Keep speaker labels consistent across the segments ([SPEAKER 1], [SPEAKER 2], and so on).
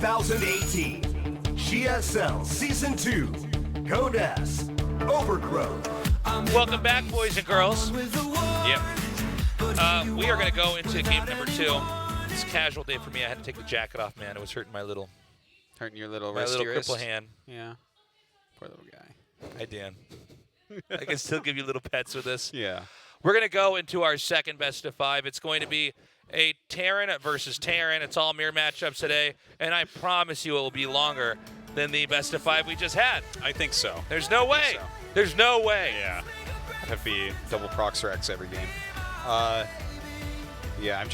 [SPEAKER 1] 2018 GSL Season 2 Zest Overgrowth.
[SPEAKER 2] Welcome back, boys and girls. Yep. We are going to go into game number 2. It's a casual day for me. I had to take the jacket off, man. It was hurting my little...
[SPEAKER 3] Hurting your little
[SPEAKER 2] my
[SPEAKER 3] wrist.
[SPEAKER 2] little cripple hand.
[SPEAKER 3] Yeah. Poor little guy.
[SPEAKER 2] Hi, Dan. I can still give you little pets with this.
[SPEAKER 3] Yeah.
[SPEAKER 2] We're going to go into our second best of 5. It's going to be a Terran versus Terran. It's all mirror matchups today, and I promise you it will be longer than the best of 5 we just had.
[SPEAKER 3] I think so.
[SPEAKER 2] There's no way.
[SPEAKER 3] So.
[SPEAKER 2] There's no way.
[SPEAKER 3] Yeah. Have to be double procs or X every game. Yeah, I'm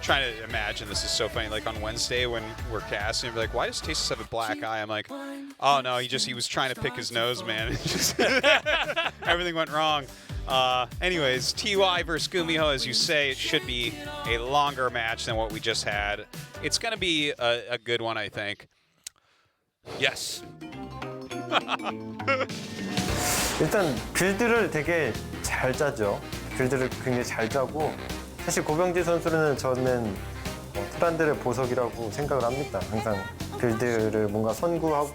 [SPEAKER 3] trying to imagine. This is so funny. Like on Wednesday when we're casting, you're like, why does Tasteless have a black eye? I'm like, oh no, he was trying to pick his nose, man. Just everything went wrong. Anyways, TY versus GuMiho, as you say, it should be a longer match than what we just had. It's going to be a good one, I think.
[SPEAKER 2] Yes.
[SPEAKER 4] 일단 빌드를 되게 잘 짜죠. 빌드를 굉장히 잘 짜고 사실 고병지 선수는 저는 테란들의 보석이라고 생각을 합니다. 항상 빌드를 뭔가 선구하고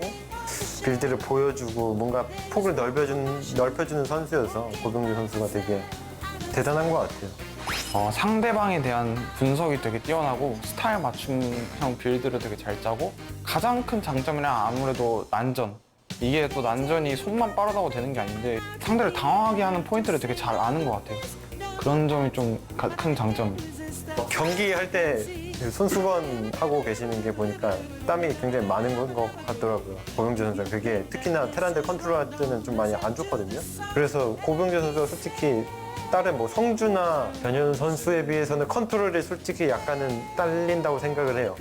[SPEAKER 4] 빌드를 보여주고 뭔가 폭을 넓혀주는 선수여서 고병지 선수가 되게 대단한 것 같아요.
[SPEAKER 5] 상대방에 대한 분석이 되게 뛰어나고 스타일 맞춤형 빌드를 되게 잘 짜고 가장 큰 장점이란 아무래도 난전. 이게 또 난전이 손만 빠르다고 되는 게 아닌데 상대를 당황하게 하는 포인트를 되게 잘 아는 것 같아요. 그런 점이 좀 큰 장점이에요.
[SPEAKER 4] 경기할 때 손수건 하고 계시는 게 보니까 땀이 굉장히 많은 것 같더라고요. 고병재 선수가 그게 특히나 테란들 컨트롤할 때는 좀 많이 안 좋거든요. 그래서 고병재 선수가 솔직히 다른 뭐 성주나 변현 선수에 비해서는 컨트롤이 솔직히 약간은 딸린다고 생각을 해요.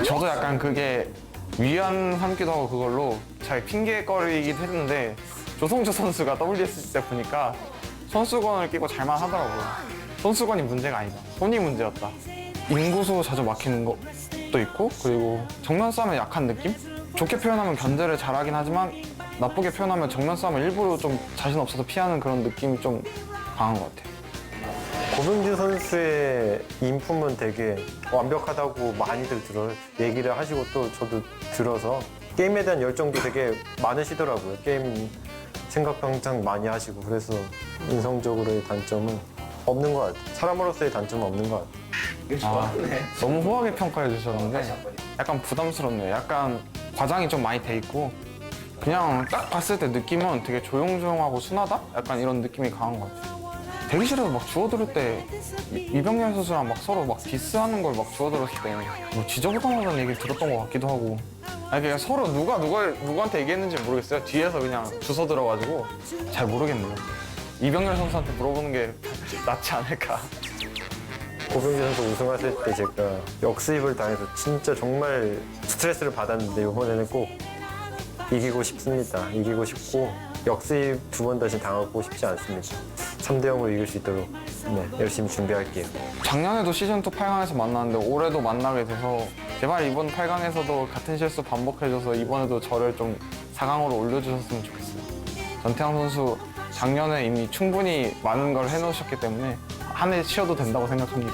[SPEAKER 5] 저도 약간 그게 위안 삼기도 하고 그걸로 잘 핑계거리긴 했는데 조성주 선수가 WS 때 보니까 손수건을 끼고 잘만 하더라고요. 손수건이 문제가 아니다. 손이 문제였다. 인구수 자주 막히는 것도 있고 그리고 정면 싸움에 약한 느낌? 좋게 표현하면 견제를 잘하긴 하지만 나쁘게 표현하면 정면 싸움을 일부러 좀 자신 없어서 피하는 그런 느낌이 좀 강한 것 같아요.
[SPEAKER 4] 고병지 선수의 인품은 되게 완벽하다고 많이들 얘기를 하시고 또 저도 들어서 게임에 대한 열정도 되게 많으시더라고요. 게임 생각 평상 많이 하시고 그래서 인성적으로의 단점은 없는 것 같아요. 사람으로서의 단점은 없는 것 같아요.
[SPEAKER 5] 너무 후하게 평가해 주셨는데 약간 부담스럽네요. 약간 과장이 좀 많이 돼 있고 그냥 딱 봤을 때 느낌은 되게 조용조용하고 순하다? 약간 이런 느낌이 강한 것 같아요. 대기실에서 막 주워들을 때 이병렬 선수랑 막 서로 막 디스하는 걸 막 주워들었을 때 뭐 지저분하다는 얘기를 들었던 것 같기도 하고 그냥 서로 누구한테 얘기했는지 모르겠어요. 뒤에서 그냥 주워 들어가지고 잘 모르겠네요. 이병렬 선수한테 물어보는 게 낫지 않을까.
[SPEAKER 4] 고병지 선수 우승하실 때 제가 역수입을 당해서 진짜 정말 스트레스를 받았는데 이번에는 꼭 이기고 싶습니다. 이기고 싶고 역수입 2번 다시 당하고 싶지 않습니다. 3대0으로 이길 수 있도록 열심히 준비할게요.
[SPEAKER 5] 작년에도 시즌2 8강에서 만났는데 올해도 만나게 돼서 제발 이번 8강에서도 같은 실수 반복해줘서 이번에도 저를 좀 4강으로 올려주셨으면 좋겠어요. 전태양 선수 작년에 이미 충분히 많은 걸 해놓으셨기 때문에 한 해 쉬어도 된다고 생각합니다.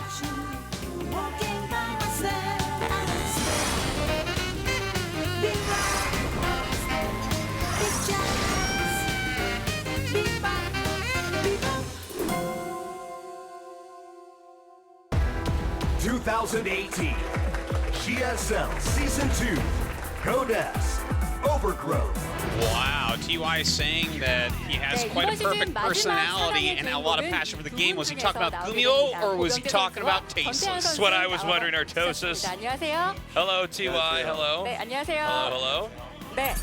[SPEAKER 1] (2018) GSL Season 2 Zest Overgrowth.
[SPEAKER 3] Wow, TY is saying that he has quite a perfect personality and a lot of passion for the game. Was he talking about GuMiho or was he talking about Tasteless?
[SPEAKER 2] That's what I was wondering, Artosis.
[SPEAKER 6] 안녕하세요.
[SPEAKER 2] Hello, TY. Hello.
[SPEAKER 6] 네, 안녕하세요.
[SPEAKER 2] Hello.
[SPEAKER 6] 네.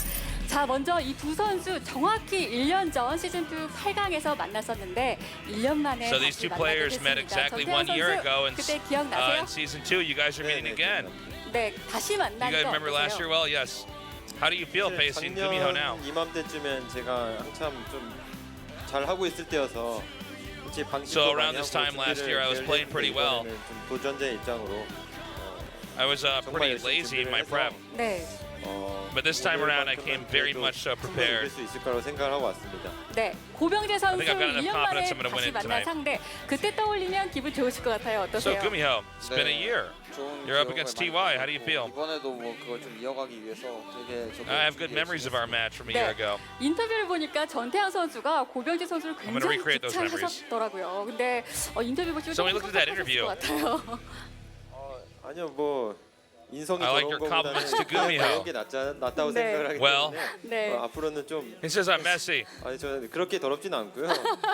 [SPEAKER 6] 자, 먼저 이 두 선수 정확히 1년 전 시즌2 8강에서 만났었는데 1년 만에
[SPEAKER 2] So these two players met exactly 1 year ago in
[SPEAKER 6] 그때 기억나세요?
[SPEAKER 2] in season 2. You guys are meeting again.
[SPEAKER 6] 네, 다시 만난
[SPEAKER 2] You guys
[SPEAKER 6] 거
[SPEAKER 2] remember last year?
[SPEAKER 6] 어떠세요?
[SPEAKER 2] Well, yes. How do you feel facing GuMiho now?
[SPEAKER 7] 이맘때쯤엔 제가 한참 좀 잘 하고 있을 때여서
[SPEAKER 2] So around this time last year, I was playing pretty well.
[SPEAKER 7] 좀 도전자의 입장으로
[SPEAKER 2] I was pretty lazy in my prep.
[SPEAKER 6] 네.
[SPEAKER 2] But this time around, I came very much so prepared.
[SPEAKER 7] 이길 수 있을 거라고 생각을 하고 왔습니다.
[SPEAKER 6] 네, 고병재 선수
[SPEAKER 2] think I've got enough
[SPEAKER 6] 1년
[SPEAKER 2] confidence
[SPEAKER 6] 만에
[SPEAKER 2] I'm gonna win
[SPEAKER 6] 다시
[SPEAKER 2] it
[SPEAKER 6] 만난
[SPEAKER 2] tonight.
[SPEAKER 6] 상대. 그때 떠올리면 기분 좋으실 것 같아요.
[SPEAKER 2] So
[SPEAKER 6] 어떠세요?
[SPEAKER 2] GuMiho, it's been a year.
[SPEAKER 8] 좋은
[SPEAKER 2] You're up
[SPEAKER 8] 기억을
[SPEAKER 2] against
[SPEAKER 8] 많이
[SPEAKER 2] TY. How do you
[SPEAKER 8] 가지고
[SPEAKER 2] feel?
[SPEAKER 8] 이번에도 뭐 그걸 좀 이어가기 위해서 되게 저도
[SPEAKER 2] I have good
[SPEAKER 8] 준비를
[SPEAKER 2] memories of
[SPEAKER 8] 열심히
[SPEAKER 2] our match from a year
[SPEAKER 6] 네,
[SPEAKER 2] ago.
[SPEAKER 6] 인터뷰를 보니까 전태양 선수가 고병재 선수를
[SPEAKER 2] gonna
[SPEAKER 6] 굉장히
[SPEAKER 2] recreate those memories.
[SPEAKER 6] 귀찮으셨더라고요. 근데 인터뷰 보시면
[SPEAKER 2] So when
[SPEAKER 6] 조금
[SPEAKER 2] we looked at that interview-
[SPEAKER 6] 것 같아요.
[SPEAKER 7] 아니요, 뭐 인성이
[SPEAKER 2] I like
[SPEAKER 7] 더러운
[SPEAKER 2] your
[SPEAKER 7] 것보다는
[SPEAKER 2] compliments to GuMiho.
[SPEAKER 7] 더러운 게 낫다고
[SPEAKER 6] 네.
[SPEAKER 7] 생각을 하기
[SPEAKER 2] Well.
[SPEAKER 7] 때문에
[SPEAKER 6] 네.
[SPEAKER 7] 앞으로는 좀
[SPEAKER 2] He says I'm messy.
[SPEAKER 7] 아니 저는 그렇게 더럽진 않고요.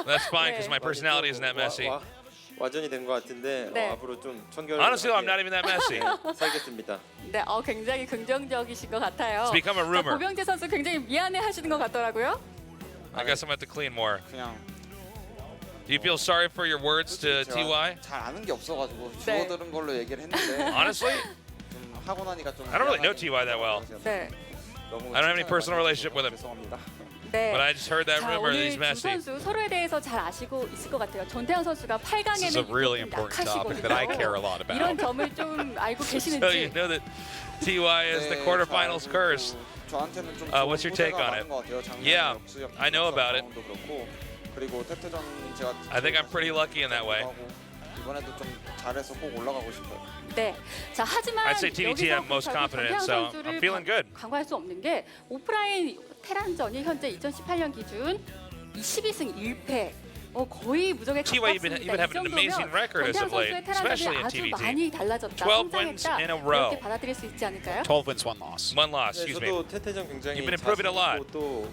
[SPEAKER 2] That's fine because my
[SPEAKER 6] 네.
[SPEAKER 2] personality isn't that messy.
[SPEAKER 7] 와전이 된 것 같은데
[SPEAKER 6] 네.
[SPEAKER 7] 앞으로 좀 청결.
[SPEAKER 2] Honestly, though, I'm not even that messy.
[SPEAKER 7] 살겠습니다.
[SPEAKER 6] 네, 굉장히 긍정적이신 것 같아요.
[SPEAKER 2] It's become a
[SPEAKER 6] 자,
[SPEAKER 2] rumor.
[SPEAKER 6] 고병재 선수 굉장히 미안해하시는 것 같더라고요.
[SPEAKER 2] I guess I'm going to have to clean more.
[SPEAKER 8] 그냥
[SPEAKER 2] Do you feel sorry for your words to TY?
[SPEAKER 8] 잘 아는 게 없어가지고
[SPEAKER 6] 네.
[SPEAKER 8] 주워들은 걸로 얘기를 했는데
[SPEAKER 2] Honestly,
[SPEAKER 8] 좀 하고 나니까 좀
[SPEAKER 2] I don't really know TY that well.
[SPEAKER 6] 네,
[SPEAKER 8] 너무
[SPEAKER 2] I don't have any
[SPEAKER 8] 칭찬을
[SPEAKER 2] personal
[SPEAKER 8] 많이
[SPEAKER 2] relationship with him.
[SPEAKER 8] 해주셔서 죄송합니다.
[SPEAKER 6] 네.
[SPEAKER 2] but I just heard that
[SPEAKER 6] 자,
[SPEAKER 2] rumor that
[SPEAKER 6] 오늘
[SPEAKER 2] he's
[SPEAKER 6] 두
[SPEAKER 2] messy.
[SPEAKER 6] 선수 서로에 대해서 잘 아시고 있을 것 같아요. 전태양 선수가
[SPEAKER 3] This is a
[SPEAKER 6] 8강에는
[SPEAKER 3] really important topic that I care a lot about.
[SPEAKER 6] 이런 점을 좀 알고
[SPEAKER 2] So you
[SPEAKER 6] 계시는지.
[SPEAKER 2] know that TY is the
[SPEAKER 8] 네,
[SPEAKER 2] quarterfinals
[SPEAKER 8] 잘
[SPEAKER 2] curse.
[SPEAKER 8] 알고 저한테는 좀
[SPEAKER 2] What's your take on it? Yeah, I know about it.
[SPEAKER 8] 그렇고 그리고 태태전 제가
[SPEAKER 2] I think I'm pretty lucky in that way.
[SPEAKER 8] 하고 이번에도 좀 잘해서 꼭 올라가고 싶어요.
[SPEAKER 6] 네. 자, 하지만
[SPEAKER 2] I'd say TVT I'm most confident in, so I'm feeling good.
[SPEAKER 6] 강구할 수 없는 게 오프라인 테란전이 현재 2018년 기준 12승 1패. 거의 무적에
[SPEAKER 2] TY
[SPEAKER 6] 가깝습니다.
[SPEAKER 2] even have an amazing record as of late, especially in
[SPEAKER 6] 아주
[SPEAKER 2] TVT.
[SPEAKER 6] 많이 달라졌다.
[SPEAKER 2] 12 wins
[SPEAKER 6] 성장했다.
[SPEAKER 2] in a row.
[SPEAKER 6] 이렇게 받아들일 수 있지 않을까요?
[SPEAKER 3] 12 wins, 1 loss.
[SPEAKER 2] One loss,
[SPEAKER 7] 네,
[SPEAKER 2] excuse me.
[SPEAKER 7] 저도 태태전 굉장히
[SPEAKER 2] You've been improving a lot.
[SPEAKER 7] 자신 있고 또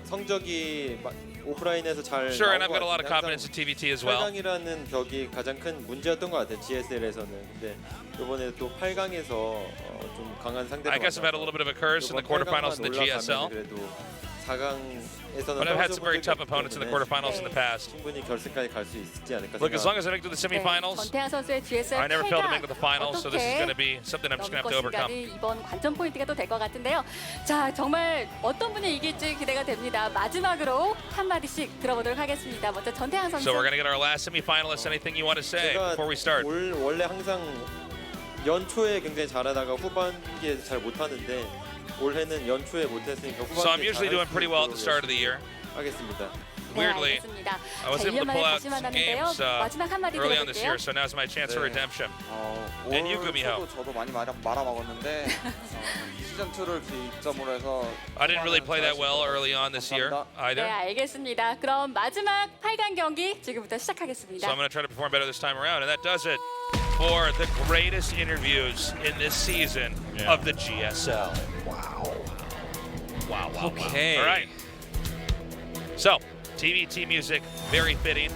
[SPEAKER 7] 성적이 오프라인에서 잘
[SPEAKER 2] Sure, and I've
[SPEAKER 7] 나온
[SPEAKER 2] got a lot
[SPEAKER 7] 것
[SPEAKER 2] of confidence in
[SPEAKER 7] 같은데
[SPEAKER 2] TVT as well.
[SPEAKER 7] 8강이라는 벽이 가장 큰 문제였던 것 같아요. GSL에서는. 근데 이번에 또 8강에서 좀 강한 상대가
[SPEAKER 2] I guess I've had a little bit of a curse in the quarterfinals in the GSL,
[SPEAKER 7] 그래도 4강에서는
[SPEAKER 2] but I've had some very tough opponents in the quarterfinals in the past.
[SPEAKER 7] 충분히 결승까지 갈 수 있지 않을까
[SPEAKER 2] Look, as long
[SPEAKER 7] 생각합니다.
[SPEAKER 2] as I make it to the
[SPEAKER 6] 네,
[SPEAKER 2] semifinals,
[SPEAKER 6] 전태양 선수의 GSL
[SPEAKER 2] I never failed to make
[SPEAKER 6] 8강
[SPEAKER 2] it to the finals, so this is going to be something I'm just going to have to overcome.
[SPEAKER 6] 이번 관전 포인트가 또 될 것 같은데요. 자, 정말 어떤 분이 이길지 기대가 됩니다. 마지막으로 한 마디씩 들어보도록 하겠습니다. 먼저 전태양 선수.
[SPEAKER 2] So we're going to get our last semifinalist. Anything you want to say
[SPEAKER 7] 제가
[SPEAKER 2] before we start?
[SPEAKER 7] 원래 항상 연초에 굉장히 잘하다가 후반기에 잘 못하는데 올해는 연초에 못했으니까 후반기에
[SPEAKER 2] So I'm usually doing pretty well at the start of the year.
[SPEAKER 7] 하겠습니다.
[SPEAKER 2] Weirdly,
[SPEAKER 6] 네, 알겠습니다.
[SPEAKER 2] I was
[SPEAKER 6] 자,
[SPEAKER 2] able
[SPEAKER 6] 1년
[SPEAKER 2] to
[SPEAKER 6] 만에
[SPEAKER 2] pull out
[SPEAKER 6] 다시
[SPEAKER 2] some
[SPEAKER 6] 만났는데요.
[SPEAKER 2] games
[SPEAKER 6] 마지막 한 마디
[SPEAKER 2] early on this
[SPEAKER 6] 들어볼게요.
[SPEAKER 2] year, so now's my chance for
[SPEAKER 8] 네.
[SPEAKER 2] redemption.
[SPEAKER 8] And
[SPEAKER 2] you, GuMiho.
[SPEAKER 8] 저도 많이 말아먹었는데 시즌 2를 기점으로 해서
[SPEAKER 2] I didn't really play that well early on this year
[SPEAKER 8] 감사합니다.
[SPEAKER 2] either.
[SPEAKER 6] 네, 알겠습니다. 그럼 마지막 8강 경기 지금부터
[SPEAKER 2] So
[SPEAKER 6] 시작하겠습니다.
[SPEAKER 2] I'm going to try to perform better this time around, and that does it for the greatest interviews in this season of the GSL. Wow.
[SPEAKER 3] Okay.
[SPEAKER 2] All right. So, TVT music, very fitting.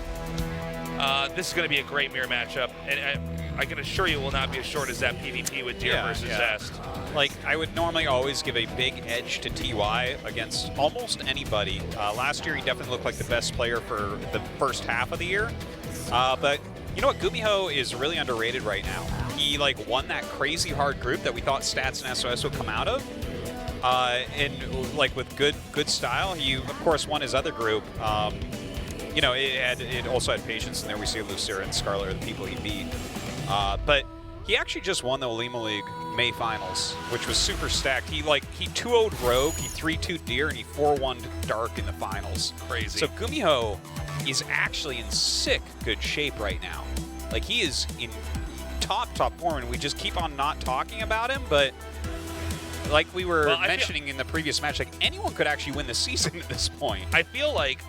[SPEAKER 2] This is going to be a great mirror matchup, and I can assure you it will not be as short as that PvP with Deer versus Zest.
[SPEAKER 3] Like, I would normally always give a big edge to TY against almost anybody. Last year, he definitely looked like the best player for the first half of the year. But you know what? GuMiho is really underrated right now. He won that crazy hard group that we thought Stats and SOS would come out of. And with good style, he of course won his other group. You know, it also had Patience in there. We see Lucira and Scarlet are the people he beat. But he actually just won the Olima League May Finals, which was super stacked. He 2-0'd Rogue, he 3-2'd Deer, and he 4-1'd Dark in the finals.
[SPEAKER 2] Crazy.
[SPEAKER 3] So GuMiho is actually in sick good shape right now. Like, he is in top form, and we just keep on not talking about him, but like we were mentioning in the previous match, anyone could actually win the season at this point.
[SPEAKER 2] I feel like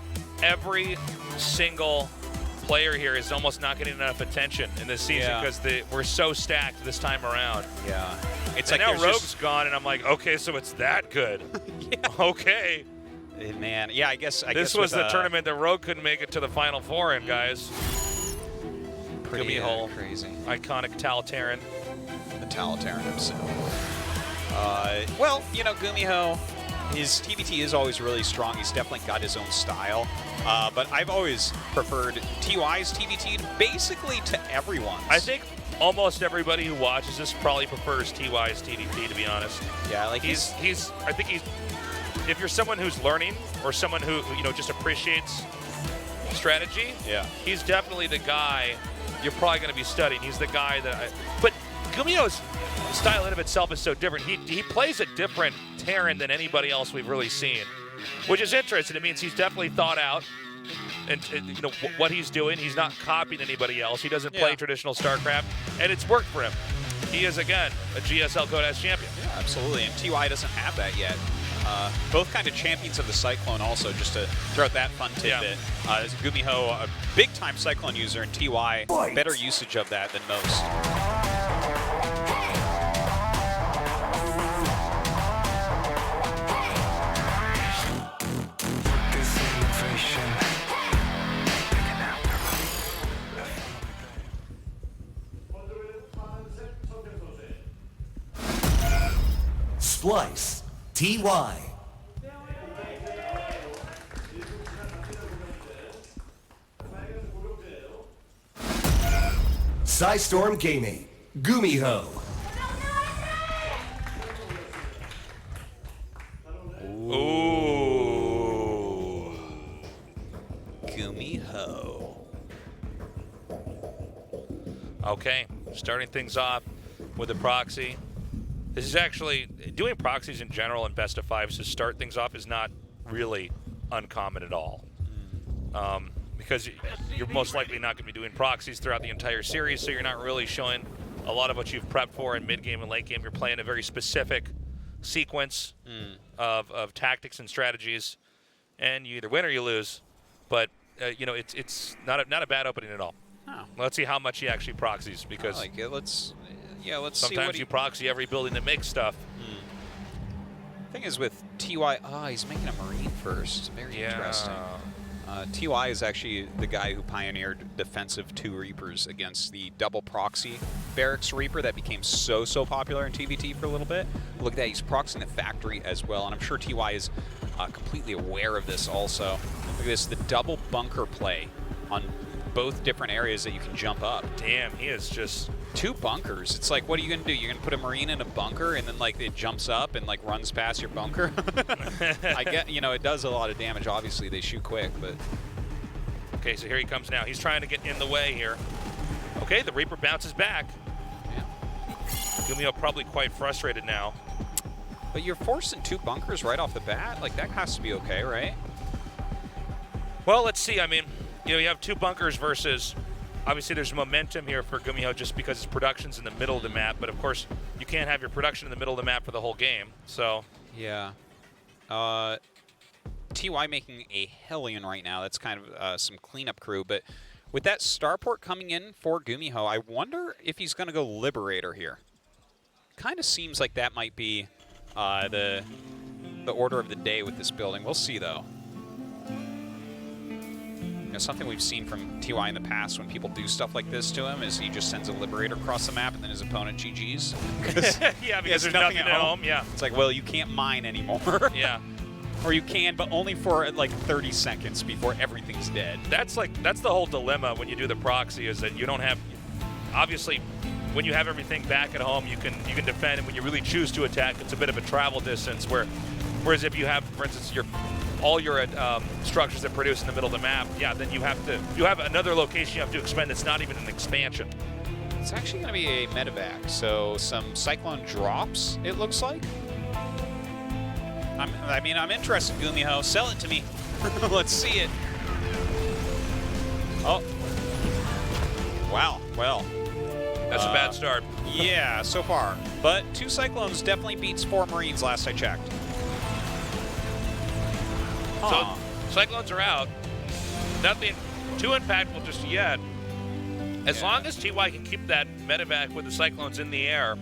[SPEAKER 2] every single player here is almost not getting enough attention in this season because we're so stacked this time around.
[SPEAKER 3] Yeah. It's
[SPEAKER 2] And
[SPEAKER 3] like
[SPEAKER 2] now
[SPEAKER 3] there's
[SPEAKER 2] Rogue's gone, and I'm like, okay, so it's that good. Okay.
[SPEAKER 3] Man, yeah, I guess
[SPEAKER 2] This was the tournament that Rogue couldn't make it to the Final Four in, guys.
[SPEAKER 3] pretty
[SPEAKER 2] GuMiho,
[SPEAKER 3] crazy.
[SPEAKER 2] iconic Talitaran.
[SPEAKER 3] The Talitaran himself. Well, you know, GuMiho, his TVT is always really strong. He's definitely got his own style. But I've always preferred TY's TVT basically to everyone's.
[SPEAKER 2] I think almost everybody who watches this probably prefers TY's TVT, to be honest.
[SPEAKER 3] Yeah, like
[SPEAKER 2] I think he's, if you're someone who's learning or someone who, just appreciates strategy,
[SPEAKER 3] Yeah.
[SPEAKER 2] he's definitely the guy you're probably going to be studying. He's the guy but GuMiho's style in of itself is so different. He plays a different Terran than anybody else we've really seen, which is interesting. It means he's definitely thought out and you know what he's doing. He's not copying anybody else. He doesn't play traditional StarCraft, and it's worked for him. He is, again, a GSL Codex champion.
[SPEAKER 3] Yeah, absolutely, and TY doesn't have that yet. Both kind of champions of the Cyclone also, just to throw out that fun tidbit. GuMiho, a big-time Cyclone user, and TY, better usage of that than most.
[SPEAKER 1] Splice, TY. Storm Gaming, GuMiho.
[SPEAKER 3] Ooh. GuMiho.
[SPEAKER 2] Okay, starting things off with the proxy. This is actually, doing proxies in general in best of fives to start things off is not really uncommon at all. Because you're most likely not going to be doing proxies throughout the entire series, so you're not really showing a lot of what you've prepped for in mid-game and late game. You're playing a very specific sequence of tactics and strategies, and you either win or you lose. But you know, it's not a bad opening at all.
[SPEAKER 3] Oh.
[SPEAKER 2] Let's see how much he actually proxies, because
[SPEAKER 3] I like it. Let's see what
[SPEAKER 2] sometimes you proxy every building that makes stuff.
[SPEAKER 3] Thing is with TY, he's making a Marine first. Very interesting. TY is actually the guy who pioneered defensive 2 Reapers against the double proxy Barracks Reaper that became so popular in TVT for a little bit. Look at that, he's proxying the factory as well, and I'm sure TY is completely aware of this also. Look at this, the double bunker play on both different areas that you can jump up.
[SPEAKER 2] Damn, he is just
[SPEAKER 3] 2 bunkers. It's like, what are you gonna do? You're gonna put a Marine in a bunker and then like it jumps up and like runs past your bunker? I get, you know, it does a lot of damage. Obviously, they shoot quick, but.
[SPEAKER 2] Okay, so here he comes now. He's trying to get in the way here. Okay, the Reaper bounces back.
[SPEAKER 3] Yeah.
[SPEAKER 2] GuMiho probably quite frustrated now.
[SPEAKER 3] But you're forcing 2 bunkers right off the bat? Like, that has to be okay, right?
[SPEAKER 2] Well, let's see. I mean, you know, you have 2 bunkers versus, obviously there's momentum here for GuMiho just because his production's in the middle of the map, but of course you can't have your production in the middle of the map for the whole game, so.
[SPEAKER 3] Yeah. TY making a Hellion right now. That's kind of some cleanup crew, but with that starport coming in for GuMiho, I wonder if he's going to go Liberator here. Kind of seems like that might be the order of the day with this building. We'll see, though. You know, something we've seen from TY in the past when people do stuff like this to him is he just sends a Liberator across the map and then his opponent GG's.
[SPEAKER 2] Yeah, because there's nothing at home. Yeah.
[SPEAKER 3] It's like, well, you can't mine anymore.
[SPEAKER 2] Yeah.
[SPEAKER 3] Or you can, but only for like 30 seconds before everything's dead.
[SPEAKER 2] That's the whole dilemma when you do the proxy, is that you don't have, obviously, when you have everything back at home, you can defend, and when you really choose to attack, it's a bit of a travel distance. Whereas if you have, for instance, all your structures that produce in the middle of the map, yeah, then you have another location you have to expend that's not even an expansion.
[SPEAKER 3] It's actually going to be a medevac, so some Cyclone drops, it looks like. I'm interested, GuMiho. Sell it to me. Let's see it. Oh. Wow. Well.
[SPEAKER 2] That's a bad start.
[SPEAKER 3] Yeah, so far. But 2 Cyclones definitely beats 4 Marines last I checked.
[SPEAKER 2] So Cyclones are out. Nothing too impactful just yet. As long as TY can keep that medevac with the Cyclones in the air,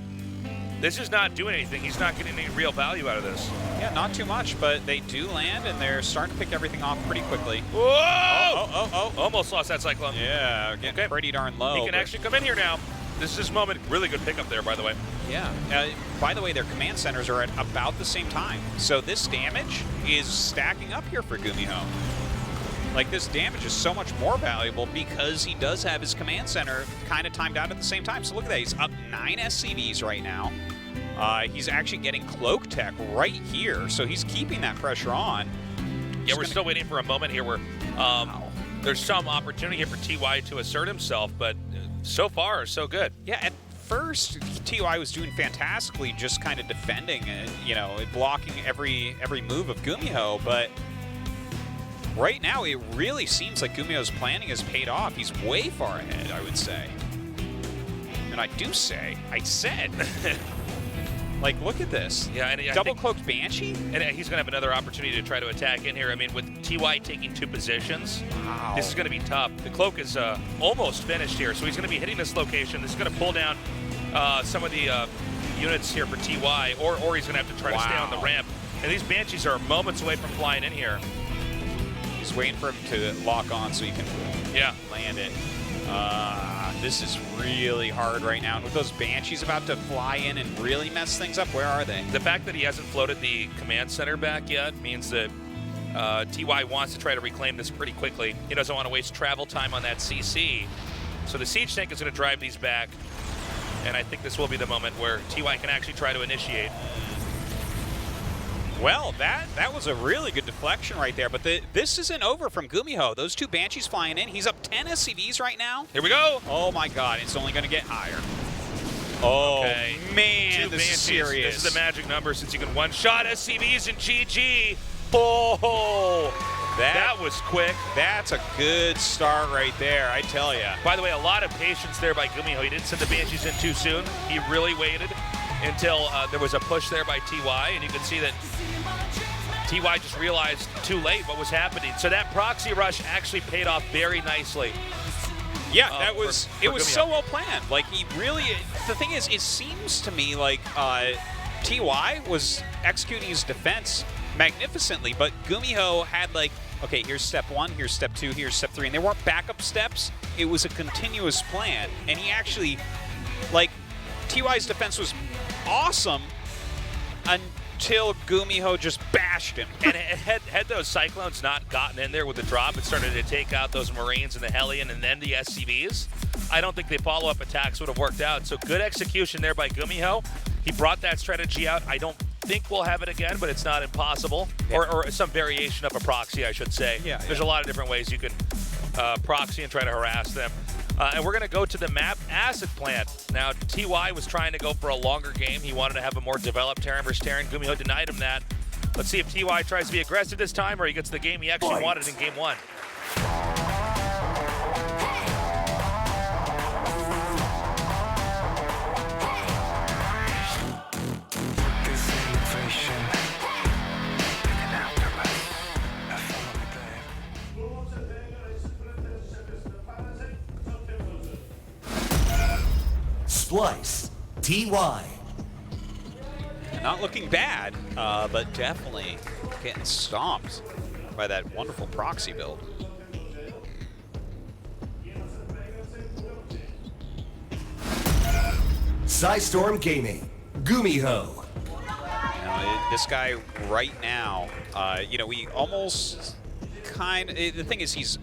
[SPEAKER 2] this is not doing anything. He's not getting any real value out of this.
[SPEAKER 3] Yeah, not too much, but they do land, and they're starting to pick everything off pretty quickly.
[SPEAKER 2] Whoa!
[SPEAKER 3] Oh.
[SPEAKER 2] Almost lost that Cyclone.
[SPEAKER 3] Yeah, getting pretty darn low.
[SPEAKER 2] He can actually come in here now. This is his moment. Really good pickup there, by the way.
[SPEAKER 3] Yeah. By the way, their command centers are at about the same time. So this damage is stacking up here for GuMiho. Like, this damage is so much more valuable because he does have his command center kind of timed out at the same time. So look at that. He's up 9 SCVs right now. He's actually getting cloak tech right here, so he's keeping that pressure on.
[SPEAKER 2] Yeah, we're still waiting for a moment here where there's some opportunity here for TY to assert himself, but so far, so good.
[SPEAKER 3] Yeah, at first, TY was doing fantastically, just kind of defending and, you know, blocking every move of GuMiho, but right now it really seems like GuMiho's planning has paid off. He's way far ahead, I would say. And I said, like, look at this.
[SPEAKER 2] Yeah, and
[SPEAKER 3] double cloaked Banshee?
[SPEAKER 2] And he's going to have another opportunity to try to attack in here. I mean, with TY taking 2 positions,
[SPEAKER 3] Wow.
[SPEAKER 2] this is going to be tough. The cloak is almost finished here, so he's going to be hitting this location. This is going to pull down some of the units here for TY, or he's going to have to try to stay on the ramp. And these Banshees are moments away from flying in here.
[SPEAKER 3] He's waiting for him to lock on so he can land it. This is really hard right now. And with those Banshees about to fly in and really mess things up, where are they?
[SPEAKER 2] The fact that he hasn't floated the command center back yet means that TY wants to try to reclaim this pretty quickly. He doesn't want to waste travel time on that CC. So the siege tank is going to drive these back. And I think this will be the moment where TY can actually try to initiate.
[SPEAKER 3] Well, that was a really good deflection right there, but this isn't over from GuMiho. Those 2 Banshees flying in. He's up 10 SCVs right now.
[SPEAKER 2] Here we go.
[SPEAKER 3] Oh my God, it's only going to get higher. Oh,
[SPEAKER 2] okay.
[SPEAKER 3] Man,
[SPEAKER 2] 2
[SPEAKER 3] this is
[SPEAKER 2] Banshees.
[SPEAKER 3] serious.
[SPEAKER 2] This is the magic number since you can one-shot SCVs and GG. Oh, that was quick.
[SPEAKER 3] That's a good start right there, I tell you.
[SPEAKER 2] By the way, a lot of patience there by GuMiho. He didn't send the Banshees in too soon. He really waited until there was a push there by TY, and you can see that TY just realized too late what was happening. So that proxy rush actually paid off very nicely.
[SPEAKER 3] Yeah, that was
[SPEAKER 2] for
[SPEAKER 3] it was
[SPEAKER 2] GuMiho.
[SPEAKER 3] so well planned. Like, he really, the thing is, it seems to me like TY was executing his defense magnificently, but GuMiho had like, okay, here's step 1, here's step 2, here's step 3, and there weren't backup steps. It was a continuous plan, and he actually, like, TY's defense was awesome until GuMiho just bashed him.
[SPEAKER 2] And had those Cyclones not gotten in there with the drop and started to take out those Marines and the Hellion and then the SCVs, I don't think the follow-up attacks would have worked out. So good execution there by GuMiho. He brought that strategy out. I don't think we'll have it again, but it's not impossible. Or some variation of a proxy, I should say.
[SPEAKER 3] Yeah,
[SPEAKER 2] There's a lot of different ways you can proxy and try to harass them. And we're going to go to the map acid plant. Now, TY was trying to go for a longer game. He wanted to have a more developed Terran versus Terran. GuMiho denied him that. Let's see if TY tries to be aggressive this time or he gets the game he actually wanted in game 1.
[SPEAKER 1] Splice. TY.
[SPEAKER 3] Not looking bad, but definitely getting stomped by that wonderful proxy build.
[SPEAKER 1] Storm Gaming. GuMiho.
[SPEAKER 3] This guy right now, you know, we almost the thing is he's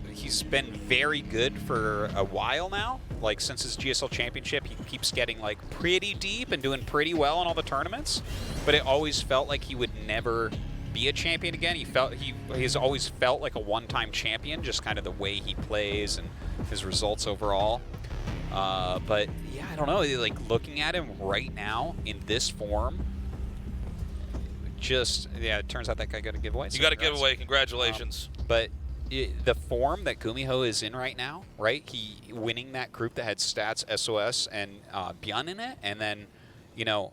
[SPEAKER 3] been very good for a while now. Like, since his GSL championship, he keeps getting like pretty deep and doing pretty well in all the tournaments. But it always felt like he would never be a champion again. He's always felt like a one-time champion, just kind of the way he plays and his results overall. But yeah, I don't know. Like, looking at him right now in this form, it turns out that guy got a giveaway.
[SPEAKER 2] You got a giveaway. Congratulations.
[SPEAKER 3] But the form that GuMiho is in right now, right? He winning that group that had Stats, SOS, and Byun in it, and then, you know,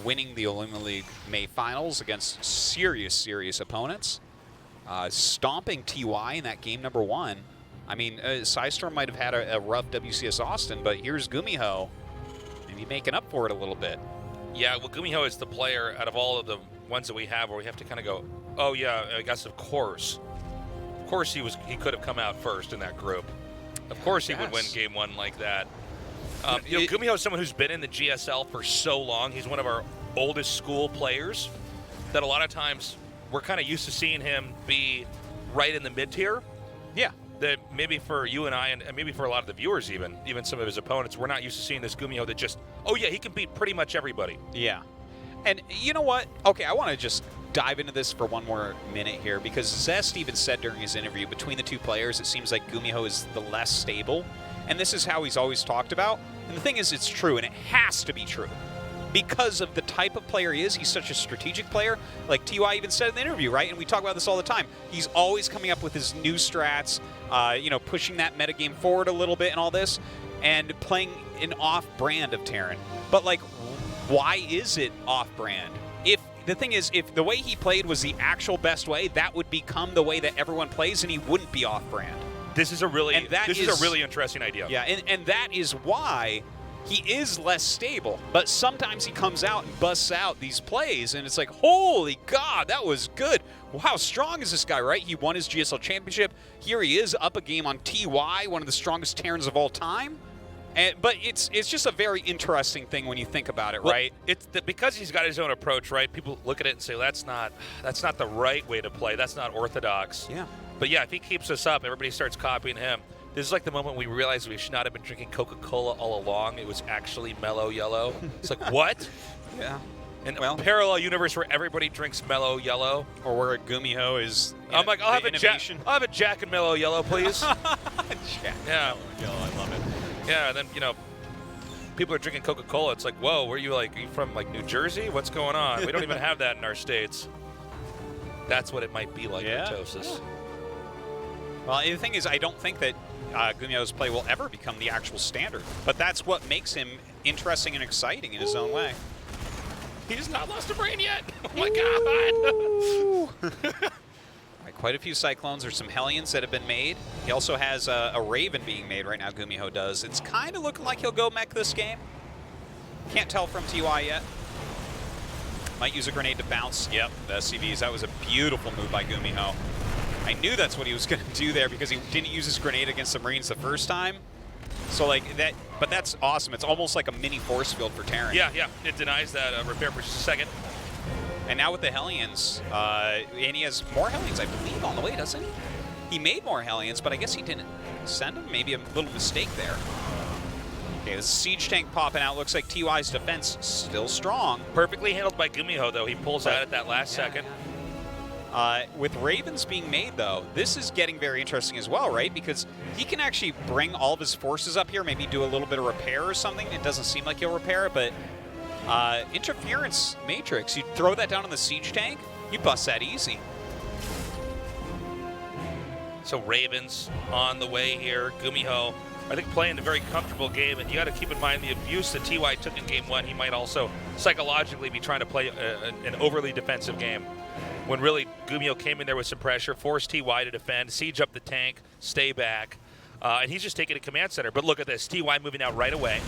[SPEAKER 3] winning the Olympic League May finals against serious opponents, stomping TY in that game number 1. I mean, Storm might have had a rough WCS Austin, but here's GuMiho, and he's making up for it a little bit.
[SPEAKER 2] Yeah, well, GuMiho is the player out of all of the ones that we have where we have to kind of go, oh yeah, I guess of course. Of course he could have come out first in that group. Of course he would win game 1 like that. You know, GuMiho is someone who's been in the GSL for so long. He's one of our oldest school players that a lot of times we're kind of used to seeing him be right in the mid-tier.
[SPEAKER 3] Yeah.
[SPEAKER 2] That maybe for you and I, and maybe for a lot of the viewers even some of his opponents, we're not used to seeing this GuMiho that just, oh yeah, he can beat pretty much everybody.
[SPEAKER 3] Yeah. And you know what? Okay, I want to just dive into this for one more minute here, because Zest even said during his interview, between the two players, it seems like GuMiho is the less stable. and this is how he's always talked about. And the thing is, it's true, and it has to be true. Because of the type of player he is, he's such a strategic player. Like TY even said in the interview, right? And we talk about this all the time. He's always coming up with his new strats, you know, pushing that metagame forward a little bit and all this, and playing an off-brand of Terran. But, like, why is it off-brand? If the thing is, if the way he played was the actual best way, that would become the way that everyone plays, and he wouldn't be off-brand.
[SPEAKER 2] This is a really interesting idea.
[SPEAKER 3] Yeah, and that is why he is less stable, but sometimes he comes out and busts out these plays, and it's like, holy God, that was good. Well, how strong is this guy, right? He won his GSL championship. Here he is, up a game on TY, one of the strongest Terrans of all time. But it's just a very interesting thing when you think about it, right?
[SPEAKER 2] It's because he's got his own approach, right? People look at it and say, that's not the right way to play. That's not orthodox.
[SPEAKER 3] Yeah.
[SPEAKER 2] But yeah, if he keeps us up, everybody starts copying him. This is like the moment we realized we should not have been drinking Coca-Cola all along. It was actually mellow yellow. It's like, what?
[SPEAKER 3] Yeah.
[SPEAKER 2] And a parallel universe where everybody drinks mellow yellow.
[SPEAKER 3] Or where GuMiho is.
[SPEAKER 2] I'm like, I'll have a Jack and mellow yellow, please.
[SPEAKER 3] Jack
[SPEAKER 2] Yeah.
[SPEAKER 3] Yellow, I love it.
[SPEAKER 2] Yeah, and then, you know, people are drinking Coca-Cola. It's like, whoa, where are you, like, are you from, like, New Jersey? What's going on? We don't even have that in our states. That's what it might be like, Mitosis.
[SPEAKER 3] Well, the thing is, I don't think that GuMiho's play will ever become the actual standard. But that's what makes him interesting and exciting in his own way.
[SPEAKER 2] He's not lost a brain yet. Oh, my God.
[SPEAKER 3] Right, quite a few Cyclones. There's some Hellions that have been made. He also has a Raven being made right now, GuMiho does. It's kind of looking like he'll go mech this game. Can't tell from TY yet. Might use a grenade to bounce. Yep, the SCVs. That was a beautiful move by GuMiho. I knew that's what he was going to do there because he didn't use his grenade against the Marines the first time. So, like, that, but that's awesome. It's almost like a mini force field for Terran.
[SPEAKER 2] Yeah. It denies that repair for just a second.
[SPEAKER 3] And now with the Hellions, and he has more Hellions, I believe, on the way, doesn't he? He made more Hellions, but I guess he didn't send them. Maybe a little mistake there. Okay, the siege tank popping out. Looks like TY's defense still strong.
[SPEAKER 2] Perfectly handled by GuMiho, though. He pulls out at that last second.
[SPEAKER 3] With Ravens being made, though, this is getting very interesting as well, right? Because he can actually bring all of his forces up here, maybe do a little bit of repair or something. It doesn't seem like he'll repair it, but interference matrix, you throw that down on the siege tank, you bust that easy.
[SPEAKER 2] So Ravens on the way here. GuMiho, I think, playing a very comfortable game, and you got to keep in mind the abuse that TY took in game one. He might also psychologically be trying to play an overly defensive game, when really GuMiho came in there with some pressure, forced TY to defend, siege up the tank, stay back, and he's just taking a command center. But look at this, TY moving out right away.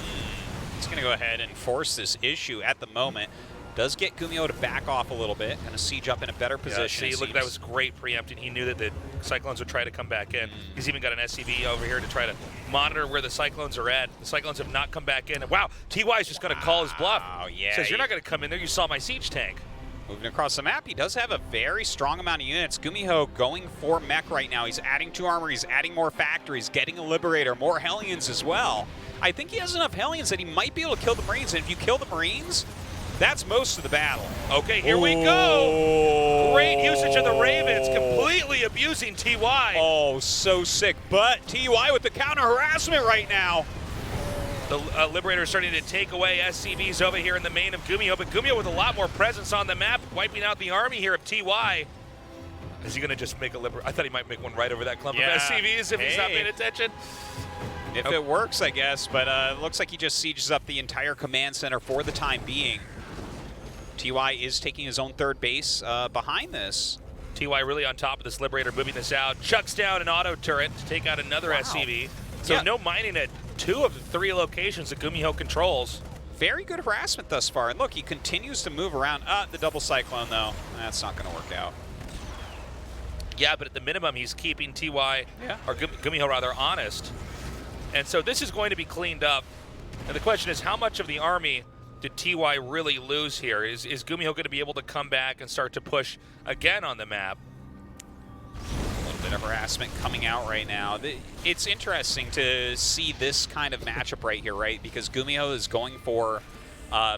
[SPEAKER 3] He's going to go ahead and force this issue at the moment. Does get GuMiho to back off a little bit, going to siege up in a better position.
[SPEAKER 2] Yeah, see, look, that was great preempting. He knew that the Cyclones would try to come back in. He's even got an SCV over here to try to monitor where the Cyclones are at. The Cyclones have not come back in. And wow, TY is just going to call his bluff.
[SPEAKER 3] Oh, yeah.
[SPEAKER 2] Says, you're not going to come in there. You saw my siege tank.
[SPEAKER 3] Moving across the map, he does have a very strong amount of units. GuMiho going for mech right now. He's adding 2 armor, he's adding more factories, getting a Liberator, more Hellions as well. I think he has enough Hellions that he might be able to kill the Marines, and if you kill the Marines, that's most of the battle.
[SPEAKER 2] Okay, here we go. Great usage of the Ravens, completely abusing TY.
[SPEAKER 3] Oh, so sick. But TY with the counter harassment right now.
[SPEAKER 2] The Liberator is starting to take away SCVs over here in the main of GuMiho, but GuMiho with a lot more presence on the map, wiping out the army here of TY. Is he going to just make a Liberator? I thought he might make one right over that clump of SCVs if he's not paying attention.
[SPEAKER 3] If it works, I guess, but it looks like he just sieges up the entire command center for the time being. TY is taking his own third base behind this.
[SPEAKER 2] TY really on top of this Liberator, moving this out. Chucks down an auto turret to take out another SCV. So no mining at 2 of the 3 locations that GuMiho controls.
[SPEAKER 3] Very good harassment thus far. And look, he continues to move around. The double Cyclone, though. That's not going to work out.
[SPEAKER 2] Yeah, but at the minimum, he's keeping TY, or GuMiho rather, honest. And so this is going to be cleaned up. And the question is, how much of the army did TY really lose here? Is GuMiho going to be able to come back and start to push again on the map?
[SPEAKER 3] A little bit of harassment coming out right now. It's interesting to see this kind of matchup right here, right? Because GuMiho is going for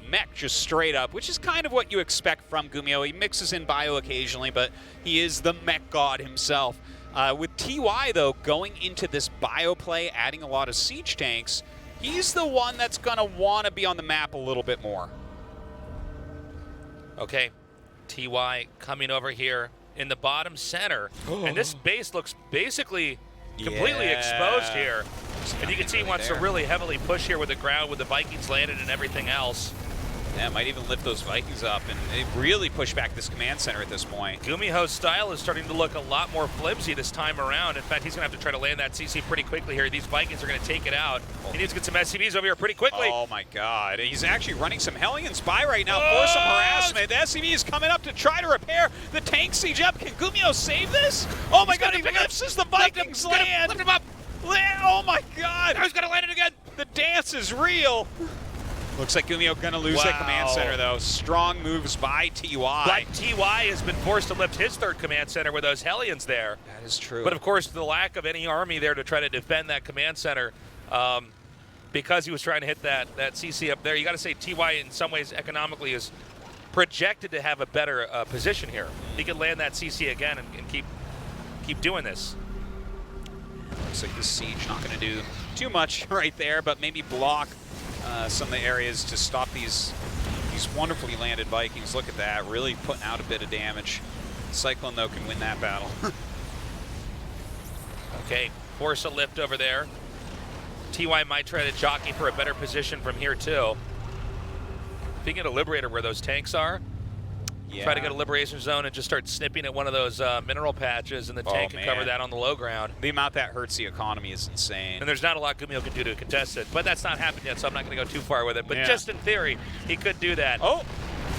[SPEAKER 3] mech just straight up, which is kind of what you expect from GuMiho. He mixes in bio occasionally, but he is the mech god himself. With TY, though, going into this bio play, adding a lot of siege tanks, he's the one that's going to want to be on the map a little bit more.
[SPEAKER 2] Okay, TY coming over here in the bottom center. And this base looks basically completely exposed here. And you can see he wants to really heavily push here with the ground, with the Vikings landed and everything else.
[SPEAKER 3] Yeah, might even lift those Vikings up and they really push back this command center at this point.
[SPEAKER 2] GuMiho's style is starting to look a lot more flimsy this time around. In fact, he's going to have to try to land that CC pretty quickly here. These Vikings are going to take it out. He needs to get some SCVs over here pretty quickly.
[SPEAKER 3] Oh my God. He's actually running some Hellions by right now for some harassment. The SCV is coming up to try to repair the tank siege up. Can GuMiho save this? Oh my God, he lifts as the Vikings land.
[SPEAKER 2] Lift him up.
[SPEAKER 3] Oh my God.
[SPEAKER 2] Now he's going to land it again.
[SPEAKER 3] The dance is real. Looks like GuMiho gonna lose that command center, though. Strong moves by TY.
[SPEAKER 2] But TY has been forced to lift his third command center with those Hellions there.
[SPEAKER 3] That is true.
[SPEAKER 2] But of course, the lack of any army there to try to defend that command center, because he was trying to hit that CC up there. You got to say TY in some ways economically is projected to have a better position here. He could land that CC again and keep doing this.
[SPEAKER 3] Looks like the siege not gonna do too much right there, but maybe block some of the areas to stop these wonderfully landed Vikings. Look at that, really putting out a bit of damage. Cyclone, though, can win that battle.
[SPEAKER 2] Okay, force a lift over there. TY might try to jockey for a better position from here, too. If he can get a Liberator where those tanks are, try to get a Liberation Zone and just start snipping at one of those mineral patches, and the tank can cover that on the low ground.
[SPEAKER 3] The amount that hurts the economy is insane.
[SPEAKER 2] And there's not a lot GuMiho can do to contest it, but that's not happened yet, so I'm not going to go too far with it. But just in theory, he could do that.
[SPEAKER 3] Oh,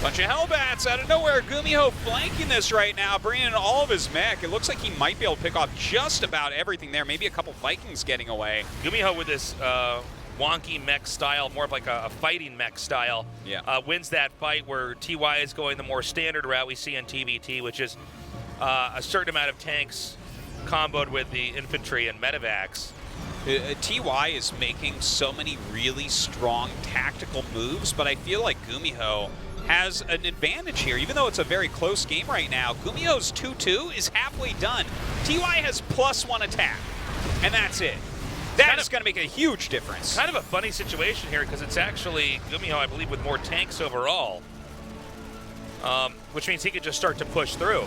[SPEAKER 3] bunch of Hellbats out of nowhere. GuMiho flanking this right now, bringing in all of his mech. It looks like he might be able to pick off just about everything there. Maybe a couple Vikings getting away.
[SPEAKER 2] GuMiho with this wonky mech style, more of like a fighting mech style, wins that fight, where TY is going the more standard route we see in TVT, which is a certain amount of tanks comboed with the infantry and medevacs.
[SPEAKER 3] TY is making so many really strong tactical moves, but I feel like GuMiho has an advantage here. Even though it's a very close game right now, GuMiho's 2-2 is halfway done. TY has +1 attack, and that's it. That is going to make a huge difference.
[SPEAKER 2] Kind of a funny situation here, because it's actually GuMiho, I believe, with more tanks overall, which means he could just start to push through.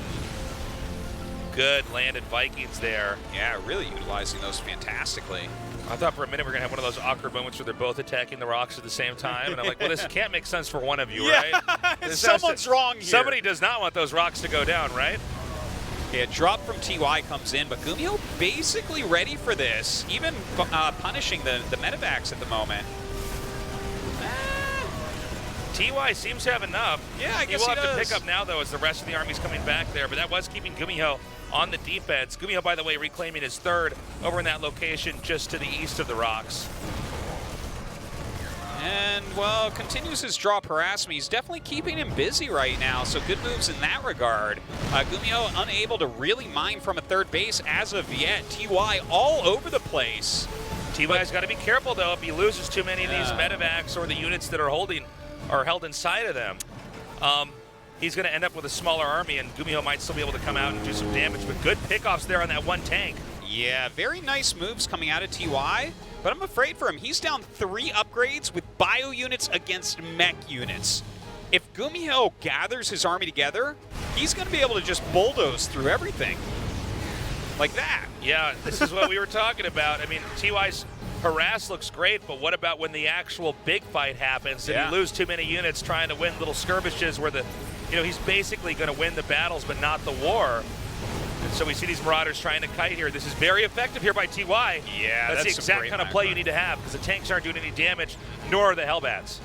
[SPEAKER 2] Good landed Vikings there.
[SPEAKER 3] Yeah, really utilizing those fantastically.
[SPEAKER 2] I thought for a minute we were going to have one of those awkward moments where they're both attacking the rocks at the same time. And I'm like, well, this can't make sense for one of you, right?
[SPEAKER 3] Someone's wrong here.
[SPEAKER 2] Somebody does not want those rocks to go down, right?
[SPEAKER 3] Yeah, drop from TY comes in, but GuMiho basically ready for this, even punishing the medevacs at the moment.
[SPEAKER 2] TY seems to have enough.
[SPEAKER 3] Yeah, I guess
[SPEAKER 2] he will
[SPEAKER 3] he
[SPEAKER 2] have
[SPEAKER 3] does.
[SPEAKER 2] to pick up now, though, as the rest of the army's coming back there. But that was keeping GuMiho on the defense. GuMiho, by the way, reclaiming his third over in that location just to the east of the rocks.
[SPEAKER 3] And, well, continues his drop harassment. He's definitely keeping him busy right now, so good moves in that regard. GuMiho unable to really mine from a third base as of yet. TY all over the place.
[SPEAKER 2] TY's got to be careful, though, if he loses too many of these medevacs or the units that are held inside of them. He's going to end up with a smaller army, and GuMiho might still be able to come out and do some damage. But good pickoffs there on that one tank.
[SPEAKER 3] Yeah, very nice moves coming out of TY, but I'm afraid for him. He's down 3 upgrades with bio units against mech units. If GuMiho gathers his army together, he's going to be able to just bulldoze through everything. Like that.
[SPEAKER 2] Yeah, this is what we were talking about. I mean, TY's harass looks great, but what about when the actual big fight happens and you lose too many units trying to win little skirmishes where he's basically going to win the battles but not the war. And so we see these Marauders trying to kite here. This is very effective here by TY.
[SPEAKER 3] Yeah,
[SPEAKER 2] that's the exact kind of play you need to have, because the tanks aren't doing any damage, nor are the Hellbats.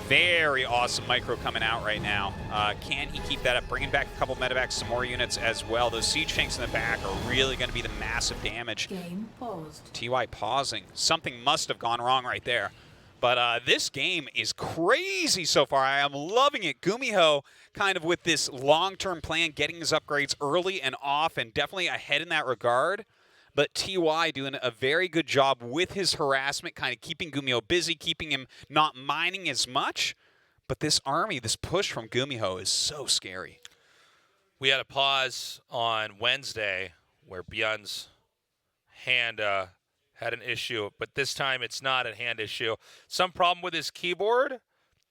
[SPEAKER 3] Very awesome micro coming out right now. Can he keep that up? Bringing back a couple medevacs, some more units as well. Those siege tanks in the back are really going to be the massive damage.
[SPEAKER 9] Game paused.
[SPEAKER 3] TY pausing. Something must have gone wrong right there. But this game is crazy so far. I am loving it. GuMiho kind of with this long-term plan, getting his upgrades early and off, and definitely ahead in that regard. But TY doing a very good job with his harassment, kind of keeping GuMiho busy, keeping him not mining as much. But this army, this push from GuMiho is so scary.
[SPEAKER 2] We had a pause on Wednesday where Byun's hand had an issue, but this time it's not a hand issue. Some problem with his keyboard,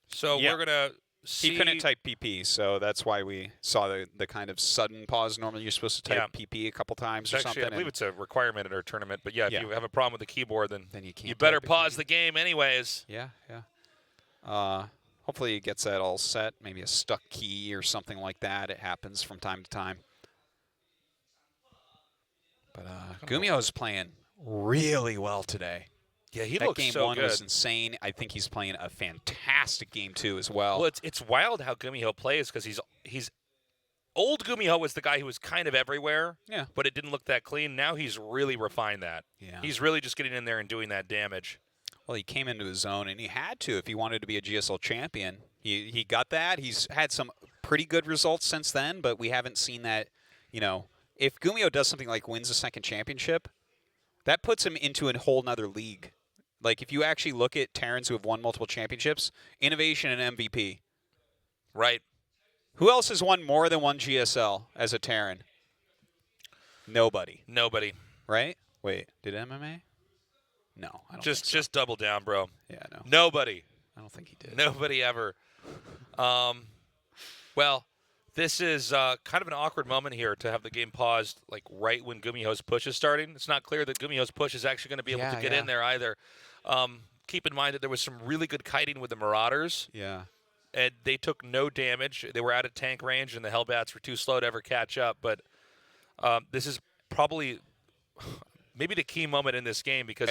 [SPEAKER 2] so
[SPEAKER 3] Yeah.
[SPEAKER 2] we're going to see.
[SPEAKER 3] He couldn't type PP, so that's why we saw the kind of sudden pause. Normally you're supposed to type PP a couple times or
[SPEAKER 2] Actually,
[SPEAKER 3] something.
[SPEAKER 2] I believe it's a requirement in our tournament, but yeah, if
[SPEAKER 3] Yeah.
[SPEAKER 2] you have a problem with the keyboard, then
[SPEAKER 3] Then you can't
[SPEAKER 2] you better
[SPEAKER 3] type it.
[SPEAKER 2] pause the game anyways.
[SPEAKER 3] Yeah. Hopefully he gets that all set. Maybe a stuck key or something like that. It happens from time to time. But GuMiho's playing really well today.
[SPEAKER 2] Yeah, he
[SPEAKER 3] That
[SPEAKER 2] looks
[SPEAKER 3] game
[SPEAKER 2] so
[SPEAKER 3] one
[SPEAKER 2] good.
[SPEAKER 3] was insane. I think he's playing a fantastic game two as well.
[SPEAKER 2] Well, it's wild how GuMiho plays because he's old. GuMiho was the guy who was kind of everywhere,
[SPEAKER 3] Yeah.
[SPEAKER 2] but it didn't look that clean. Now he's really refined that.
[SPEAKER 3] Yeah.
[SPEAKER 2] He's really just getting in there and doing that damage.
[SPEAKER 3] Well, he came into his zone, and he had to if he wanted to be a GSL champion. He got that. He's had some pretty good results since then, but we haven't seen that. You know, if GuMiho does something like wins a second championship, that puts him into a whole nother league. Like, if you actually look at Terrans who have won multiple championships, Innovation and MVP.
[SPEAKER 2] Right.
[SPEAKER 3] Who else has won more than one GSL as a Terran? Nobody.
[SPEAKER 2] Nobody.
[SPEAKER 3] Right? Wait, did MMA? No, I don't think so.
[SPEAKER 2] Just double down, bro.
[SPEAKER 3] Yeah, no.
[SPEAKER 2] Nobody.
[SPEAKER 3] I don't think he did.
[SPEAKER 2] Nobody ever. Well, this is kind of an awkward moment here to have the game paused, like right when GuMiho's push is starting. It's not clear that GuMiho's push is actually going to be able to get in there either. Keep in mind that there was some really good kiting with the Marauders,
[SPEAKER 3] Yeah.
[SPEAKER 2] and they took no damage. They were out of tank range, and the Hellbats were too slow to ever catch up. But this is probably maybe the key moment in this game because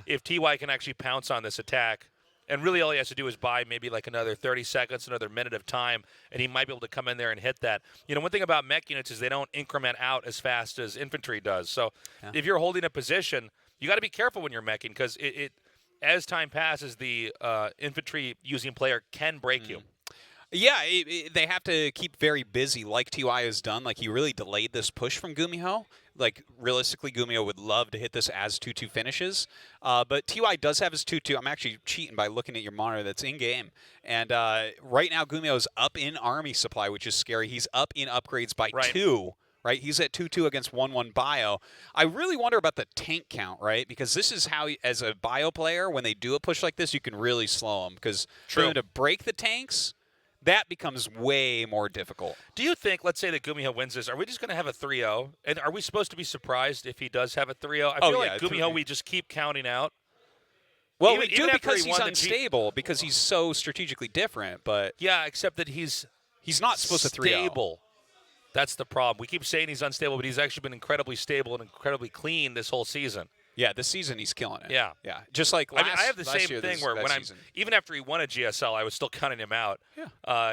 [SPEAKER 2] if TY can actually pounce on this attack, and really all he has to do is buy maybe like another 30 seconds, another minute of time, and he might be able to come in there and hit that. You know, one thing about mech units is they don't increment out as fast as infantry does. So if you're holding a position, you got to be careful when you're meching because it as time passes, the infantry using player can break you.
[SPEAKER 3] Yeah, they have to keep very busy like TY has done. Like, he really delayed this push from GuMiho. Like, realistically, GuMiho would love to hit this as 2-2 finishes. But TY does have his 2-2. I'm actually cheating by looking at your monitor that's in-game. And right now, GuMiho's up in army supply, which is scary. He's up in upgrades by 2. Right, he's at 2-2 against 1-1 bio. I really wonder about the tank count, right? Because this is how, as a bio player, when they do a push like this, you can really slow them. Because for them to break the tanks, that becomes way more difficult.
[SPEAKER 2] Do you think, let's say that GuMiho wins this, are we just going to have a 3-0? And are we supposed to be surprised if he does have a 3-0? I feel like GuMiho, we just keep counting out.
[SPEAKER 3] Well, we do because he's unstable, because he's so strategically different. But
[SPEAKER 2] yeah, except that he's
[SPEAKER 3] not supposed to 3-0.
[SPEAKER 2] Stable. That's the problem. We keep saying he's unstable, but he's actually been incredibly stable and incredibly clean this whole season.
[SPEAKER 3] Yeah, this season he's killing it.
[SPEAKER 2] Yeah.
[SPEAKER 3] Yeah. Just like last
[SPEAKER 2] I have the same
[SPEAKER 3] year,
[SPEAKER 2] thing where when even after he won a GSL, I was still counting him out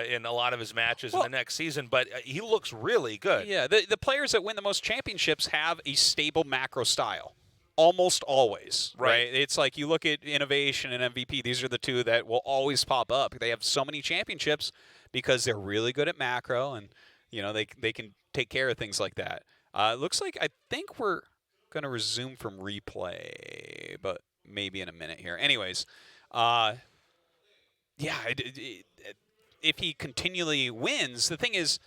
[SPEAKER 2] in a lot of his matches in the next season, but he looks really good.
[SPEAKER 3] Yeah, the players that win the most championships have a stable macro style. Almost always, right? It's like you look at Innovation and MVP. These are the two that will always pop up. They have so many championships because they're really good at macro, and they can take care of things like that. It looks like I think we're going to resume from replay, but maybe in a minute here. Anyways, if he continually wins, the thing is,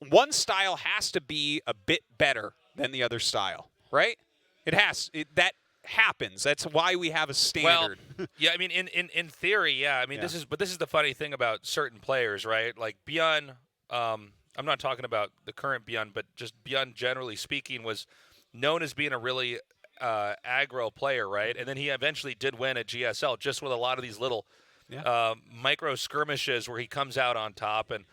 [SPEAKER 3] one style has to be a bit better than the other style, right? That happens. That's why we have a standard.
[SPEAKER 2] Well, yeah, I mean, in theory, yeah. I mean, this is the funny thing about certain players, right? Like Byun, I'm not talking about the current Byun, but just Byun, generally speaking, was known as being a really aggro player, right? And then he eventually did win at GSL just with a lot of these little micro skirmishes where he comes out on top. And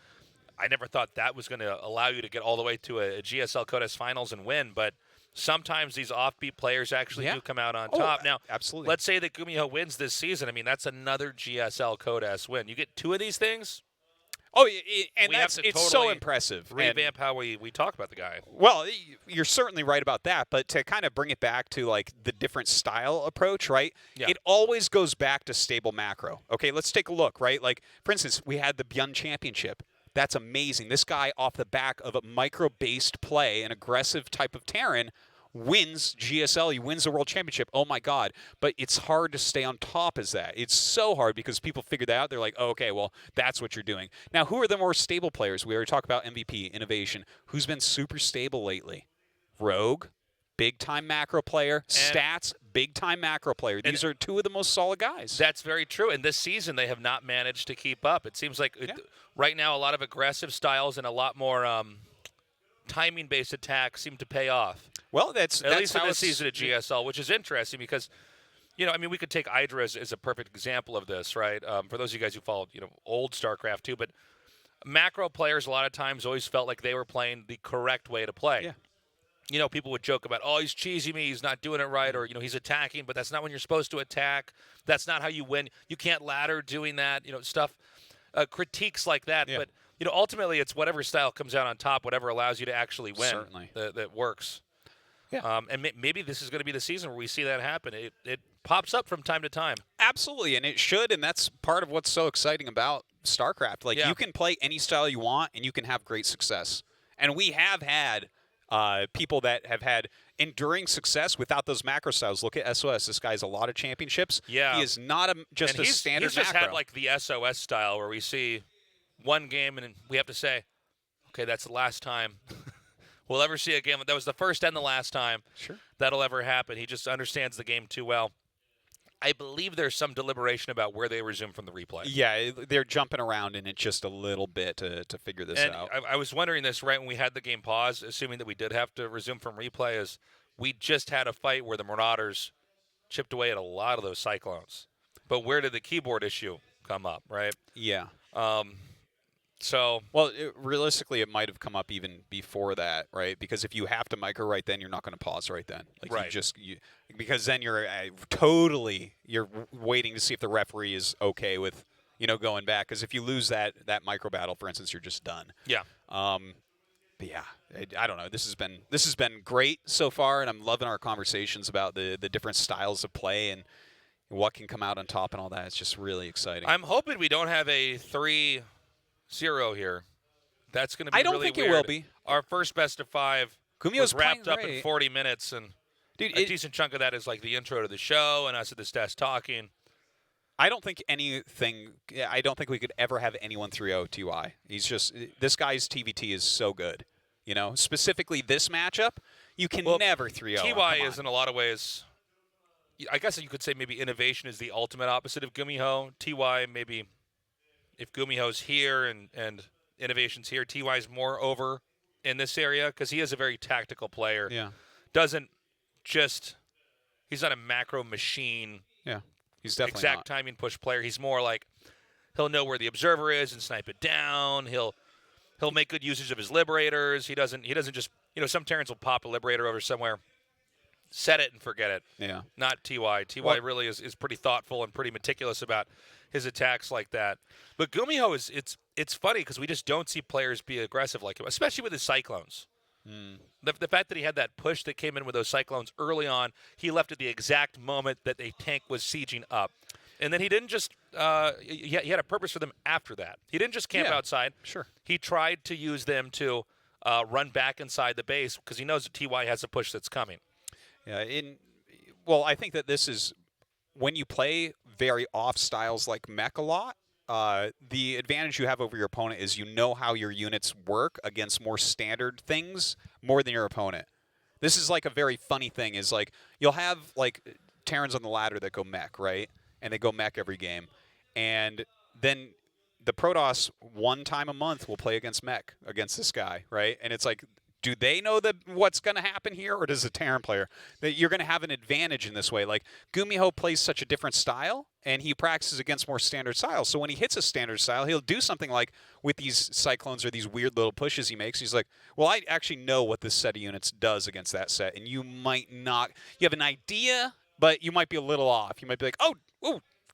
[SPEAKER 2] I never thought that was going to allow you to get all the way to a GSL Codes finals and win, but sometimes these offbeat players actually do come out on top. Now,
[SPEAKER 3] absolutely.
[SPEAKER 2] Let's say that GuMiho wins this season. I mean, that's another GSL Codes win. You get 2 of these things.
[SPEAKER 3] Oh, and it's
[SPEAKER 2] totally
[SPEAKER 3] so impressive.
[SPEAKER 2] Revamp how we talk about the guy.
[SPEAKER 3] Well, you're certainly right about that, but to kind of bring it back to like the different style approach, right? Yeah. It always goes back to stable macro. Okay, let's take a look, right? Like, for instance, we had the Byun Championship. That's amazing. This guy, off the back of a micro-based play, an aggressive type of Terran, wins GSL, he wins the World Championship. Oh my God. But it's hard to stay on top as that. It's so hard because people figure that out. They're like, oh, okay, well, that's what you're doing. Now, who are the more stable players? We already talked about MVP, innovation. Who's been super stable lately? Rogue, big-time macro player. Stats, big-time macro player. These are two of the most solid guys.
[SPEAKER 2] That's very true. And this season, they have not managed to keep up. It seems like right now a lot of aggressive styles and a lot more timing-based attacks seem to pay off.
[SPEAKER 3] Well, that's
[SPEAKER 2] at least in
[SPEAKER 3] how
[SPEAKER 2] this season at GSL, which is interesting because, we could take Hydra as a perfect example of this, right? For those of you guys who followed, old StarCraft too, but macro players a lot of times always felt like they were playing the correct way to play.
[SPEAKER 3] Yeah.
[SPEAKER 2] People would joke about, oh, he's cheesing me, he's not doing it right, or, he's attacking, but that's not when you're supposed to attack. That's not how you win. You can't ladder doing that, stuff, critiques like that.
[SPEAKER 3] Yeah.
[SPEAKER 2] But, ultimately it's whatever style comes out on top, whatever allows you to actually win.
[SPEAKER 3] Certainly.
[SPEAKER 2] That works.
[SPEAKER 3] Yeah.
[SPEAKER 2] And maybe this is going to be the season where we see that happen. It pops up from time to time.
[SPEAKER 3] Absolutely, and it should, and that's part of what's so exciting about StarCraft. Like, you can play any style you want, and you can have great success. And we have had people that have had enduring success without those macro styles. Look at SOS. This guy has a lot of championships.
[SPEAKER 2] Yeah.
[SPEAKER 3] He is not just a standard
[SPEAKER 2] He's just
[SPEAKER 3] macro.
[SPEAKER 2] had, like, the SOS style where we see one game and we have to say, okay, that's the last time we'll ever see a game. That was the first and the last time that'll ever happen. He just understands the game too well. I believe there's some deliberation about where they resume from the replay.
[SPEAKER 3] Yeah, they're jumping around in it just a little bit to figure this out.
[SPEAKER 2] I was wondering this right when we had the game pause, assuming that we did have to resume from replay, is we just had a fight where the Marauders chipped away at a lot of those Cyclones. But where did the keyboard issue come up, right?
[SPEAKER 3] Yeah.
[SPEAKER 2] So,
[SPEAKER 3] well, realistically, it might have come up even before that, right? Because if you have to micro right then, you're not going to pause right then. Like,
[SPEAKER 2] right.
[SPEAKER 3] Because then you're you're waiting to see if the referee is okay with, going back. Because if you lose that micro battle, for instance, you're just done.
[SPEAKER 2] Yeah.
[SPEAKER 3] But yeah, I don't know. This has been great so far, and I'm loving our conversations about the different styles of play and what can come out on top and all that. It's just really exciting.
[SPEAKER 2] I'm hoping we don't have a 3-0 here. That's going to be
[SPEAKER 3] I don't
[SPEAKER 2] really
[SPEAKER 3] think
[SPEAKER 2] weird.
[SPEAKER 3] it will be.
[SPEAKER 2] Our first best of 5
[SPEAKER 3] GuMiho's
[SPEAKER 2] was wrapped up
[SPEAKER 3] playing
[SPEAKER 2] in
[SPEAKER 3] great.
[SPEAKER 2] 40 minutes, and
[SPEAKER 3] Dude,
[SPEAKER 2] a decent chunk of that is like the intro to the show and us at this desk talking.
[SPEAKER 3] I don't think we could ever have anyone 3-0 TY. He's just, this guy's TVT is so good. Specifically this matchup, you can never 3-0.
[SPEAKER 2] TY is in a lot of ways, I guess you could say maybe innovation is the ultimate opposite of GuMiho. TY maybe, if GuMiho's here and innovation's here, TY's more over in this area because he is a very tactical player.
[SPEAKER 3] Yeah.
[SPEAKER 2] He's not a macro machine.
[SPEAKER 3] Yeah. He's definitely
[SPEAKER 2] exact
[SPEAKER 3] not.
[SPEAKER 2] timing push player. He's more like he'll know where the observer is and snipe it down. He'll make good usage of his liberators. He doesn't just some Terrans will pop a liberator over somewhere, set it and forget it.
[SPEAKER 3] Yeah.
[SPEAKER 2] Not TY. TY really is pretty thoughtful and pretty meticulous about his attacks like that. But GuMiho it's funny because we just don't see players be aggressive like him, especially with his Cyclones. The fact that he had that push that came in with those Cyclones early on, he left at the exact moment that a tank was sieging up. And then he didn't just he had a purpose for them after that. He didn't just camp outside.
[SPEAKER 3] Sure.
[SPEAKER 2] He tried to use them to run back inside the base because he knows that TY has a push that's coming.
[SPEAKER 3] Yeah. I think that this is when you play very off styles like mech a lot. The advantage you have over your opponent is how your units work against more standard things more than your opponent. This is like a very funny thing is like you'll have like Terrans on the ladder that go mech, right? And they go mech every game. And then the Protoss one time a month will play against mech against this guy, right? And it's like, do they know what's going to happen here, or does the Terran player? That you're going to have an advantage in this way. Like GuMiho plays such a different style, and he practices against more standard styles. So when he hits a standard style, he'll do something like with these Cyclones or these weird little pushes he makes. He's like, well, I actually know what this set of units does against that set, and you might not. You have an idea, but you might be a little off. You might be like, oh,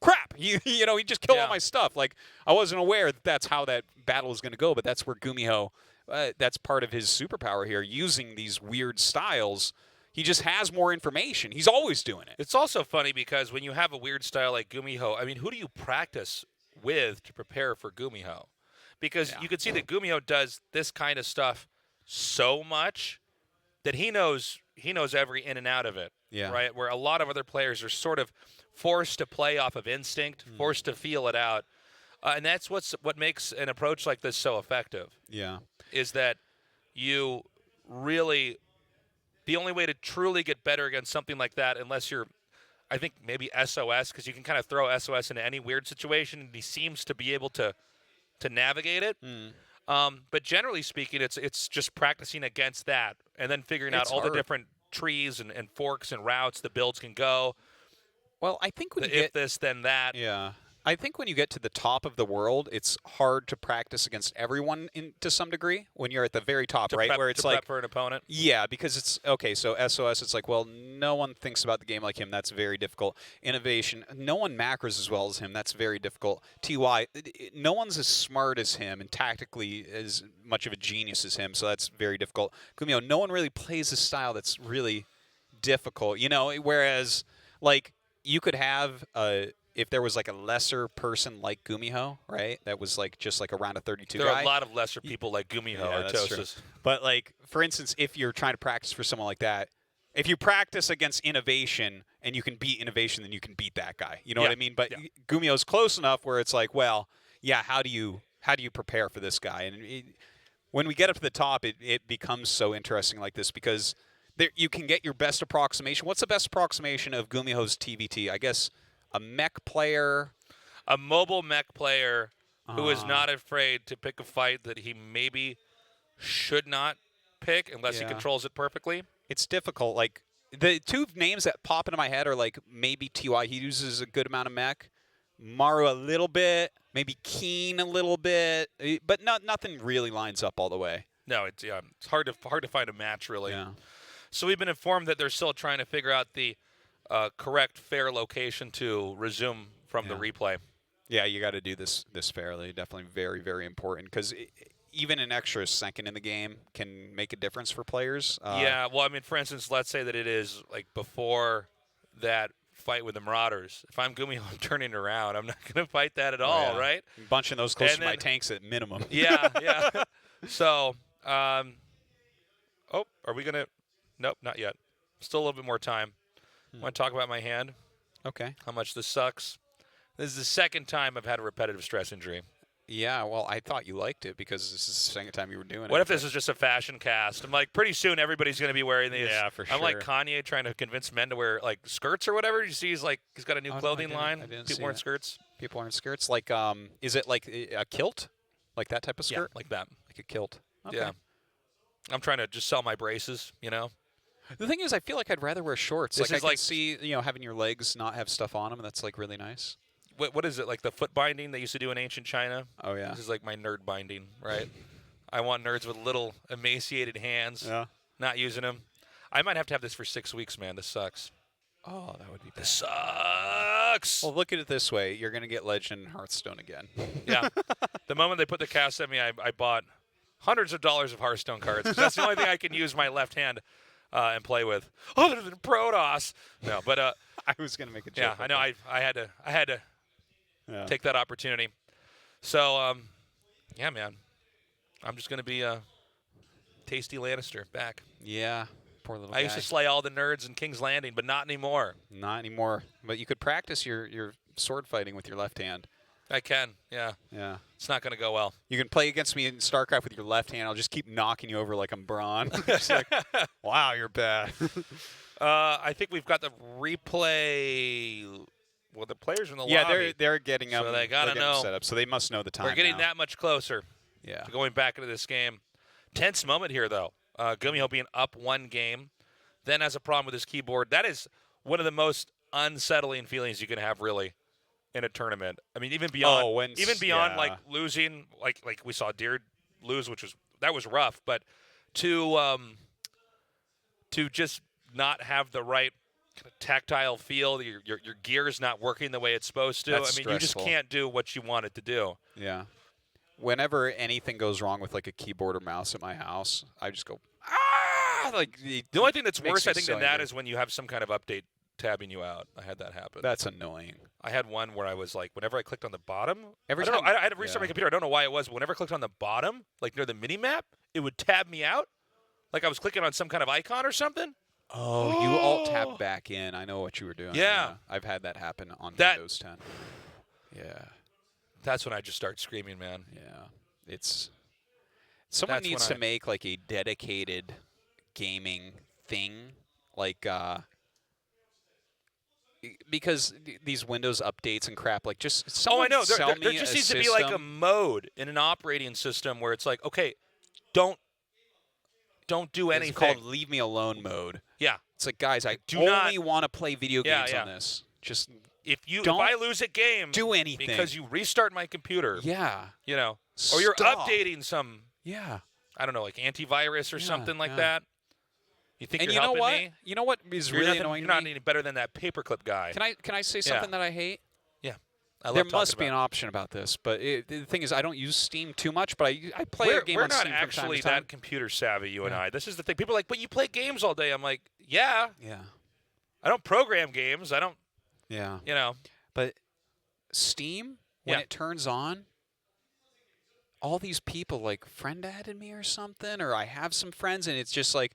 [SPEAKER 3] crap! He just killed all my stuff. Like I wasn't aware that's how that battle is going to go, but that's where GuMiho. That's part of his superpower here, using these weird styles. He just has more information. He's always doing it.
[SPEAKER 2] It's also funny because when you have a weird style like GuMiho, I mean, who do you practice with to prepare for GuMiho? Because you can see that GuMiho does this kind of stuff so much that he knows every in and out of it.
[SPEAKER 3] Yeah.
[SPEAKER 2] Right. Where a lot of other players are sort of forced to play off of instinct, forced to feel it out, and that's what makes an approach like this so effective.
[SPEAKER 3] Yeah.
[SPEAKER 2] Is that you really the only way to truly get better against something like that, unless you're, I think maybe SOS, because you can kind of throw SOS into any weird situation, and he seems to be able to navigate it. But generally speaking, it's just practicing against that, and then figuring out all the different trees and forks and routes the builds can go.
[SPEAKER 3] Well, I think when you
[SPEAKER 2] If
[SPEAKER 3] get
[SPEAKER 2] this, then that.
[SPEAKER 3] Yeah. I think when you get to the top of the world, it's hard to practice against everyone to some degree when you're at the very top, right?
[SPEAKER 2] Prep,
[SPEAKER 3] Where it's
[SPEAKER 2] to
[SPEAKER 3] like
[SPEAKER 2] prep for an opponent.
[SPEAKER 3] Yeah, because it's okay. So SOS, it's like, well, no one thinks about the game like him. That's very difficult. Innovation, no one macros as well as him. That's very difficult. TY, no one's as smart as him and tactically as much of a genius as him. So that's very difficult. GuMiho, no one really plays a style that's really difficult. You know, whereas like you could have if there was like a lesser person like GuMiho, right? That was like just like a round of 32
[SPEAKER 2] There
[SPEAKER 3] guy.
[SPEAKER 2] are a lot of lesser people like GuMiho or
[SPEAKER 3] that's true.
[SPEAKER 2] Tosis.
[SPEAKER 3] But like, for instance, if you're trying to practice for someone like that, if you practice against Innovation and you can beat Innovation, then you can beat that guy. You know what I mean? But GuMiho's close enough where it's like, well, yeah, how do you prepare for this guy? And when we get up to the top, it becomes so interesting like this because you can get your best approximation. What's the best approximation of GuMiho's TVT? I guess a mech player.
[SPEAKER 2] A mobile mech player who is not afraid to pick a fight that he maybe should not pick unless he controls it perfectly.
[SPEAKER 3] It's difficult. Like, the two names that pop into my head are like maybe TY. He uses a good amount of mech. Maru a little bit. Maybe Keen a little bit. But nothing really lines up all the way.
[SPEAKER 2] No, it's hard to find a match, really.
[SPEAKER 3] Yeah.
[SPEAKER 2] So we've been informed that they're still trying to figure out the correct, fair location to resume from the replay.
[SPEAKER 3] Yeah, you got to do this fairly. Definitely very, very important because even an extra second in the game can make a difference for players.
[SPEAKER 2] Yeah, well, I mean, for instance, let's say that it is like before that fight with the Marauders. If I'm GuMiho, I'm turning around. I'm not going to fight that at all, right?
[SPEAKER 3] Bunching those close to my tanks at minimum.
[SPEAKER 2] Yeah. So, are we going to? Nope, not yet. Still a little bit more time. Want to talk about my hand?
[SPEAKER 3] Okay.
[SPEAKER 2] How much this sucks? This is the second time I've had a repetitive stress injury.
[SPEAKER 3] Yeah, well, I thought you liked it because this is the second time you were doing it.
[SPEAKER 2] What if this is just a fashion cast? I'm like, pretty soon everybody's going to be wearing these.
[SPEAKER 3] Yeah, for sure.
[SPEAKER 2] I'm like Kanye trying to convince men to wear like skirts or whatever. You see, he's got a new clothing line. People wearing skirts.
[SPEAKER 3] People wearing skirts. Like, is it like a kilt? Like that type of skirt?
[SPEAKER 2] Yeah, like that.
[SPEAKER 3] Like a kilt. Okay.
[SPEAKER 2] Yeah. I'm trying to just sell my braces, you know?
[SPEAKER 3] The thing is, I feel like I'd rather wear shorts.
[SPEAKER 2] This
[SPEAKER 3] Like,
[SPEAKER 2] is
[SPEAKER 3] I
[SPEAKER 2] like
[SPEAKER 3] can see, having your legs not have stuff on them. That's like really nice.
[SPEAKER 2] What is it, like the foot binding they used to do in ancient China?
[SPEAKER 3] Oh, yeah.
[SPEAKER 2] This is like my nerd binding, right? I want nerds with little emaciated hands.
[SPEAKER 3] Yeah.
[SPEAKER 2] Not using them. I might have to have this for 6 weeks, man. This sucks.
[SPEAKER 3] Oh, that would be bad.
[SPEAKER 2] This sucks.
[SPEAKER 3] Well, look at it this way. You're going to get Legend in Hearthstone again.
[SPEAKER 2] Yeah. The moment they put the cast on me, I bought hundreds of dollars of Hearthstone cards. 'Cause that's the only thing I can use my left hand and play with, other than Protoss. No, but
[SPEAKER 3] I was going to make a joke.
[SPEAKER 2] yeah, I know. I had to take that opportunity. So, yeah, man, I'm just gonna be a tasty Lannister back.
[SPEAKER 3] Yeah, poor little
[SPEAKER 2] I
[SPEAKER 3] guy.
[SPEAKER 2] used to slay all the nerds in King's Landing, but not anymore.
[SPEAKER 3] Not anymore. But you could practice your sword fighting with your left hand.
[SPEAKER 2] I can, yeah.
[SPEAKER 3] Yeah.
[SPEAKER 2] It's not gonna go well.
[SPEAKER 3] You can play against me in StarCraft with your left hand. I'll just keep knocking you over like I'm Braun. Just like, wow, you're bad.
[SPEAKER 2] I think we've got the replay. Well, the players in the lobby.
[SPEAKER 3] Yeah, they're getting
[SPEAKER 2] So they gotta know.
[SPEAKER 3] set up. So they must know the time.
[SPEAKER 2] We're getting
[SPEAKER 3] now.
[SPEAKER 2] that much closer.
[SPEAKER 3] Yeah.
[SPEAKER 2] To going back into this game. Tense moment here, though. GuMiho being up one game, then has a problem with his keyboard. That is one of the most unsettling feelings you can have, really, in a tournament. I mean, even beyond like losing, like we saw Deer lose, that was rough. But to just not have the right kind of tactile feel, your gear's not working the way it's supposed to.
[SPEAKER 3] That's
[SPEAKER 2] I mean, you just
[SPEAKER 3] stressful.
[SPEAKER 2] can't do what you want it to do.
[SPEAKER 3] Yeah. Whenever anything goes wrong with like a keyboard or mouse at my house, I just go, ah! Like
[SPEAKER 2] The only thing that's
[SPEAKER 3] makes
[SPEAKER 2] worse,
[SPEAKER 3] me
[SPEAKER 2] I think,
[SPEAKER 3] so
[SPEAKER 2] than that
[SPEAKER 3] angry.
[SPEAKER 2] is when you have some kind of update tabbing you out. I had that happen.
[SPEAKER 3] That's annoying.
[SPEAKER 2] I had one where I was like, whenever I clicked on the bottom,
[SPEAKER 3] Every
[SPEAKER 2] I don't
[SPEAKER 3] time-
[SPEAKER 2] know, I had to restart my computer. I don't know why it was, but whenever I clicked on the bottom, like near the mini map, it would tab me out. Like I was clicking on some kind of icon or something.
[SPEAKER 3] Oh, you alt tab back in. I know what you were doing.
[SPEAKER 2] Yeah.
[SPEAKER 3] I've had that happen on
[SPEAKER 2] That-
[SPEAKER 3] Windows 10. Yeah.
[SPEAKER 2] That's when I just start screaming, man.
[SPEAKER 3] Yeah. It's someone
[SPEAKER 2] That's
[SPEAKER 3] needs
[SPEAKER 2] when
[SPEAKER 3] to make like a dedicated gaming thing, like because these Windows updates and crap, like just
[SPEAKER 2] Oh, I
[SPEAKER 3] someone
[SPEAKER 2] know.
[SPEAKER 3] sell
[SPEAKER 2] There
[SPEAKER 3] me
[SPEAKER 2] just
[SPEAKER 3] a
[SPEAKER 2] needs to be like a
[SPEAKER 3] system.
[SPEAKER 2] mode in an operating system where it's like, okay, don't do
[SPEAKER 3] It's
[SPEAKER 2] anything.
[SPEAKER 3] called leave me alone mode.
[SPEAKER 2] Yeah.
[SPEAKER 3] It's like, guys, I
[SPEAKER 2] Do not-
[SPEAKER 3] only want to play video
[SPEAKER 2] Yeah,
[SPEAKER 3] games
[SPEAKER 2] yeah.
[SPEAKER 3] on this. Just
[SPEAKER 2] If
[SPEAKER 3] Don't
[SPEAKER 2] I lose a game,
[SPEAKER 3] do anything.
[SPEAKER 2] because you restart my computer,
[SPEAKER 3] yeah,
[SPEAKER 2] you know, or you're
[SPEAKER 3] Stop.
[SPEAKER 2] updating some,
[SPEAKER 3] yeah.
[SPEAKER 2] I don't know, like antivirus or
[SPEAKER 3] Yeah,
[SPEAKER 2] something like
[SPEAKER 3] yeah.
[SPEAKER 2] that. You think
[SPEAKER 3] And
[SPEAKER 2] you're
[SPEAKER 3] you know
[SPEAKER 2] helping
[SPEAKER 3] what?
[SPEAKER 2] me?
[SPEAKER 3] You know what is
[SPEAKER 2] You're
[SPEAKER 3] really
[SPEAKER 2] nothing-
[SPEAKER 3] annoying
[SPEAKER 2] You're not
[SPEAKER 3] me?
[SPEAKER 2] any better than that paperclip guy.
[SPEAKER 3] Can I say something that I hate?
[SPEAKER 2] Yeah. I love
[SPEAKER 3] There
[SPEAKER 2] talking
[SPEAKER 3] must be an
[SPEAKER 2] about
[SPEAKER 3] option about this, but the thing is, I don't use Steam too much, but I play
[SPEAKER 2] we're,
[SPEAKER 3] a game
[SPEAKER 2] we're
[SPEAKER 3] on
[SPEAKER 2] not
[SPEAKER 3] Steam from time
[SPEAKER 2] actually
[SPEAKER 3] to time.
[SPEAKER 2] that computer savvy, you and
[SPEAKER 3] Yeah.
[SPEAKER 2] I. This is the thing. People are like, but you play games all day. I'm like, yeah.
[SPEAKER 3] Yeah,
[SPEAKER 2] I don't program games. I don't,
[SPEAKER 3] yeah.
[SPEAKER 2] you know.
[SPEAKER 3] But Steam, when
[SPEAKER 2] Yeah.
[SPEAKER 3] it turns on, all these people like friend added me or something, or I have some friends, and it's just like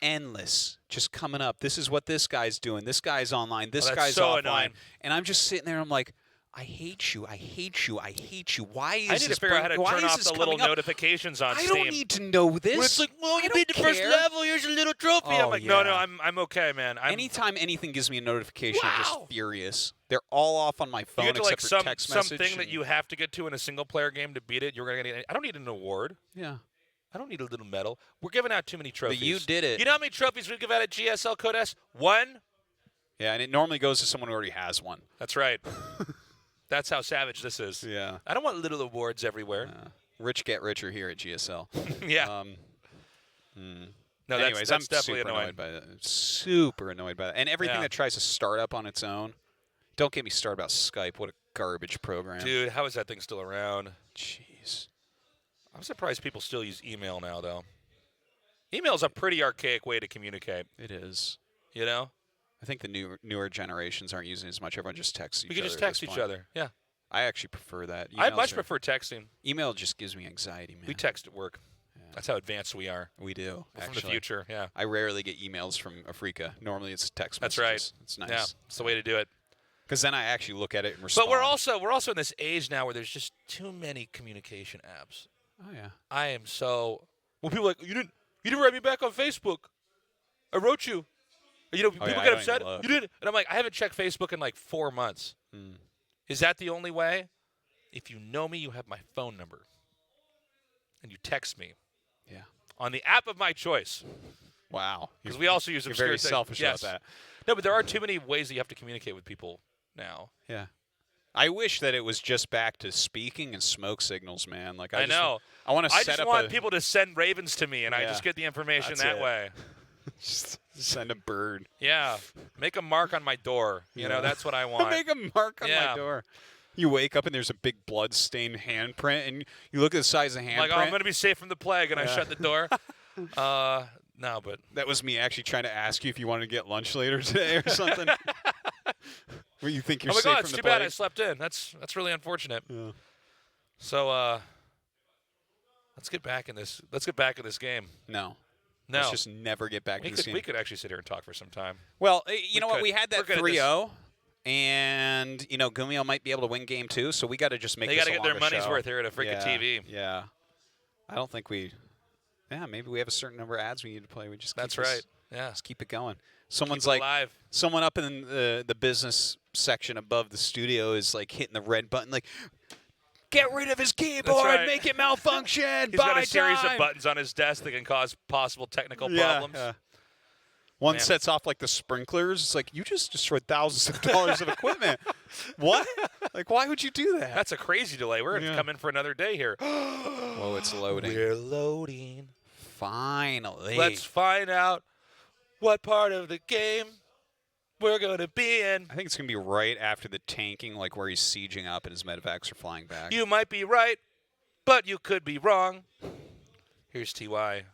[SPEAKER 3] endless, just coming up. This is what this guy's doing. This guy's online. This
[SPEAKER 2] that's
[SPEAKER 3] guy's
[SPEAKER 2] so
[SPEAKER 3] offline.
[SPEAKER 2] annoying.
[SPEAKER 3] And I'm just sitting there. I'm like, I hate you. I hate you. I hate you. Why is
[SPEAKER 2] I need to
[SPEAKER 3] this
[SPEAKER 2] figure out how to
[SPEAKER 3] why
[SPEAKER 2] turn
[SPEAKER 3] is
[SPEAKER 2] off
[SPEAKER 3] this
[SPEAKER 2] the little
[SPEAKER 3] coming up?
[SPEAKER 2] notifications on
[SPEAKER 3] I
[SPEAKER 2] Steam.
[SPEAKER 3] don't need to know this.
[SPEAKER 2] Where it's like, well,
[SPEAKER 3] I
[SPEAKER 2] you
[SPEAKER 3] don't
[SPEAKER 2] beat the first
[SPEAKER 3] care.
[SPEAKER 2] level. Here's a little trophy.
[SPEAKER 3] Oh,
[SPEAKER 2] I'm like, no,
[SPEAKER 3] yeah.
[SPEAKER 2] I'm okay, man.
[SPEAKER 3] Anytime anything gives me a notification, I'm
[SPEAKER 2] Wow.
[SPEAKER 3] just furious. They're all off on my phone
[SPEAKER 2] you get to like
[SPEAKER 3] except for text message.
[SPEAKER 2] something that
[SPEAKER 3] and-
[SPEAKER 2] you have to get to in a single player game to beat it. You're gonna get. I don't need an award.
[SPEAKER 3] Yeah.
[SPEAKER 2] I don't need a little medal. We're giving out too many trophies.
[SPEAKER 3] you did it.
[SPEAKER 2] You know how many trophies we give out at GSL Code S? 1.
[SPEAKER 3] Yeah, and it normally goes to someone who already has one.
[SPEAKER 2] That's right. That's how savage this is.
[SPEAKER 3] Yeah.
[SPEAKER 2] I don't want little awards everywhere.
[SPEAKER 3] Rich get richer here at GSL.
[SPEAKER 2] Yeah. No,
[SPEAKER 3] Anyways,
[SPEAKER 2] that's
[SPEAKER 3] I'm
[SPEAKER 2] definitely
[SPEAKER 3] super
[SPEAKER 2] annoying.
[SPEAKER 3] annoyed by that. Super annoyed by that. And everything
[SPEAKER 2] Yeah.
[SPEAKER 3] that tries to start up on its own. Don't get me started about Skype. What a garbage program.
[SPEAKER 2] Dude, how is that thing still around?
[SPEAKER 3] Jeez.
[SPEAKER 2] I'm surprised people still use email now, though. Email's a pretty archaic way to communicate,
[SPEAKER 3] It is.
[SPEAKER 2] you know?
[SPEAKER 3] I think the newer generations aren't using it as much. Everyone just texts each
[SPEAKER 2] We
[SPEAKER 3] other.
[SPEAKER 2] can just
[SPEAKER 3] at
[SPEAKER 2] text
[SPEAKER 3] this
[SPEAKER 2] each
[SPEAKER 3] point.
[SPEAKER 2] other. Yeah.
[SPEAKER 3] I actually prefer that.
[SPEAKER 2] I
[SPEAKER 3] Emails
[SPEAKER 2] much
[SPEAKER 3] are-
[SPEAKER 2] prefer texting.
[SPEAKER 3] Email just gives me anxiety, man.
[SPEAKER 2] We text at work. That's how advanced we are.
[SPEAKER 3] We do.
[SPEAKER 2] We're from
[SPEAKER 3] actually.
[SPEAKER 2] the future, yeah.
[SPEAKER 3] I rarely get emails from Africa. Normally it's text
[SPEAKER 2] That's
[SPEAKER 3] messages.
[SPEAKER 2] right.
[SPEAKER 3] It's nice.
[SPEAKER 2] Yeah, it's the way to do it.
[SPEAKER 3] Because then I actually look at it and respond.
[SPEAKER 2] But we're also in this age now where there's just too many communication apps.
[SPEAKER 3] Oh yeah.
[SPEAKER 2] I am so. Well, people are like, you didn't write me back on Facebook. I wrote you. You know, people
[SPEAKER 3] yeah, I
[SPEAKER 2] get
[SPEAKER 3] don't
[SPEAKER 2] upset.
[SPEAKER 3] even look.
[SPEAKER 2] You didn't, and I'm like, I haven't checked Facebook in like 4 months. Is that the only way? If you know me, you have my phone number, and you text me
[SPEAKER 3] Yeah.
[SPEAKER 2] on the app of my choice.
[SPEAKER 3] Wow.
[SPEAKER 2] Because we also use
[SPEAKER 3] You're
[SPEAKER 2] obscure
[SPEAKER 3] very
[SPEAKER 2] things.
[SPEAKER 3] selfish
[SPEAKER 2] Yes.
[SPEAKER 3] about that.
[SPEAKER 2] No, but there are too many ways that you have to communicate with people now.
[SPEAKER 3] Yeah. I wish that it was just back to speaking and smoke signals, man. Like
[SPEAKER 2] I know.
[SPEAKER 3] I want to
[SPEAKER 2] I
[SPEAKER 3] set
[SPEAKER 2] just
[SPEAKER 3] up
[SPEAKER 2] want
[SPEAKER 3] a
[SPEAKER 2] people to send ravens to me, and I
[SPEAKER 3] Yeah.
[SPEAKER 2] just get the information
[SPEAKER 3] That's
[SPEAKER 2] that
[SPEAKER 3] it.
[SPEAKER 2] way.
[SPEAKER 3] send a bird.
[SPEAKER 2] Yeah, make a mark on my door. You know, that's what I want.
[SPEAKER 3] Make a mark on
[SPEAKER 2] Yeah.
[SPEAKER 3] my door. You wake up and there's a big blood-stained handprint, and you look at the size of the handprint.
[SPEAKER 2] Like, oh, I'm going to be safe from the plague, and I shut the door. No, but
[SPEAKER 3] That was me actually trying to ask you if you wanted to get lunch later today or something. Where you think you're
[SPEAKER 2] oh my
[SPEAKER 3] safe
[SPEAKER 2] God,
[SPEAKER 3] from
[SPEAKER 2] it's
[SPEAKER 3] the
[SPEAKER 2] too bad I
[SPEAKER 3] plague.
[SPEAKER 2] slept in. That's really unfortunate.
[SPEAKER 3] Yeah.
[SPEAKER 2] So let's get back in this. Let's get back in this game.
[SPEAKER 3] No.
[SPEAKER 2] No,
[SPEAKER 3] Let's just never get back to this game.
[SPEAKER 2] we could actually sit here and talk for some time.
[SPEAKER 3] Well, you know
[SPEAKER 2] could.
[SPEAKER 3] what? We had that
[SPEAKER 2] We're good at this.
[SPEAKER 3] 3-0, and, you know, GuMiho might be able to win game 2, so we got to just make
[SPEAKER 2] They
[SPEAKER 3] this
[SPEAKER 2] got to
[SPEAKER 3] a
[SPEAKER 2] get their
[SPEAKER 3] longer
[SPEAKER 2] money's
[SPEAKER 3] show.
[SPEAKER 2] worth here at a freaking
[SPEAKER 3] yeah,
[SPEAKER 2] TV.
[SPEAKER 3] Yeah. I don't think we – yeah, maybe we have a certain number of ads we need to play. We just keep
[SPEAKER 2] That's
[SPEAKER 3] this-
[SPEAKER 2] right. Yeah.
[SPEAKER 3] Let's keep it going. Someone's
[SPEAKER 2] Keep it
[SPEAKER 3] like
[SPEAKER 2] alive.
[SPEAKER 3] – someone up in the business section above the studio is, like, hitting the red button, like, get rid of his keyboard,
[SPEAKER 2] right.
[SPEAKER 3] make it malfunction,
[SPEAKER 2] He's
[SPEAKER 3] buy
[SPEAKER 2] got a series
[SPEAKER 3] time.
[SPEAKER 2] of buttons on his desk that can cause possible technical
[SPEAKER 3] Yeah,
[SPEAKER 2] problems.
[SPEAKER 3] yeah. One
[SPEAKER 2] Man.
[SPEAKER 3] sets off like the sprinklers. It's like, you just destroyed thousands of dollars of equipment. What? Like, why would you do that?
[SPEAKER 2] That's a crazy delay. We're going to
[SPEAKER 3] Yeah.
[SPEAKER 2] come in for another day here.
[SPEAKER 3] Whoa, it's loading.
[SPEAKER 2] We're loading.
[SPEAKER 3] Finally.
[SPEAKER 2] Let's find out what part of the game we're going to be in.
[SPEAKER 3] I think it's going to be right after the tanking, like where he's sieging up and his medevacs are flying back.
[SPEAKER 2] You might be right, but you could be wrong. Here's TY.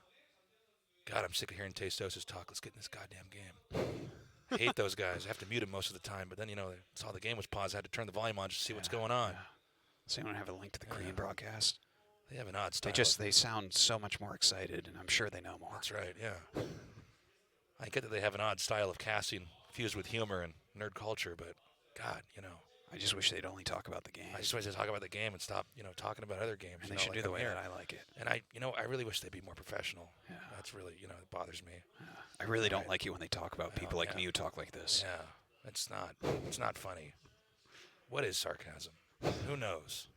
[SPEAKER 2] God, I'm sick of hearing Tastosis talk. Let's get in this goddamn game. I hate those guys. I have to mute them most of the time, but then, you know, I saw the game was paused. I had to turn the volume on just to see what's going on.
[SPEAKER 3] Does anyone have a link to the Korean broadcast?
[SPEAKER 2] They have an odd style.
[SPEAKER 3] They sound so much more excited, and I'm sure they know more.
[SPEAKER 2] That's right, yeah. I get that they have an odd style of casting fused with humor and nerd culture, but God,
[SPEAKER 3] I just wish they'd only talk about the game.
[SPEAKER 2] I just wish they'd talk about the game and stop, talking about other games.
[SPEAKER 3] And they should do the way that I like it.
[SPEAKER 2] And I really wish they'd be more professional. Yeah. That's really, it bothers me.
[SPEAKER 3] Yeah. I really don't like it when they talk about people like me who talk like this.
[SPEAKER 2] Yeah, it's not funny. What is sarcasm? Who knows?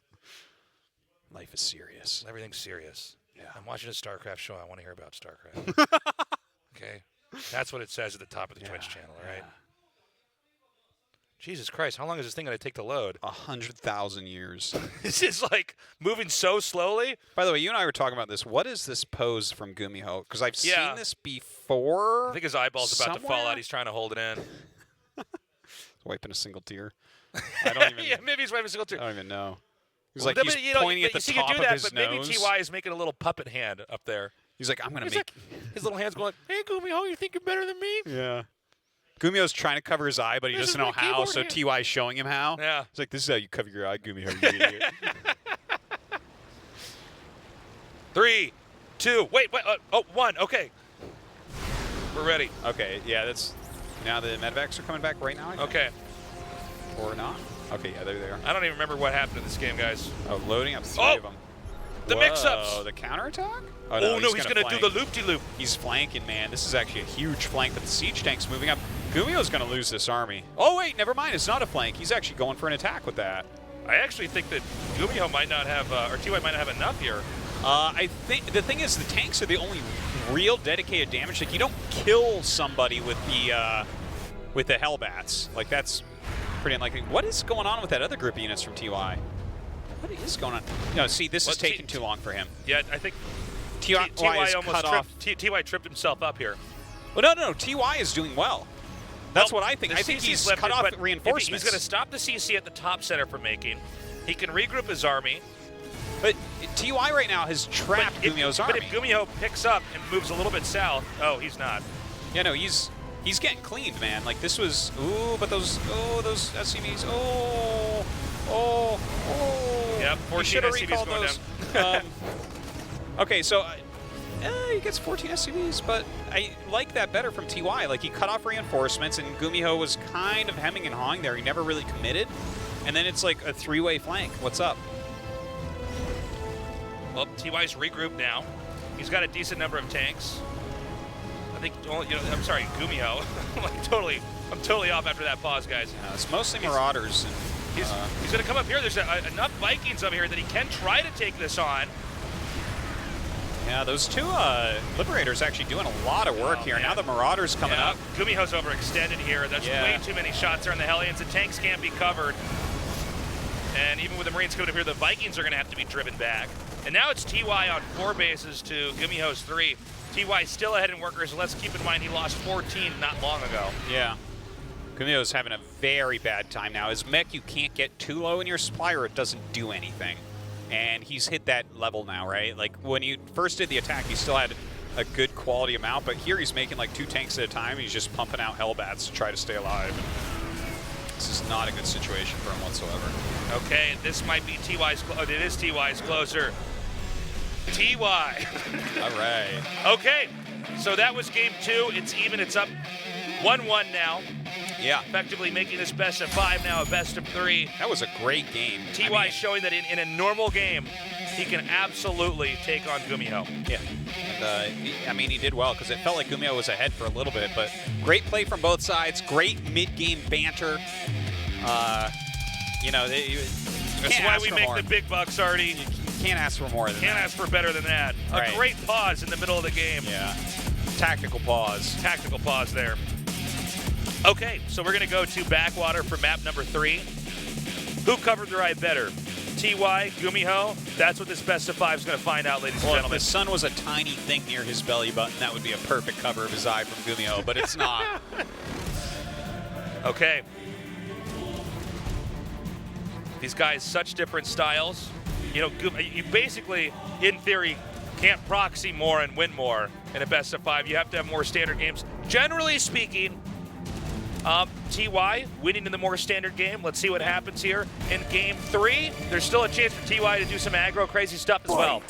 [SPEAKER 3] Life is serious.
[SPEAKER 2] Everything's serious.
[SPEAKER 3] Yeah.
[SPEAKER 2] I'm watching a StarCraft show. I want to hear about StarCraft. Okay? That's what it says at the top of the Twitch channel, all right? Jesus Christ, how long is this thing going to take to load?
[SPEAKER 3] 100,000 years.
[SPEAKER 2] This is like moving so slowly.
[SPEAKER 3] By the way, you and I were talking about this. What is this pose from GuMiho? Because I've seen this before.
[SPEAKER 2] I think his eyeball's about to fall out. He's trying to hold it in.
[SPEAKER 3] Wiping a single tear. I don't even.
[SPEAKER 2] Yeah, maybe he's wiping a single tear.
[SPEAKER 3] I don't even know. He's
[SPEAKER 2] Well,
[SPEAKER 3] like he's pointing at the top of his
[SPEAKER 2] but
[SPEAKER 3] nose.
[SPEAKER 2] maybe Ty is making a little puppet hand up there.
[SPEAKER 3] He's like, I'm gonna
[SPEAKER 2] He's
[SPEAKER 3] make.
[SPEAKER 2] like, his little hand's going, "Hey, GuMiho, you think you're better than me?"
[SPEAKER 3] Yeah. GuMiho's trying to cover his eye, but he
[SPEAKER 2] This
[SPEAKER 3] doesn't
[SPEAKER 2] is
[SPEAKER 3] know
[SPEAKER 2] my
[SPEAKER 3] how,
[SPEAKER 2] keyboard
[SPEAKER 3] so
[SPEAKER 2] hand.
[SPEAKER 3] Ty's showing him how.
[SPEAKER 2] Yeah.
[SPEAKER 3] He's like, this is how you cover your eye, GuMiho, you idiot.
[SPEAKER 2] 3, 2, wait, 1, okay. We're ready.
[SPEAKER 3] Okay, yeah, that's... Now the medvacs are coming back right now, I think.
[SPEAKER 2] Okay.
[SPEAKER 3] Or not? Okay, yeah, there they are.
[SPEAKER 2] I don't even remember what happened in this game, guys.
[SPEAKER 3] Oh, loading up 3 of them.
[SPEAKER 2] The mix-ups.
[SPEAKER 3] Oh, the counterattack?
[SPEAKER 2] Oh, no, he's going to do the loop-de-loop.
[SPEAKER 3] He's flanking, man. This is actually a huge flank, but the siege tank's moving up. GuMiho's going to lose this army. Oh, wait, never mind. It's not a flank. He's actually going for an attack with that.
[SPEAKER 2] I actually think that GuMiho might not have, or Ty might not have enough here.
[SPEAKER 3] I think the thing is, the tanks are the only real dedicated damage. Like, you don't kill somebody with the Hellbats. Like, that's pretty unlikely. What is going on with that other group of units from TY? What is going on? No, see, this is taking too long for him.
[SPEAKER 2] Yeah, I think
[SPEAKER 3] TY is
[SPEAKER 2] almost
[SPEAKER 3] cut off.
[SPEAKER 2] Ty tripped himself up here.
[SPEAKER 3] Well, no, TY is doing well. That's what I think. I think he's cut off reinforcements.
[SPEAKER 2] He's going to stop the CC at the top center from making. He can regroup his army.
[SPEAKER 3] But TY right now has trapped GuMiho's army.
[SPEAKER 2] But if GuMiho picks up and moves a little bit south, he's not.
[SPEAKER 3] Yeah, no, he's getting cleaned, man. Like, this was, but those SCVs,
[SPEAKER 2] Yep, 14 SCVs going
[SPEAKER 3] down. Okay, so he gets 14 SCVs, but I like that better from TY. Like, he cut off reinforcements, and GuMiho was kind of hemming and hawing there. He never really committed. And then it's like a 3-way flank. What's up?
[SPEAKER 2] Well, TY's regrouped now. He's got a decent number of tanks. I think, I'm sorry, GuMiho. I'm totally off after that pause, guys.
[SPEAKER 3] It's mostly Marauders. And,
[SPEAKER 2] he's going to come up here. There's enough Vikings up here that he can try to take this on.
[SPEAKER 3] Yeah, those two Liberators actually doing a lot of work here. Man. Now the Marauders coming up.
[SPEAKER 2] GuMiho's overextended here. That's way too many shots there on the Hellions. The tanks can't be covered. And even with the Marines coming up here, the Vikings are going to have to be driven back. And now it's TY on 4 bases to GuMiho's 3. TY still ahead in workers. Let's keep in mind he lost 14 not long ago.
[SPEAKER 3] Yeah. GuMiho's having a very bad time now. His mech, you can't get too low in your supply or it doesn't do anything. And he's hit that level now, right? Like, when he first did the attack, he still had a good quality amount, but here he's making like 2 tanks at a time. He's just pumping out Hellbats to try to stay alive. This is not a good situation for him whatsoever.
[SPEAKER 2] Okay, this might be TY's, it is TY's closer. TY.
[SPEAKER 3] All right.
[SPEAKER 2] Okay, so that was game 2. It's even, it's up 1-1 now.
[SPEAKER 3] Yeah.
[SPEAKER 2] Effectively making this best of 5 now, a best of 3.
[SPEAKER 3] That was a great game.
[SPEAKER 2] TY showing that in a normal game, he can absolutely take on GuMiho.
[SPEAKER 3] Yeah. And, he did well because it felt like GuMiho was ahead for a little bit, but great play from both sides. Great mid-game banter.
[SPEAKER 2] That's why we make the big bucks, Artie.
[SPEAKER 3] You can't ask for more than that.
[SPEAKER 2] Can't ask for better than that.
[SPEAKER 3] Right.
[SPEAKER 2] A great pause in the middle of the game.
[SPEAKER 3] Yeah. Tactical pause.
[SPEAKER 2] Tactical pause there. Okay, so we're going to go to Backwater for map number 3. Who covered their eye better? TY, GuMiho? That's what this best of 5 is going to find out, ladies and gentlemen.
[SPEAKER 3] If the sun was a tiny thing near his belly button, that would be a perfect cover of his eye from GuMiho, but it's not.
[SPEAKER 2] Okay. These guys, such different styles. You basically, in theory, can't proxy more and win more in a best of 5. You have to have more standard games. Generally speaking, TY winning in the more standard game. Let's see what happens here in game 3. There's still a chance for TY to do some aggro crazy stuff as well.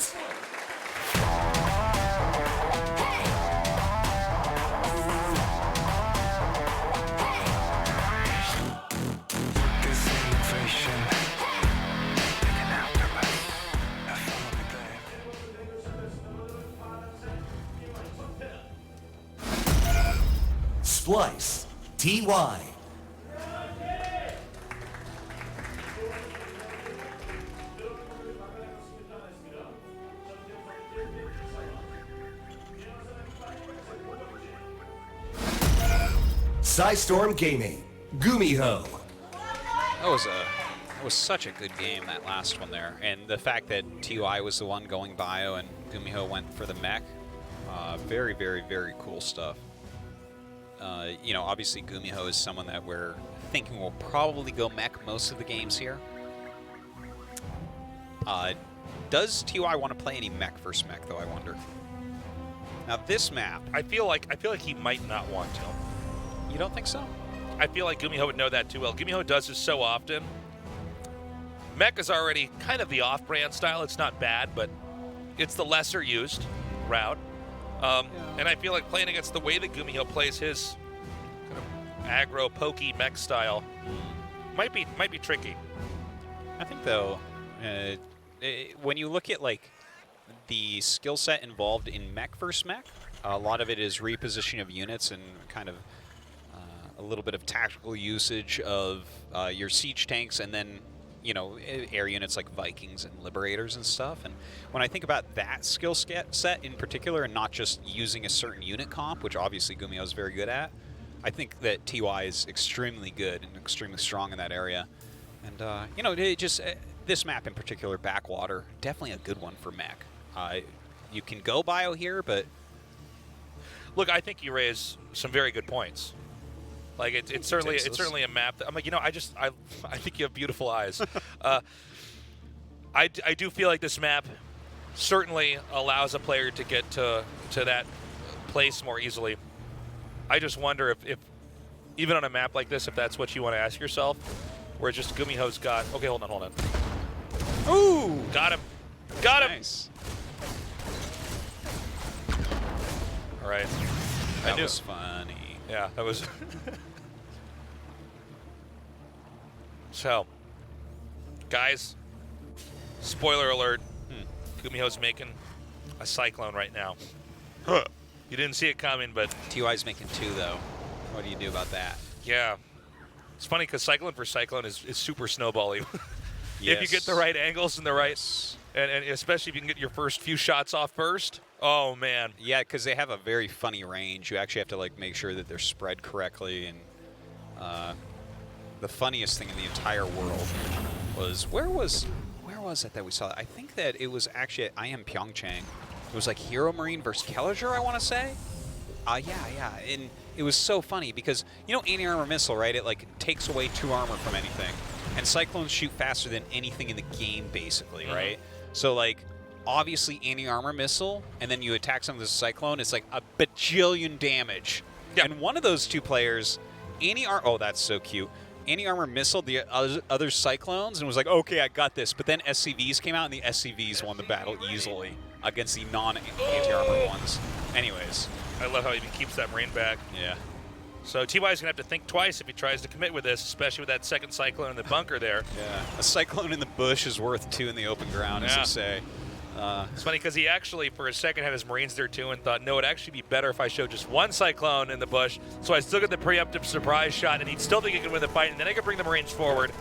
[SPEAKER 1] Splice, TY. Storm Gaming, GuMiho.
[SPEAKER 3] That was such a good game, that last one there. And the fact that TY was the one going bio and GuMiho went for the mech, very, very, very cool stuff. You know, obviously GuMiho is someone that we're thinking will probably go mech most of the games here. Does TY want to play any mech versus mech, though, I wonder? Now this map,
[SPEAKER 2] I feel like he might not want to.
[SPEAKER 3] you don't think so?
[SPEAKER 2] I feel like GuMiho would know that too well. GuMiho does this so often. Mech is already kind of the off-brand style. It's not bad, but it's the lesser used route. And I feel like playing against the way that GuMiho plays his kind of aggro, pokey mech style might be tricky.
[SPEAKER 3] I think though, when you look at like the skill set involved in mech versus mech, a lot of it is repositioning of units and kind of a little bit of tactical usage of your siege tanks, and then air units like Vikings and Liberators and stuff. And when I think about that skill set in particular, and not just using a certain unit comp, which obviously GuMiho is very good at, I think that TY is extremely good and extremely strong in that area. And this map in particular, Backwater, definitely a good one for mech. You can go bio here, but
[SPEAKER 2] look, I think you raise some very good points. Like it's certainly a map that I'm like, I think you have beautiful eyes. I do feel like this map certainly allows a player to get to that place more easily. I just wonder if even on a map like this, if that's what you want to ask yourself, where just GuMiho's got. Okay, hold on.
[SPEAKER 3] Ooh,
[SPEAKER 2] got him.
[SPEAKER 3] Nice.
[SPEAKER 2] All right.
[SPEAKER 3] That was funny.
[SPEAKER 2] Yeah, that was. So, guys, spoiler alert, GuMiho's making a Cyclone right now. You didn't see it coming, but...
[SPEAKER 3] TY's making 2, though. What do you do about that?
[SPEAKER 2] Yeah. It's funny, because Cyclone for Cyclone is super snowbally.
[SPEAKER 3] Yes.
[SPEAKER 2] If you get the right angles and the right... And especially if you can get your first few shots off first. Oh, man.
[SPEAKER 3] Yeah, because they have a very funny range. You actually have to make sure that they're spread correctly. And the funniest thing in the entire world was where was it we saw it? I think that it was actually at IM Pyeongchang. It was like Hero Marine versus Kelliger, I want to say. Yeah. And it was so funny because anti-armor missile, right? It takes away 2 armor from anything. And Cyclones shoot faster than anything in the game, basically, right? So, obviously anti-armor missile, and then you attack something with a Cyclone, it's like a bajillion damage. Yeah. And one of those 2 players, oh, that's so cute. Anti-armor missile the other Cyclones and was like, okay, I got this. But then SCVs came out, and the SCVs won the battle easily against the non-anti-armor ones. Anyways.
[SPEAKER 2] I love how he even keeps that Marine back.
[SPEAKER 3] Yeah.
[SPEAKER 2] So TY's going to have to think twice if he tries to commit with this, especially with that second Cyclone in the bunker there.
[SPEAKER 3] Yeah. A Cyclone in the bush is worth 2 in the open ground, as they say.
[SPEAKER 2] It's funny because he actually, for a second, had his Marines there too and thought, no, it'd actually be better if I showed just 1 Cyclone in the bush, so I still get the preemptive surprise shot, and he'd still think he could win the fight, and then I could bring the Marines forward.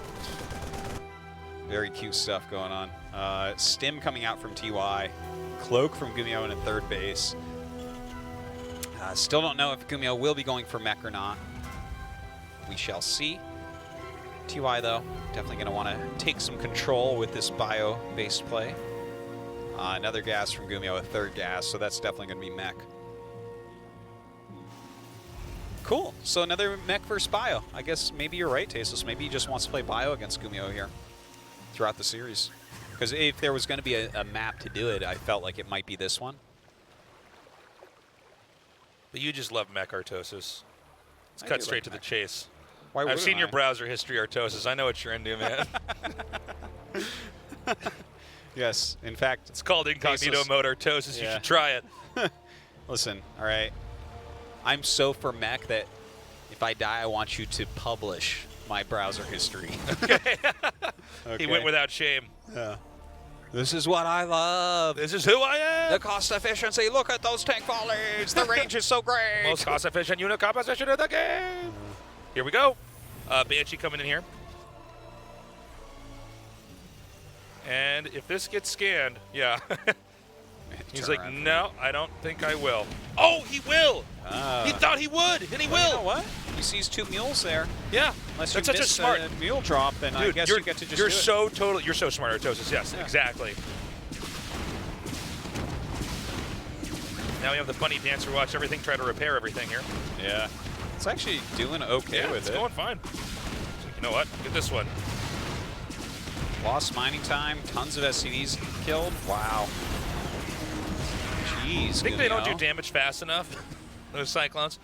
[SPEAKER 3] Very cute stuff going on. Stim coming out from TY. Cloak from GuMiho in third base. Still don't know if GuMiho will be going for mech or not. We shall see. TY, though, definitely going to want to take some control with this bio-based play. Another gas from GuMiho, a 3rd gas, so that's definitely going to be mech. Cool. So another mech versus bio. I guess maybe you're right, Tasteless. Maybe he just wants to play bio against GuMiho here throughout the series. Because if there was going to be a map to do it, I felt like it might be this one.
[SPEAKER 2] But you just love mech, Artosis. Let's cut straight to the chase.
[SPEAKER 3] Why
[SPEAKER 2] I've
[SPEAKER 3] wouldn't
[SPEAKER 2] seen your
[SPEAKER 3] I?
[SPEAKER 2] browser history, Artosis. I know what you're into, man.
[SPEAKER 3] Yes, in fact,
[SPEAKER 2] It's called incognito
[SPEAKER 3] Tasteless.
[SPEAKER 2] mode, Artosis. You
[SPEAKER 3] Yeah.
[SPEAKER 2] should try it.
[SPEAKER 3] listen, all right. I'm so for mech that if I die, I want you to publish my browser history.
[SPEAKER 2] Okay.
[SPEAKER 3] Okay.
[SPEAKER 2] He went without shame.
[SPEAKER 3] Yeah. This is what I love.
[SPEAKER 2] This is who I am.
[SPEAKER 3] The cost efficiency. Look at those tank volleys. The range is so great.
[SPEAKER 2] Most cost-efficient unit composition of the game. Here we go. Banshee coming in here. And if this gets scanned, yeah. He's
[SPEAKER 3] Turn
[SPEAKER 2] like,
[SPEAKER 3] around.
[SPEAKER 2] no, I don't think I will. Oh, he will. He thought he would, and he will.
[SPEAKER 3] You know what? He sees 2 mules there.
[SPEAKER 2] Yeah.
[SPEAKER 3] Unless
[SPEAKER 2] That's
[SPEAKER 3] you
[SPEAKER 2] such a
[SPEAKER 3] miss
[SPEAKER 2] smart.
[SPEAKER 3] mule drop, then I
[SPEAKER 2] Dude,
[SPEAKER 3] guess
[SPEAKER 2] you're,
[SPEAKER 3] you get to just
[SPEAKER 2] you're
[SPEAKER 3] do it.
[SPEAKER 2] so total. You're so smart, Artosis. Yes,
[SPEAKER 3] Yeah.
[SPEAKER 2] exactly. Now we have the bunny dancer watch everything, try to repair everything here.
[SPEAKER 3] Yeah. It's actually doing okay
[SPEAKER 2] Yeah,
[SPEAKER 3] with
[SPEAKER 2] it's
[SPEAKER 3] it.
[SPEAKER 2] going fine. You know what? Get this one.
[SPEAKER 3] Lost mining time. Tons of SCVs killed. Wow. Jeez.
[SPEAKER 2] I think they don't do
[SPEAKER 3] GuMiho.
[SPEAKER 2] damage fast enough. Those cyclones.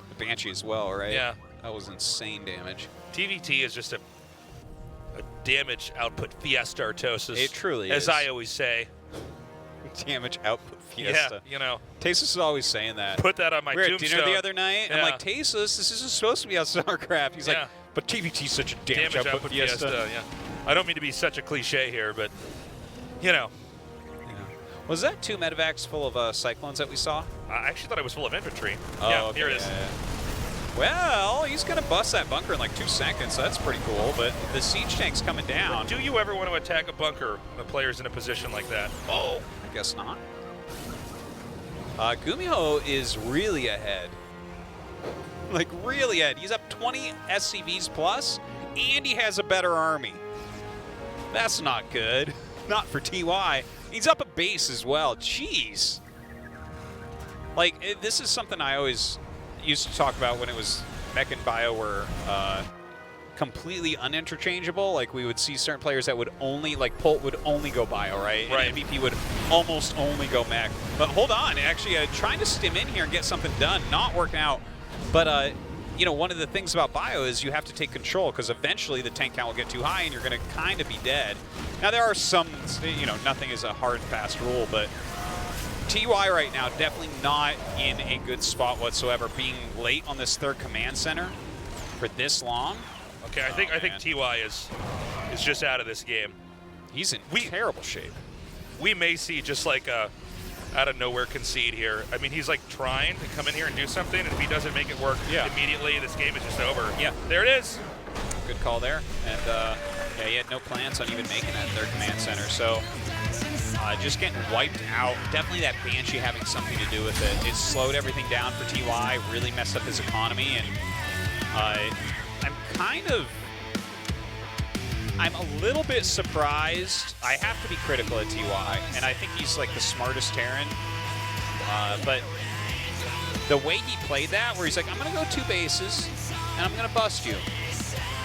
[SPEAKER 3] The Banshee as well, right?
[SPEAKER 2] Yeah.
[SPEAKER 3] That was insane damage.
[SPEAKER 2] TVT is just a damage output fiesta, Artosis.
[SPEAKER 3] It truly
[SPEAKER 2] as
[SPEAKER 3] is.
[SPEAKER 2] I always say.
[SPEAKER 3] Damage output fiesta.
[SPEAKER 2] Yeah, you know,
[SPEAKER 3] Tasus is always saying that.
[SPEAKER 2] put that on my
[SPEAKER 3] We were at
[SPEAKER 2] tombstone.
[SPEAKER 3] dinner the other night. I'm
[SPEAKER 2] Yeah.
[SPEAKER 3] like, Tasus, this isn't supposed to be on StarCraft. He's
[SPEAKER 2] Yeah.
[SPEAKER 3] like, but TVT's such a damage,
[SPEAKER 2] Damage
[SPEAKER 3] output fiesta.
[SPEAKER 2] Yeah. I don't mean to be such a cliche here, but you know,
[SPEAKER 3] Was that 2 medevacs full of cyclones that we saw?
[SPEAKER 2] I actually thought it was full of infantry.
[SPEAKER 3] Oh,
[SPEAKER 2] yeah,
[SPEAKER 3] okay,
[SPEAKER 2] here it is.
[SPEAKER 3] yeah. Well, he's going to bust that bunker in like 2 seconds, so that's pretty cool. But the siege tank's coming down.
[SPEAKER 2] Do you ever want to attack a bunker when a player's in a position like that? Oh,
[SPEAKER 3] I guess not. GuMiho is really ahead. Like, really ahead. He's up 20 SCVs plus, and he has a better army. That's not good. Not for TY. He's up a base as well. Jeez. Like, this is something I always used to talk about when it was Mech and Bio were completely uninterchangeable. Like, we would see certain players that would only, like, Polt would only go Bio, right?
[SPEAKER 2] Right.
[SPEAKER 3] And MVP would almost only go Mech. But hold on, actually, trying to stim in here and get something done, not working out. But, you know, one of the things about Bio is you have to take control because eventually the tank count will get too high and you're going to kind of be dead. Now, there are some, you know, nothing is a hard, fast rule, but TY right now definitely not in a good spot whatsoever, being late on this 3rd command center for this long.
[SPEAKER 2] okay. I think
[SPEAKER 3] man.
[SPEAKER 2] TY is just out of this game.
[SPEAKER 3] He's in terrible shape.
[SPEAKER 2] We may see just like a out of nowhere concede here. I mean, he's like trying to come in here and do something, and if he doesn't make it work immediately, this game is just over.
[SPEAKER 3] Yeah.
[SPEAKER 2] There it is.
[SPEAKER 3] Good call there. And yeah, he had no plans on even making that 3rd command center. So just getting wiped out. Definitely that Banshee having something to do with it. It slowed everything down for TY, really messed up his economy. And I'm a little bit surprised. I have to be critical at TY, and I think he's like the smartest Terran. But the way he played that, where he's like, I'm going to go 2 bases, and I'm going to bust you.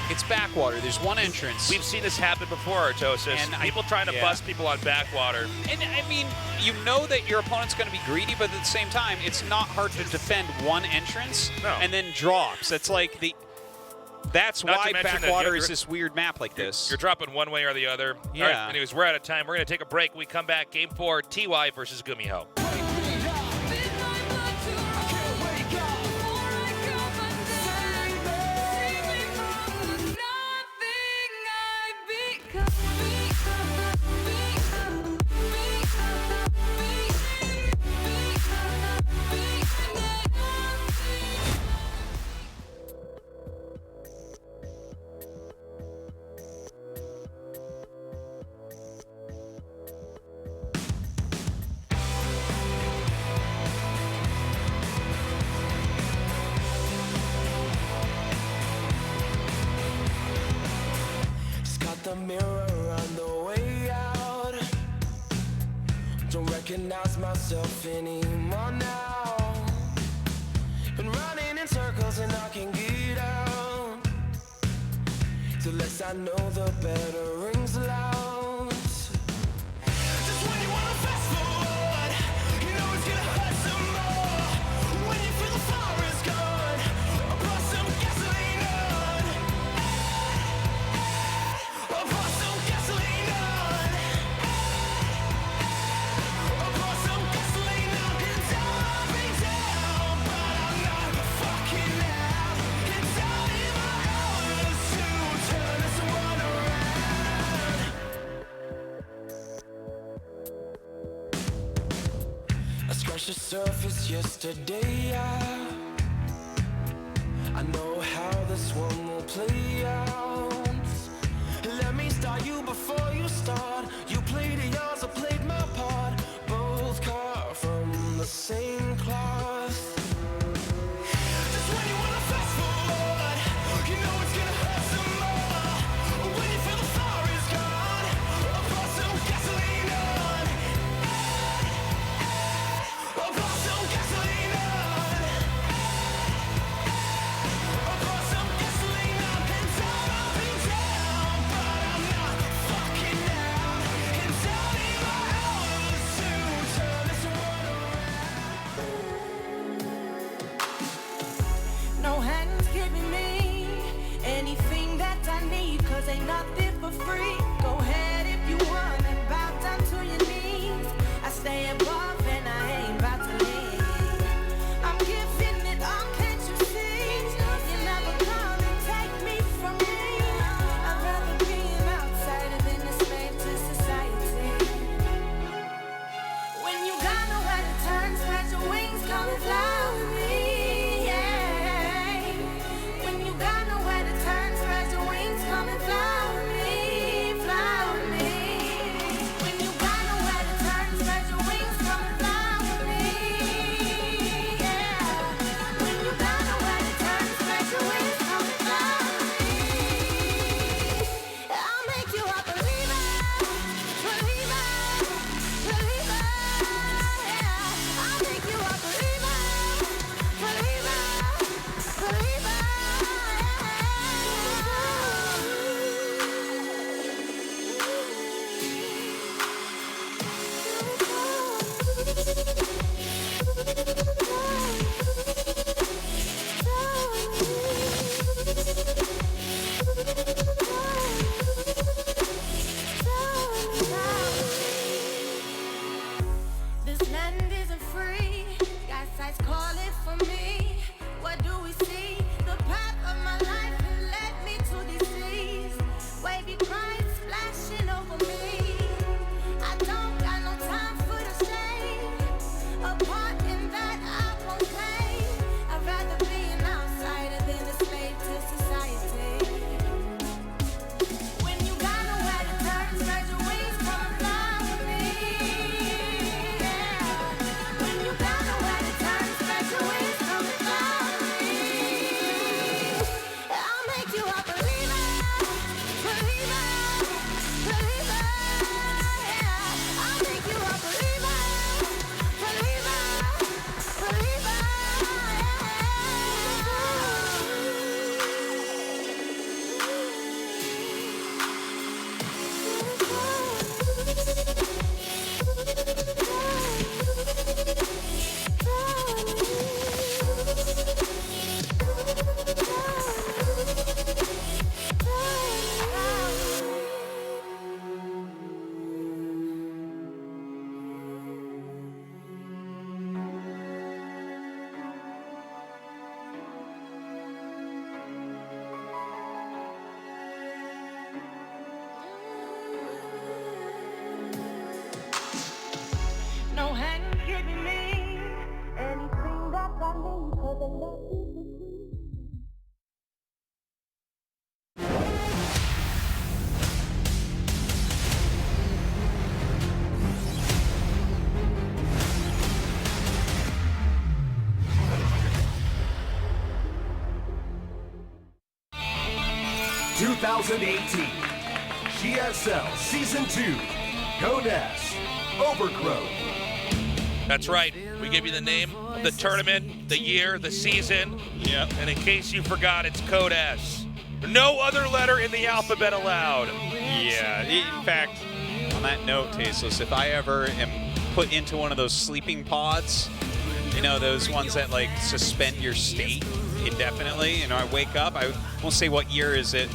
[SPEAKER 3] It's backwater. There's 1 entrance.
[SPEAKER 2] We've seen this happen before, Artosis.
[SPEAKER 3] And
[SPEAKER 2] people trying to bust people on backwater.
[SPEAKER 3] And I mean, you know that your opponent's going to be greedy, but at the same time, it's not hard to defend 1 entrance and then drops. That's like that's
[SPEAKER 2] Not
[SPEAKER 3] why
[SPEAKER 2] to mention that
[SPEAKER 3] backwater
[SPEAKER 2] you're-
[SPEAKER 3] is this weird map like this.
[SPEAKER 2] You're dropping one way or the other.
[SPEAKER 3] Yeah.
[SPEAKER 2] All right, anyways, we're out of time. We're going to take a break. We come back. Game 4, TY versus GuMiho.
[SPEAKER 9] The mirror on the way out. Don't recognize myself anymore now. Been running in circles and I can get out. The less I know, the better rings loud. Just when you wanna fast forward, you know it's gonna hurt some more. When you feel the fire is gone, just yesterday. I know how this one will play out. Let me start you before you start. You played yours, I played my part. Both cut from the same cloth. Just when you wanna fast forward, you know it's gonna hurt some more. When you feel the fire is gone, I'll pour some gasoline on. I'll pour some gasoline on. I'll pour some gasoline on. Been down, I've been down, but I'm not fucking down. It's only my hours to turn this world around. No hands giving me anything that I need, 'cause ain't nothing for free. Go ahead if you want and bow down to your knees. I stay above and I ain't about to leave. I'm giving it all, can't you see? You never come and take me from me. I'd rather be an outsider than a slave to society. When you got nowhere to turn, spread your wings, come and fly with me. Yeah. When you got nowhere to turn, spread your wings, come and fly with me. Fly with me. When you got nowhere to turn, spread your wings, come and fly with me. Yeah. When you got nowhere to turn, spread your wings, come and fly with me. I'll make you a believer, believer, believer. Yeah. I'll make you a believer, believer, believer. This land isn't free. Got sights calling for me. What do we see? The path of my life has led me to these seas. Wavy cries splashing over me. I don't got no time for the shame. A part in that I won't play. I'd rather be an outsider than a slave to society. When you got nowhere to turn, spread your wings, come and fly with me. Yeah. When you got nowhere to turn, spread your wings, come and fly with me. I'll make you a believer, believer, believer. Yeah. I'll make you a believer, believer, believer. No hand giving me anything that I need, 'cause I love you for free.
[SPEAKER 1] ...2018 GSL Season 2 Goddess Overgrowth.
[SPEAKER 2] That's right. We give you the name of the tournament, the year, the season.
[SPEAKER 3] Yep.
[SPEAKER 2] And in case you forgot, it's Code S. No other letter in the alphabet allowed.
[SPEAKER 3] Yeah. In fact, on that note, Tasteless, if I ever am put into one of those sleeping pods, you know, those ones that like suspend your state indefinitely, I wake up, I won't say what year is it.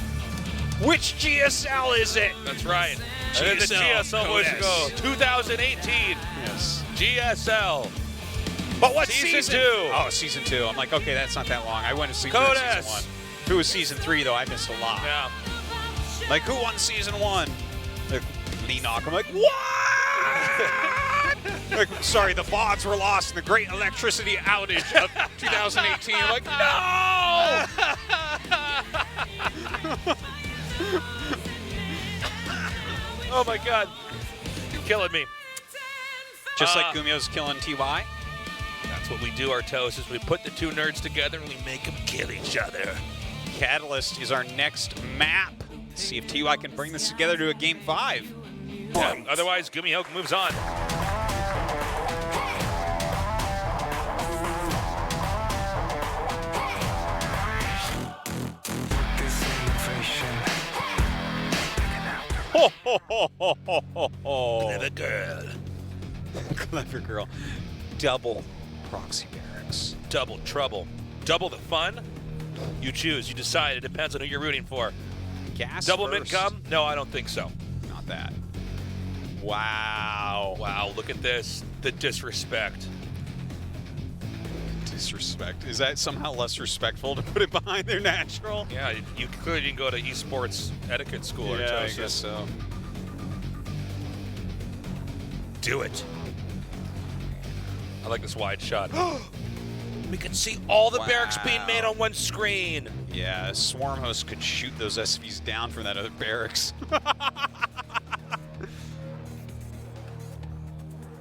[SPEAKER 3] Which GSL is it?
[SPEAKER 2] That's right. And then the GSL was to go 2018.
[SPEAKER 3] Yes.
[SPEAKER 2] GSL.
[SPEAKER 3] But what
[SPEAKER 2] Season
[SPEAKER 3] season?
[SPEAKER 2] 2.
[SPEAKER 3] Oh, season 2. I'm like, okay, that's not that long. I went to sleep for season 1. If it was season 3, though, I missed a lot.
[SPEAKER 2] Yeah.
[SPEAKER 3] Like, who won season 1? Like, Lee Knock. I'm like, what? Like, sorry, the VODs were lost in the great electricity outage of 2018. You're like, no!
[SPEAKER 2] Oh my God. You're killing me.
[SPEAKER 3] Just like GuMiho's killing TY.
[SPEAKER 2] That's what we do, Artos, is we put the two nerds together and we make them kill each other.
[SPEAKER 3] Catalyst is our next map. Let's see if TY can bring this together to a game 5.
[SPEAKER 2] Yeah, otherwise, GuMiho moves on.
[SPEAKER 3] Ho, ho, ho, ho, ho, ho, ho.
[SPEAKER 2] Clever girl.
[SPEAKER 3] Clever girl. Double proxy barracks.
[SPEAKER 2] Double trouble. Double the fun? You choose. You decide. It depends on who you're rooting for.
[SPEAKER 3] Gas
[SPEAKER 2] Double
[SPEAKER 3] first.
[SPEAKER 2] mint gum? No, I don't think so.
[SPEAKER 3] Not that. Wow.
[SPEAKER 2] Wow, look at this. The disrespect.
[SPEAKER 3] Disrespect. Is that somehow less respectful to put it behind their natural?
[SPEAKER 2] Yeah, you clearly didn't go to esports etiquette school or
[SPEAKER 3] Yeah, I
[SPEAKER 2] Tosis.
[SPEAKER 3] guess so.
[SPEAKER 2] Do it. I like this wide shot. We can see all the barracks being made on one screen.
[SPEAKER 3] Yeah, Swarm host could shoot those SVs down from that other barracks.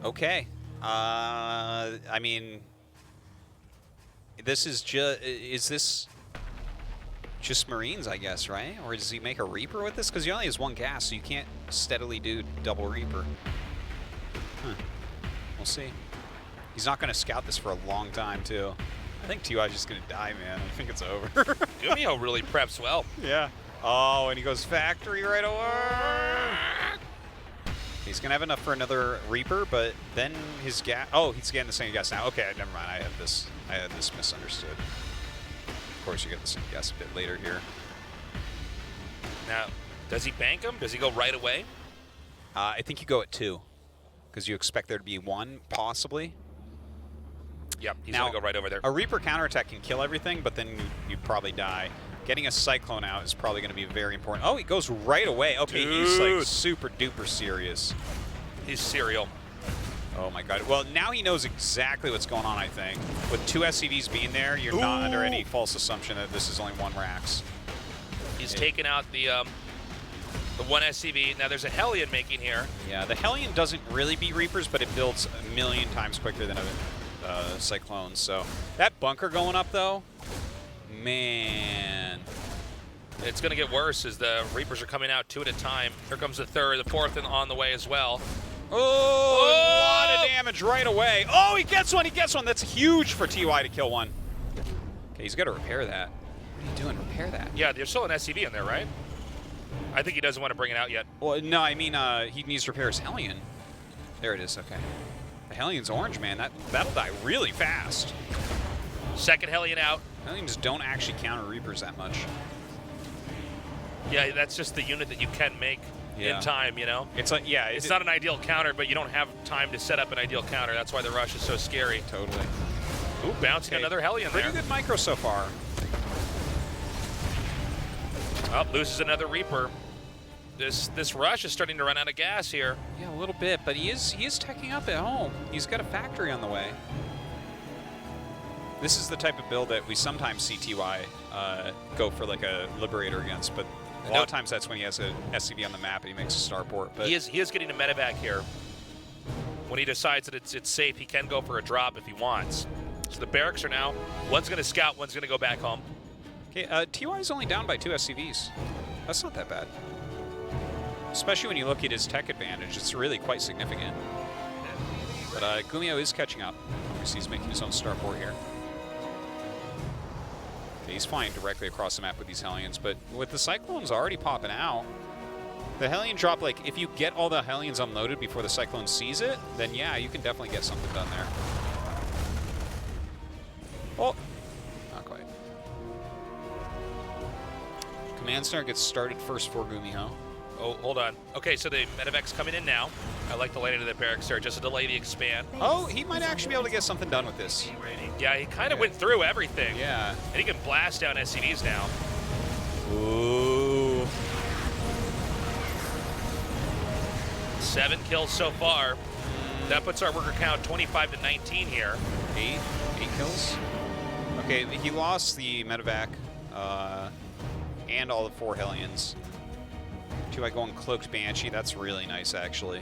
[SPEAKER 3] Okay. I mean, this is this just Marines, I guess, right? Or does he make a Reaper with this? Because he only has one gas, so you can't steadily do double Reaper. Huh. We'll see. He's not going to scout this for a long time, too. I think TY's just going to die, man. I think it's over.
[SPEAKER 2] GuMiho really preps well.
[SPEAKER 3] Yeah. Oh, and he goes factory right away. He's going to have enough for another Reaper, but then his gas... Oh, he's getting the same gas now. Okay, never mind. I had this misunderstood. Of course, you get the same gas a bit later here.
[SPEAKER 2] Now, does he bank him? Does he go right away?
[SPEAKER 3] I think you go at 2, because you expect there to be 1, possibly.
[SPEAKER 2] Yep, he's
[SPEAKER 3] Now,
[SPEAKER 2] going to go right over there.
[SPEAKER 3] A Reaper counterattack can kill everything, but then you'd probably die. Getting a Cyclone out is probably going to be very important. Oh, he goes right away. Okay, he's like super duper serious.
[SPEAKER 2] He's serial.
[SPEAKER 3] Oh my God. Well, now he knows exactly what's going on, I think. With 2 SCVs being there, you're not under any false assumption that this is only 1 Rax.
[SPEAKER 2] He's taken out the one SCV. Now there's a Hellion making here.
[SPEAKER 3] Yeah, the Hellion doesn't really beat Reapers, but it builds a million times quicker than a Cyclone. So that bunker going up, though, man.
[SPEAKER 2] It's going to get worse as the Reapers are coming out 2 at a time. Here comes the 3rd, the 4th, and on the way as well.
[SPEAKER 3] Oh, a lot of damage right away. Oh, he gets one. He gets one. That's huge for TY to kill one. Okay, he's got to repair that. What are you doing? Repair that.
[SPEAKER 2] Yeah, there's still an SCV in there, right? I think he doesn't want to bring it out yet.
[SPEAKER 3] Well, no, I mean, he needs to repair his Hellion. There it is. Okay. The Hellion's orange, man. That'll die really fast.
[SPEAKER 2] 2nd Hellion out.
[SPEAKER 3] Hellions don't actually counter Reapers that much.
[SPEAKER 2] Yeah, that's just the unit that you can make in time, you know?
[SPEAKER 3] It's like, yeah.
[SPEAKER 2] It's not an ideal counter, but you don't have time to set up an ideal counter. That's why the rush is so scary.
[SPEAKER 3] Totally.
[SPEAKER 2] Ooh, bouncing another Hellion there.
[SPEAKER 3] Pretty good micro so far.
[SPEAKER 2] Oh, loses another Reaper. This rush is starting to run out of gas here.
[SPEAKER 3] Yeah, a little bit, but he is teching up at home. He's got a factory on the way. This is the type of build that we sometimes see TY go for like a Liberator against, but a lot of times that's when he has a SCV on the map and he makes a starport. But
[SPEAKER 2] he is getting a medevac here. When he decides that it's safe, he can go for a drop if he wants. So the barracks are now, one's going to scout, one's going to go back home.
[SPEAKER 3] Okay, TY is only down by 2 SCVs. That's not that bad. Especially when you look at his tech advantage, it's really quite significant. But GuMiho is catching up. Obviously, he's making his own starport here. Okay, he's flying directly across the map with these Hellions, but with the Cyclones already popping out, the Hellion drop, like, if you get all the Hellions unloaded before the Cyclone sees it, then yeah, you can definitely get something done there. Oh, not quite. Command Center gets started first for GuMiho.
[SPEAKER 2] Oh, hold on. Okay, so the medevac's coming in now. I like the landing of the barracks there, just to delay the expand.
[SPEAKER 3] Oh, he might actually be able to get something done with this.
[SPEAKER 2] Yeah, he kind of went through everything.
[SPEAKER 3] Yeah.
[SPEAKER 2] And he can blast down SCVs now.
[SPEAKER 3] Ooh.
[SPEAKER 2] 7 kills so far. That puts our worker count 25 to 19 here.
[SPEAKER 3] 8 kills. Okay, he lost the medevac and all the 4 Hellions. Two, I go on Cloaked Banshee. That's really nice, actually.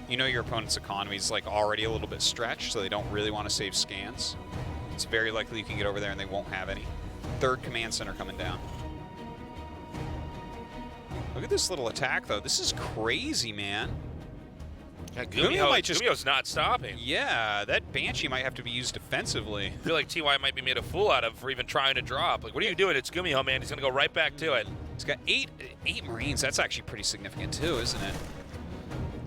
[SPEAKER 3] You know your opponent's economy is like already a little bit stretched, so they don't really want to save scans. It's very likely you can get over there and they won't have any. 3rd command center coming down. Look at this little attack, though. This is crazy, man.
[SPEAKER 2] Yeah,
[SPEAKER 3] GuMiho's
[SPEAKER 2] not stopping.
[SPEAKER 3] Yeah, that Banshee might have to be used defensively.
[SPEAKER 2] I feel like TY might be made a fool out of for even trying to drop. Like, what are you doing? It's GuMiho, man. He's going to go right back to it.
[SPEAKER 3] He's got eight Marines. That's actually pretty significant, too, isn't it?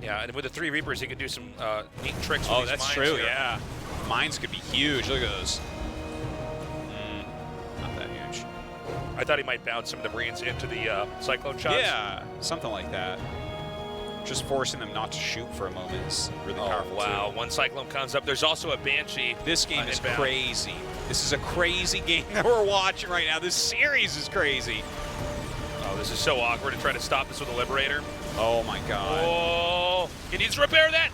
[SPEAKER 2] Yeah, and with the 3 Reapers, he could do some neat tricks with
[SPEAKER 3] Oh,
[SPEAKER 2] these
[SPEAKER 3] that's
[SPEAKER 2] mines
[SPEAKER 3] true,
[SPEAKER 2] here.
[SPEAKER 3] yeah. Mines could be huge. Look at those. Not that huge.
[SPEAKER 2] I thought he might bounce some of the Marines into the Cyclone shots.
[SPEAKER 3] Yeah, something like that. Just forcing them not to shoot for a moment is really powerful.
[SPEAKER 2] Wow,
[SPEAKER 3] too.
[SPEAKER 2] one Cyclone comes up. There's also a Banshee.
[SPEAKER 3] This game is
[SPEAKER 2] inbound.
[SPEAKER 3] crazy. This is a crazy game that we're watching right now. This series is crazy.
[SPEAKER 2] Oh, this is so awkward to try to stop this with a Liberator.
[SPEAKER 3] Oh my god.
[SPEAKER 2] Oh, he needs to repair that.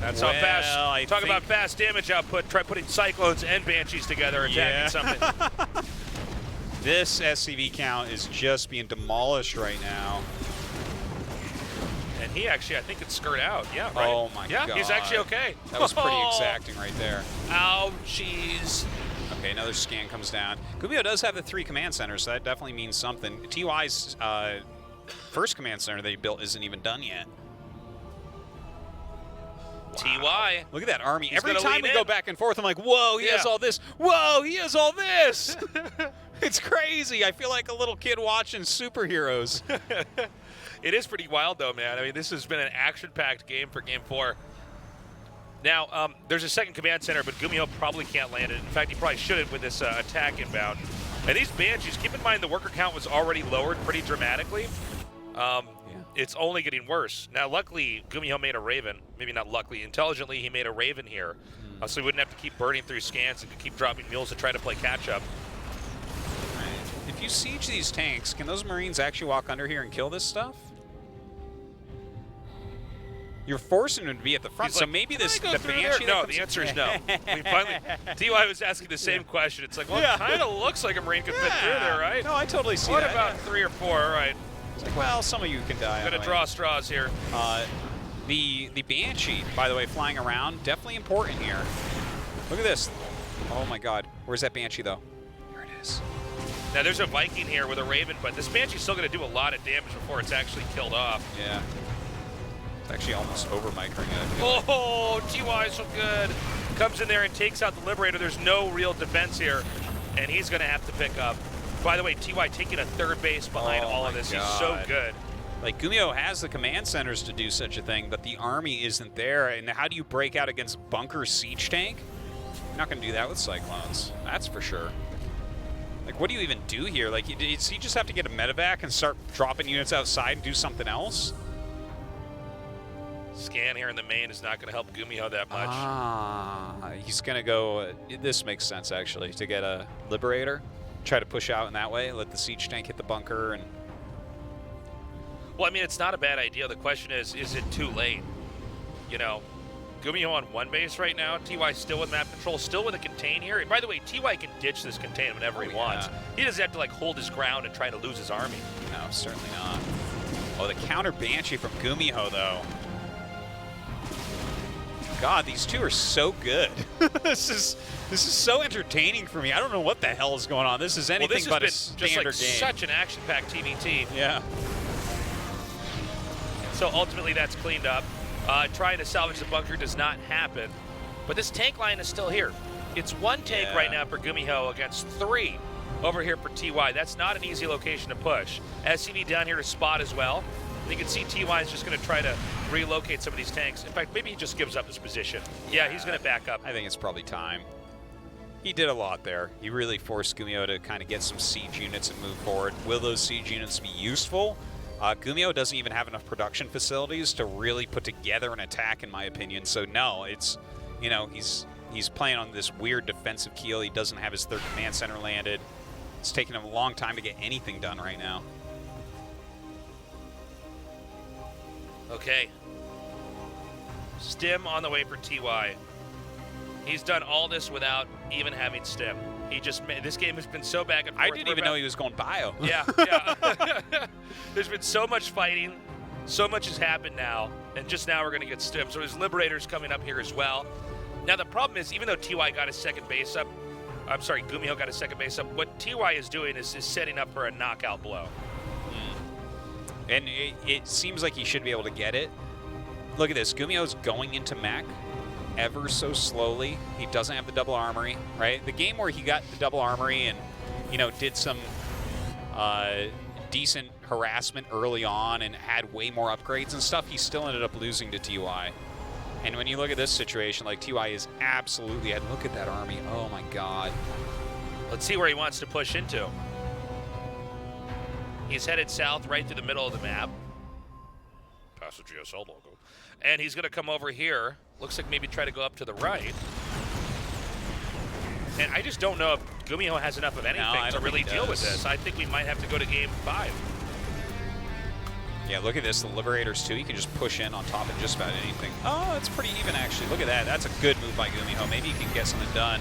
[SPEAKER 2] That's how fast.
[SPEAKER 3] I
[SPEAKER 2] Talk
[SPEAKER 3] think-
[SPEAKER 2] about fast damage output. Try putting Cyclones and Banshees together, attacking something.
[SPEAKER 3] This SCV count is just being demolished right now.
[SPEAKER 2] And he actually, I think, could skirt out. Yeah, right.
[SPEAKER 3] Oh my god.
[SPEAKER 2] Yeah, he's actually okay.
[SPEAKER 3] That was pretty exacting right there.
[SPEAKER 2] Ouchies.
[SPEAKER 3] Okay, another scan comes down. GuMiho does have the 3 command centers, so that definitely means something. TY's first command center that he built isn't even done yet.
[SPEAKER 2] TY.
[SPEAKER 3] Look at that army.
[SPEAKER 2] He's
[SPEAKER 3] Every
[SPEAKER 2] gonna
[SPEAKER 3] time
[SPEAKER 2] lean
[SPEAKER 3] we
[SPEAKER 2] in.
[SPEAKER 3] go back and forth, I'm like, whoa, he has all this. Whoa, he has all this. It's crazy. I feel like a little kid watching superheroes.
[SPEAKER 2] It is pretty wild, though, man. I mean, this has been an action-packed game for Game 4. Now, there's a second command center, but GuMiho probably can't land it. In fact, he probably shouldn't with this attack inbound. And these Banshees, keep in mind the worker count was already lowered pretty dramatically. It's only getting worse. Now, luckily, GuMiho made a Raven. Maybe not luckily. Intelligently, he made a Raven here. So he wouldn't have to keep burning through scans and could keep dropping mules to try to play catch-up.
[SPEAKER 3] If you siege these tanks, can those Marines actually walk under here and kill this stuff? You're forcing them to be at the front, so maybe
[SPEAKER 2] "Can I
[SPEAKER 3] this
[SPEAKER 2] go
[SPEAKER 3] the
[SPEAKER 2] through
[SPEAKER 3] Banshee.
[SPEAKER 2] there?" No,
[SPEAKER 3] that
[SPEAKER 2] the
[SPEAKER 3] comes-
[SPEAKER 2] answer is no. We finally, TY was asking the same question. It's like, well, it kind of looks like a Marine could fit through there, right?
[SPEAKER 3] No, I totally see
[SPEAKER 2] What
[SPEAKER 3] that.
[SPEAKER 2] about 3 or 4? All right.
[SPEAKER 3] It's like, well, some of you can die.
[SPEAKER 2] Gonna
[SPEAKER 3] anyway.
[SPEAKER 2] draw straws here.
[SPEAKER 3] The Banshee, by the way, flying around, definitely important here. Look at this. Oh my god. Where's that Banshee, though? Here it is.
[SPEAKER 2] Now, there's a Viking here with a Raven, but this Banshee's still going to do a lot of damage before it's actually killed off.
[SPEAKER 3] Yeah. It's actually almost over-micring it.
[SPEAKER 2] Oh, TY is so good. Comes in there and takes out the Liberator. There's no real defense here, and he's going to have to pick up. By the way, TY taking a 3rd base behind all of this.
[SPEAKER 3] God.
[SPEAKER 2] He's so good.
[SPEAKER 3] Like, GuMiho has the command centers to do such a thing, but the army isn't there. And how do you break out against bunker siege tank? You're not going to do that with Cyclones. That's for sure. Like, what do you even do here? Like, does he just have to get a medevac and start dropping units outside and do something else?
[SPEAKER 2] Scan here in the main is not going to help GuMiho that much.
[SPEAKER 3] He's going to go... this makes sense, actually, to get a Liberator. Try to push out in that way, let the siege tank hit the bunker, and...
[SPEAKER 2] Well, I mean, it's not a bad idea. The question is it too late? You know, GuMiho on 1 base right now. TY still with map control, still with a contain here. And by the way, TY can ditch this contain whenever he wants. He doesn't have to, like, hold his ground and try to lose his army.
[SPEAKER 3] No, certainly not. Oh, the counter Banshee from GuMiho, though. God, these two are so good. This is so entertaining for me. I don't know what the hell is going on. This is anything but a standard
[SPEAKER 2] just like
[SPEAKER 3] game.
[SPEAKER 2] such an action-packed TVT.
[SPEAKER 3] Yeah.
[SPEAKER 2] So ultimately, that's cleaned up. Trying to salvage the bunker does not happen, but this tank line is still here. It's 1 tank right now for GuMiho against 3 over here for TY. That's not an easy location to push. SCV down here to spot as well. You can see TY is just going to try to relocate some of these tanks. In fact, maybe he just gives up his position. Yeah, he's going to back up.
[SPEAKER 3] I think it's probably time. He did a lot there. He really forced GuMiho to kind of get some siege units and move forward. Will those siege units be useful? GuMiho doesn't even have enough production facilities to really put together an attack, in my opinion. So no, it's, you know, he's playing on this weird defensive keel. He doesn't have his 3rd command center landed. It's taking him a long time to get anything done right now.
[SPEAKER 2] Okay. Stim on the way for TY. He's done all this without even having Stim. This game has been so back and forth.
[SPEAKER 3] I didn't even know he was going bio.
[SPEAKER 2] Yeah. There's been so much fighting. So much has happened now. And just now we're going to get Stim. So his Liberators coming up here as well. Now the problem is, even though TY got his second base up, I'm sorry, GuMiho got his second base up, what TY is doing is setting up for a knockout blow.
[SPEAKER 3] And it seems like he should be able to get it. Look at this. GuMiho's going into Mac ever so slowly. He doesn't have the double armory, right? The game where he got the double armory and, did some decent harassment early on and had way more upgrades and stuff, he still ended up losing to TY. And when you look at this situation, like, TY is absolutely, and look at that army. Oh, my God.
[SPEAKER 2] Let's see where he wants to push into. He's headed south right through the middle of the map. Past the GSL logo. And he's going to come over here. Looks like maybe try to go up to the right. And I just don't know if GuMiho has enough of anything to really deal with this. I think we might have to go to game 5.
[SPEAKER 3] Yeah, look at this. The Liberators, too. You can just push in on top of just about anything. Oh, it's pretty even, actually. Look at that. That's a good move by GuMiho. Maybe you can get something done.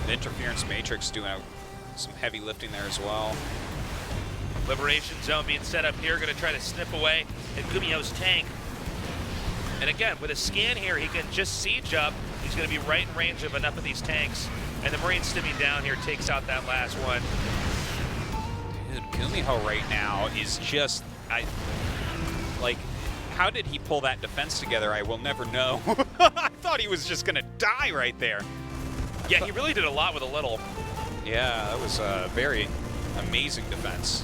[SPEAKER 3] The Interference Matrix doing some heavy lifting there as well.
[SPEAKER 2] Liberation zone being set up here. Going to try to snip away at GuMiho's tank. And again, with a scan here, he can just siege up. He's going to be right in range of enough of these tanks. And the Marine stimming down here takes out that last one.
[SPEAKER 3] Dude, GuMiho right now is just, how did he pull that defense together? I will never know. I thought he was just going to die right there.
[SPEAKER 2] Yeah, he really did a lot with a little.
[SPEAKER 3] Yeah, that was a very amazing defense.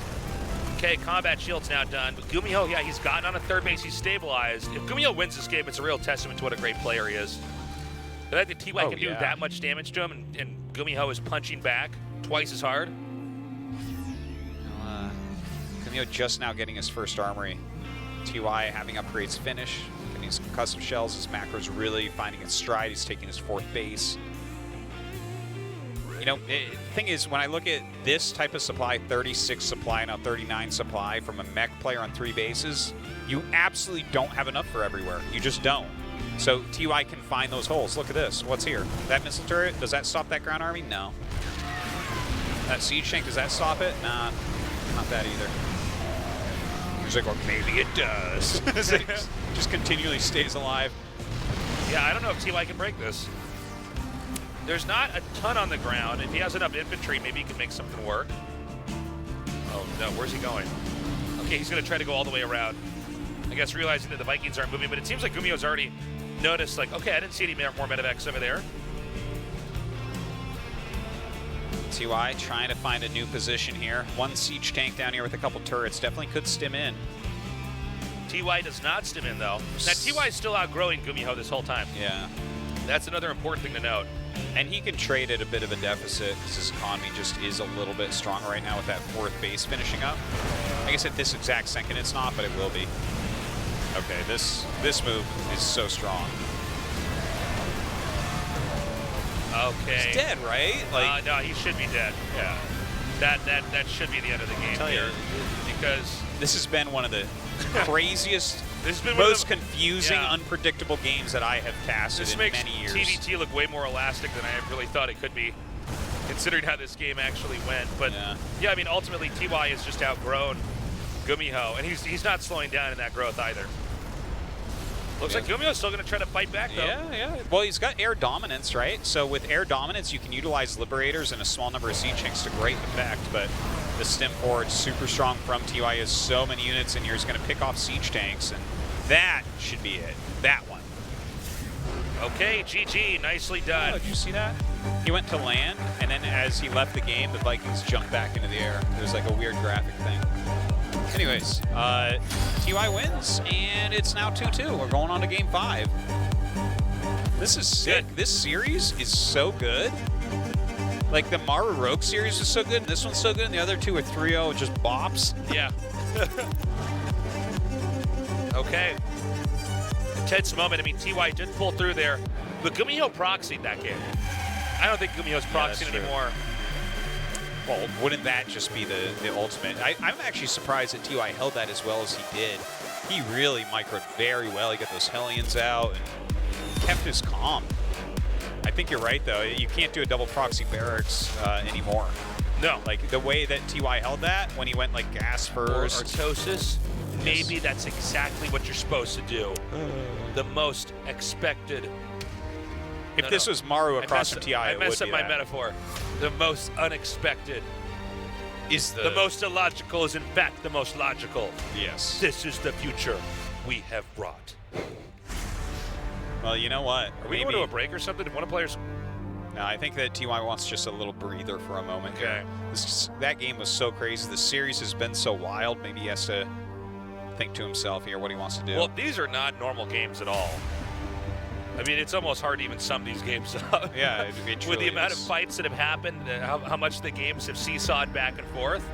[SPEAKER 2] Okay, combat shield's now done. But GuMiho, yeah, he's gotten on a third base. He's stabilized. If GuMiho wins this game, it's a real testament to what a great player he is. The fact that TY can do that much damage to him, and GuMiho is punching back twice as hard.
[SPEAKER 3] GuMiho just now getting his first armory. TY having upgrades finish, getting some custom shells. His macro's really finding its stride. He's taking his 4th base. The thing is, when I look at this type of supply, 36 supply, now 39 supply from a mech player on 3 bases, you absolutely don't have enough for everywhere. You just don't. So TY can find those holes. Look at this. What's here? That missile turret, does that stop that ground army? No. That siege tank, does that stop it? Nah, not that either. He's like, well, maybe it does. Just continually stays alive.
[SPEAKER 2] Yeah, I don't know if TY can break this. There's not a ton on the ground. If he has enough infantry, maybe he can make something work. Oh, no. Where's he going? Okay, he's going to try to go all the way around. I guess realizing that the Vikings aren't moving, but it seems like GuMiho's already noticed, like, okay, I didn't see any more medevacs over there.
[SPEAKER 3] TY trying to find a new position here. 1 siege tank down here with a couple turrets. Definitely could stim in.
[SPEAKER 2] TY does not stim in, though. Now, TY is still outgrowing GuMiho this whole time.
[SPEAKER 3] Yeah.
[SPEAKER 2] That's another important thing to note.
[SPEAKER 3] And he can trade at a bit of a deficit because his economy just is a little bit stronger right now with that 4th base finishing up. I guess at this exact second it's not, but it will be. Okay, this move is so strong.
[SPEAKER 2] Okay.
[SPEAKER 3] He's dead, right? Like,
[SPEAKER 2] no, he should be dead. Yeah. That should be the end of the game here. Because
[SPEAKER 3] this has been one of the craziest,
[SPEAKER 2] this has been
[SPEAKER 3] most confusing, unpredictable games that I have casted in many years.
[SPEAKER 2] This makes TVT look way more elastic than I really thought it could be, considering how this game actually went. But yeah, I mean, ultimately, TY has just outgrown GuMiho, and he's not slowing down in that growth either. Looks like GuMiho's still going to try to fight back, though.
[SPEAKER 3] Yeah. Well, he's got air dominance, right? So with air dominance, you can utilize Liberators and a small number of siege tanks to great effect, but the stim forward super strong from TY has so many units in here. He's going to pick off siege tanks, and that should be it. That one.
[SPEAKER 2] Okay, GG. Nicely done.
[SPEAKER 3] Oh, did you see that? He went to land, and then as he left the game, the Vikings jumped back into the air. There's like a weird graphic thing. Anyways, TY wins, and it's now 2-2. We're going on to game 5. This is sick. Good. This series is so good. Like, the Maru Rogue series is so good, and this one's so good, and the other two are 3-0, just bops.
[SPEAKER 2] Yeah. Okay. Intense moment. I mean, TY did pull through there, but GuMiho proxied that game. I don't think GuMiho's proxying anymore.
[SPEAKER 3] Well, wouldn't that just be the ultimate? I'm actually surprised that TY held that as well as he did. He really microed very well. He got those Hellions out and kept his calm. I think you're right, though. You can't do a double proxy barracks anymore.
[SPEAKER 2] No.
[SPEAKER 3] Like, the way that TY held that, when he went, like, gas first.
[SPEAKER 2] Or Artosis, maybe that's exactly what you're supposed to do. The most expected.
[SPEAKER 3] If this was Maru across from TI,
[SPEAKER 2] I
[SPEAKER 3] it would
[SPEAKER 2] messed up
[SPEAKER 3] be
[SPEAKER 2] my
[SPEAKER 3] that.
[SPEAKER 2] metaphor. The most unexpected.
[SPEAKER 3] Is
[SPEAKER 2] The most illogical is, in fact, the most logical.
[SPEAKER 3] Yes.
[SPEAKER 2] This is the future we have brought.
[SPEAKER 3] Well, you know what?
[SPEAKER 2] Are we going to a break or something? Did one of the players...
[SPEAKER 3] No, I think that TY wants just a little breather for a moment.
[SPEAKER 2] Okay.
[SPEAKER 3] That game was so crazy. The series has been so wild. Maybe he has to think to himself here what he wants to do.
[SPEAKER 2] Well, these are not normal games at all. I mean, it's almost hard to even sum these games up.
[SPEAKER 3] Yeah, it
[SPEAKER 2] With
[SPEAKER 3] truly
[SPEAKER 2] the amount of
[SPEAKER 3] is.
[SPEAKER 2] fights that have happened, how much the games have seesawed back and forth.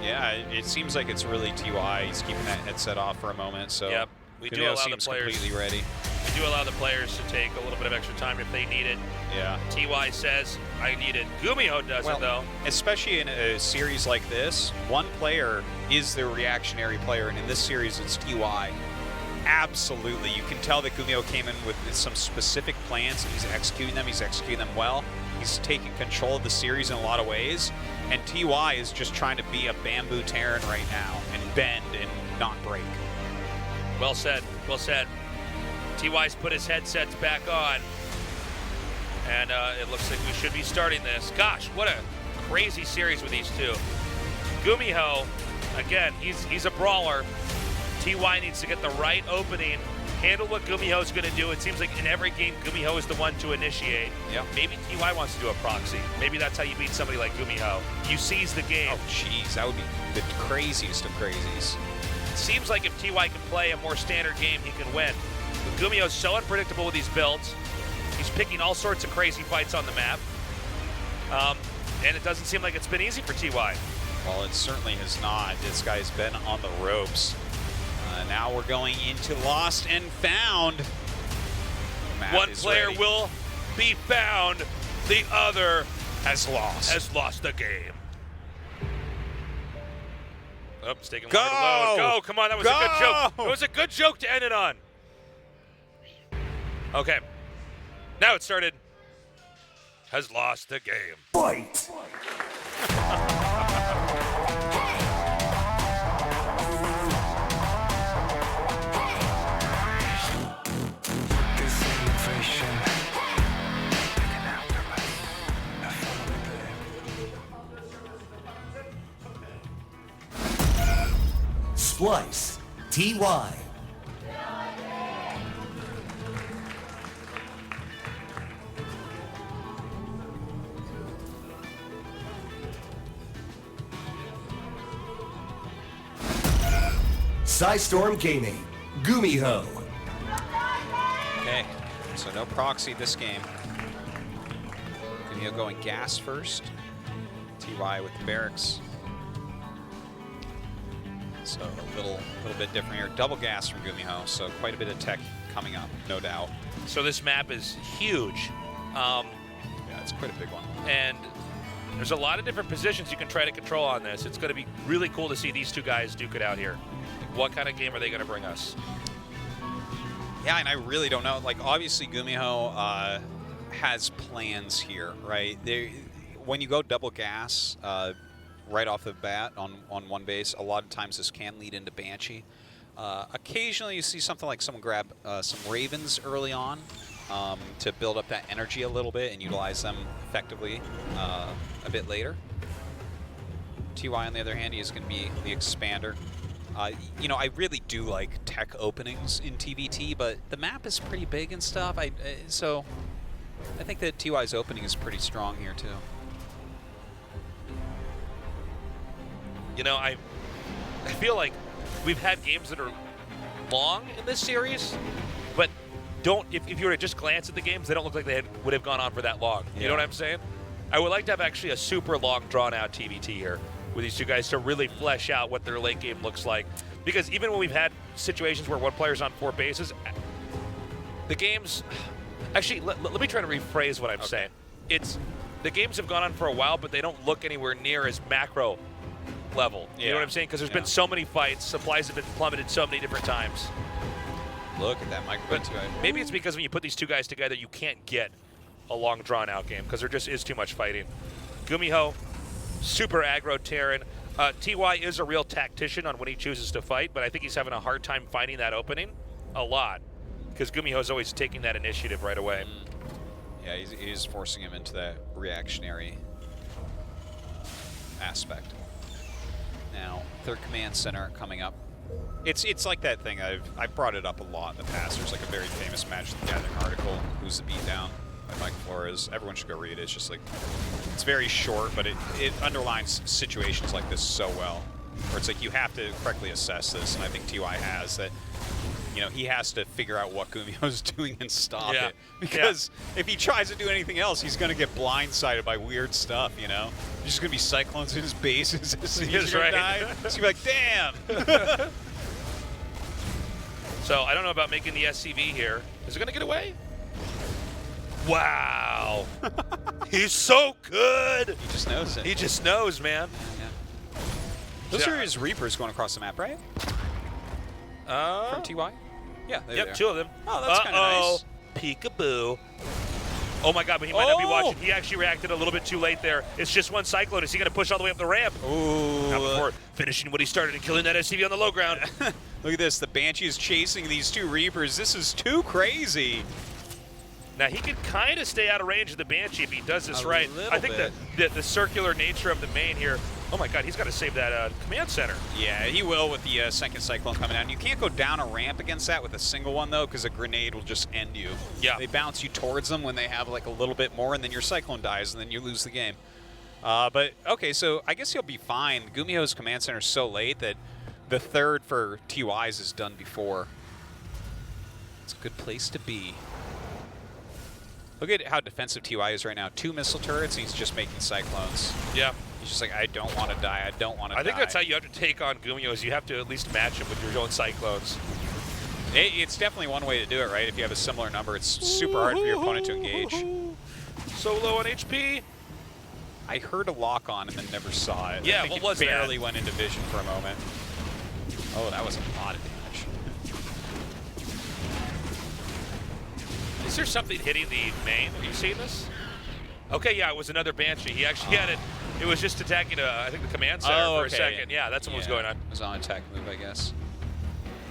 [SPEAKER 3] Yeah, it seems like it's really TY. He's keeping that headset off for a moment, so
[SPEAKER 2] Yep. We do
[SPEAKER 3] GuMiho
[SPEAKER 2] allow the
[SPEAKER 3] seems
[SPEAKER 2] players.
[SPEAKER 3] completely ready.
[SPEAKER 2] We do allow the players to take a little bit of extra time if they need it.
[SPEAKER 3] Yeah.
[SPEAKER 2] TY says, I need it. GuMiho doesn't, though.
[SPEAKER 3] Especially in a series like this, one player is the reactionary player, and in this series, it's TY. Absolutely. You can tell that GuMiho came in with some specific plans, and he's executing them. He's executing them well. He's taking control of the series in a lot of ways, and TY is just trying to be a bamboo Terran right now and bend and not break.
[SPEAKER 2] Well said. Well said. TY's put his headsets back on, and it looks like we should be starting this. Gosh, what a crazy series with these two. GuMiho, again, he's a brawler. TY needs to get the right opening, handle what GuMiho's going to do. It seems like in every game, GuMiho is the one to initiate.
[SPEAKER 3] Yep.
[SPEAKER 2] Maybe TY wants to do a proxy. Maybe that's how you beat somebody like GuMiho. You seize the game.
[SPEAKER 3] Oh, jeez, that would be the craziest of crazies.
[SPEAKER 2] It seems like if TY can play a more standard game, he can win. But GuMiho's so unpredictable with these builds. He's picking all sorts of crazy fights on the map. And it doesn't seem like it's been easy for TY.
[SPEAKER 3] Well, it certainly has not. This guy's been on the ropes. Now we're going into Lost and Found.
[SPEAKER 2] One player will be found. The other
[SPEAKER 3] has
[SPEAKER 2] lost the game. Oh, it's taking
[SPEAKER 3] Go!
[SPEAKER 2] longer to load. Go! Come on, that was a good joke. It was a good joke to end it on. Okay. Now it started. Has lost the game.
[SPEAKER 1] Fight! Splice, TY. Storm Gaming, GuMiho.
[SPEAKER 3] Okay, so no proxy this game. GuMiho going gas first. TY with the barracks. So a little bit different here. Double gas from GuMiho, so quite a bit of tech coming up, no doubt.
[SPEAKER 2] So this map is huge.
[SPEAKER 3] Yeah, it's quite a big one.
[SPEAKER 2] And there's a lot of different positions you can try to control on this. It's going to be really cool to see these two guys duke it out here. What kind of game are they going to bring us?
[SPEAKER 3] Yeah, and I really don't know. Like, obviously, GuMiho has plans here, right? When you go double gas right off the bat on one base, a lot of times this can lead into Banshee. Occasionally, you see something like someone grab some Ravens early on to build up that energy a little bit and utilize them effectively a bit later. TY, on the other hand, he is going to be the expander. You know, I really do like tech openings in TVT, but the map is pretty big and stuff. So I think that TY's opening is pretty strong here too.
[SPEAKER 2] You know, I feel like we've had games that are long in this series, but if you were to just glance at the games, they don't look like they would have gone on for that long. You know what I'm saying? I would like to have actually a super long, drawn-out TVT here with these two guys to really flesh out what their late game looks like. Because even when we've had situations where one player's on 4 bases, the games... Actually, let me try to rephrase what I'm saying. The games have gone on for a while, but they don't look anywhere near as macro level. You know what I'm saying? Because there's been so many fights, supplies have been plummeted so many different times.
[SPEAKER 3] Look at that micro.
[SPEAKER 2] Maybe it's because when you put these two guys together, you can't get a long, drawn-out game because there just is too much fighting. GuMiho, super aggro Terran. TY is a real tactician on when he chooses to fight, but I think he's having a hard time finding that opening a lot because GuMiho is always taking that initiative right away.
[SPEAKER 3] Yeah, he's forcing him into that reactionary aspect. Now, third command center coming up. It's like that thing I've brought it up a lot in the past. There's like a very famous Match the Gathering article, Who's the Beatdown, by Mike Flores. Everyone should go read it. It's just like, it's very short, but it underlines situations like this so well. Where it's like you have to correctly assess this, and I think TY has that. You know, he has to figure out what GuMiho's doing and stop it. Because if he tries to do anything else, he's going to get blindsided by weird stuff, you know? There's just going to be cyclones in his bases. He's going to die. He's going to be like, damn!
[SPEAKER 2] So I don't know about making the SCV here. Is it going to get away? Wow. He's so good.
[SPEAKER 3] He just knows it.
[SPEAKER 2] He just knows, man.
[SPEAKER 3] Yeah. Those are his Reapers going across the map, right? From TY? Yeah,
[SPEAKER 2] yep, two of them.
[SPEAKER 3] Oh, that's kind of nice.
[SPEAKER 2] Peekaboo. Oh my god, but he might not be watching. He actually reacted a little bit too late there. It's just one Cyclone. Is he going to push all the way up the ramp?
[SPEAKER 3] Ooh.
[SPEAKER 2] Not before finishing what he started and killing that SCV on the low ground.
[SPEAKER 3] Look at this. The Banshee is chasing these two Reapers. This is too crazy.
[SPEAKER 2] Now, he can kind of stay out of range of the Banshee if he does this right. I think the circular nature of the main here. Oh my god, he's got to save that command center.
[SPEAKER 3] Yeah, he will with the second Cyclone coming down. You can't go down a ramp against that with a single one, though, because a grenade will just end you.
[SPEAKER 2] Yeah.
[SPEAKER 3] They bounce you towards them when they have like a little bit more, and then your Cyclone dies, and then you lose the game. But, okay, so I guess he'll be fine. GuMiho's command center is so late that the third for TY's is done before. It's a good place to be. Look at how defensive TY is right now. 2 missile turrets, and he's just making Cyclones.
[SPEAKER 2] Yeah.
[SPEAKER 3] He's just like, I don't want to die. I don't want to die.
[SPEAKER 2] I think that's how you have to take on GuMiho, is you have to at least match him with your own Cyclones.
[SPEAKER 3] It's definitely one way to do it, right? If you have a similar number, it's super hard for your opponent to engage.
[SPEAKER 2] So low on HP.
[SPEAKER 3] I heard a lock on and then never saw it.
[SPEAKER 2] Yeah,
[SPEAKER 3] I think
[SPEAKER 2] what was
[SPEAKER 3] it barely
[SPEAKER 2] that?
[SPEAKER 3] went into vision for a moment. Oh, that was a lot of damage.
[SPEAKER 2] Is there something hitting the main? Are you seeing this? Okay, yeah, it was another Banshee. He actually had it. It was just attacking, I think, the command center for a second. Yeah, that's what was going on.
[SPEAKER 3] It was on an attack move, I guess.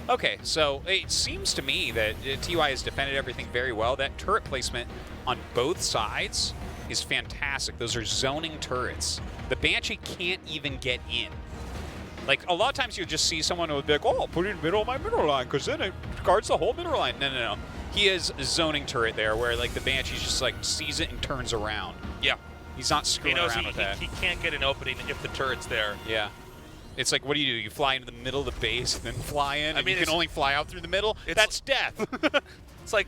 [SPEAKER 3] Okay, so it seems to me that TY has defended everything very well. That turret placement on both sides is fantastic. Those are zoning turrets. The Banshee can't even get in. Like, a lot of times you'll just see someone who would be like, oh, I'll put it in the middle of my mineral line, because then it guards the whole mineral line. No, no, no. He has a zoning turret there where, like, the Banshee just, like, sees it and turns around.
[SPEAKER 2] Yeah.
[SPEAKER 3] He's not screwing around with that.
[SPEAKER 2] He can't get an opening if the turret's there.
[SPEAKER 3] Yeah. It's like, what do? You fly into the middle of the base and then fly in, and you can only fly out through the middle? That's death.
[SPEAKER 2] It's like,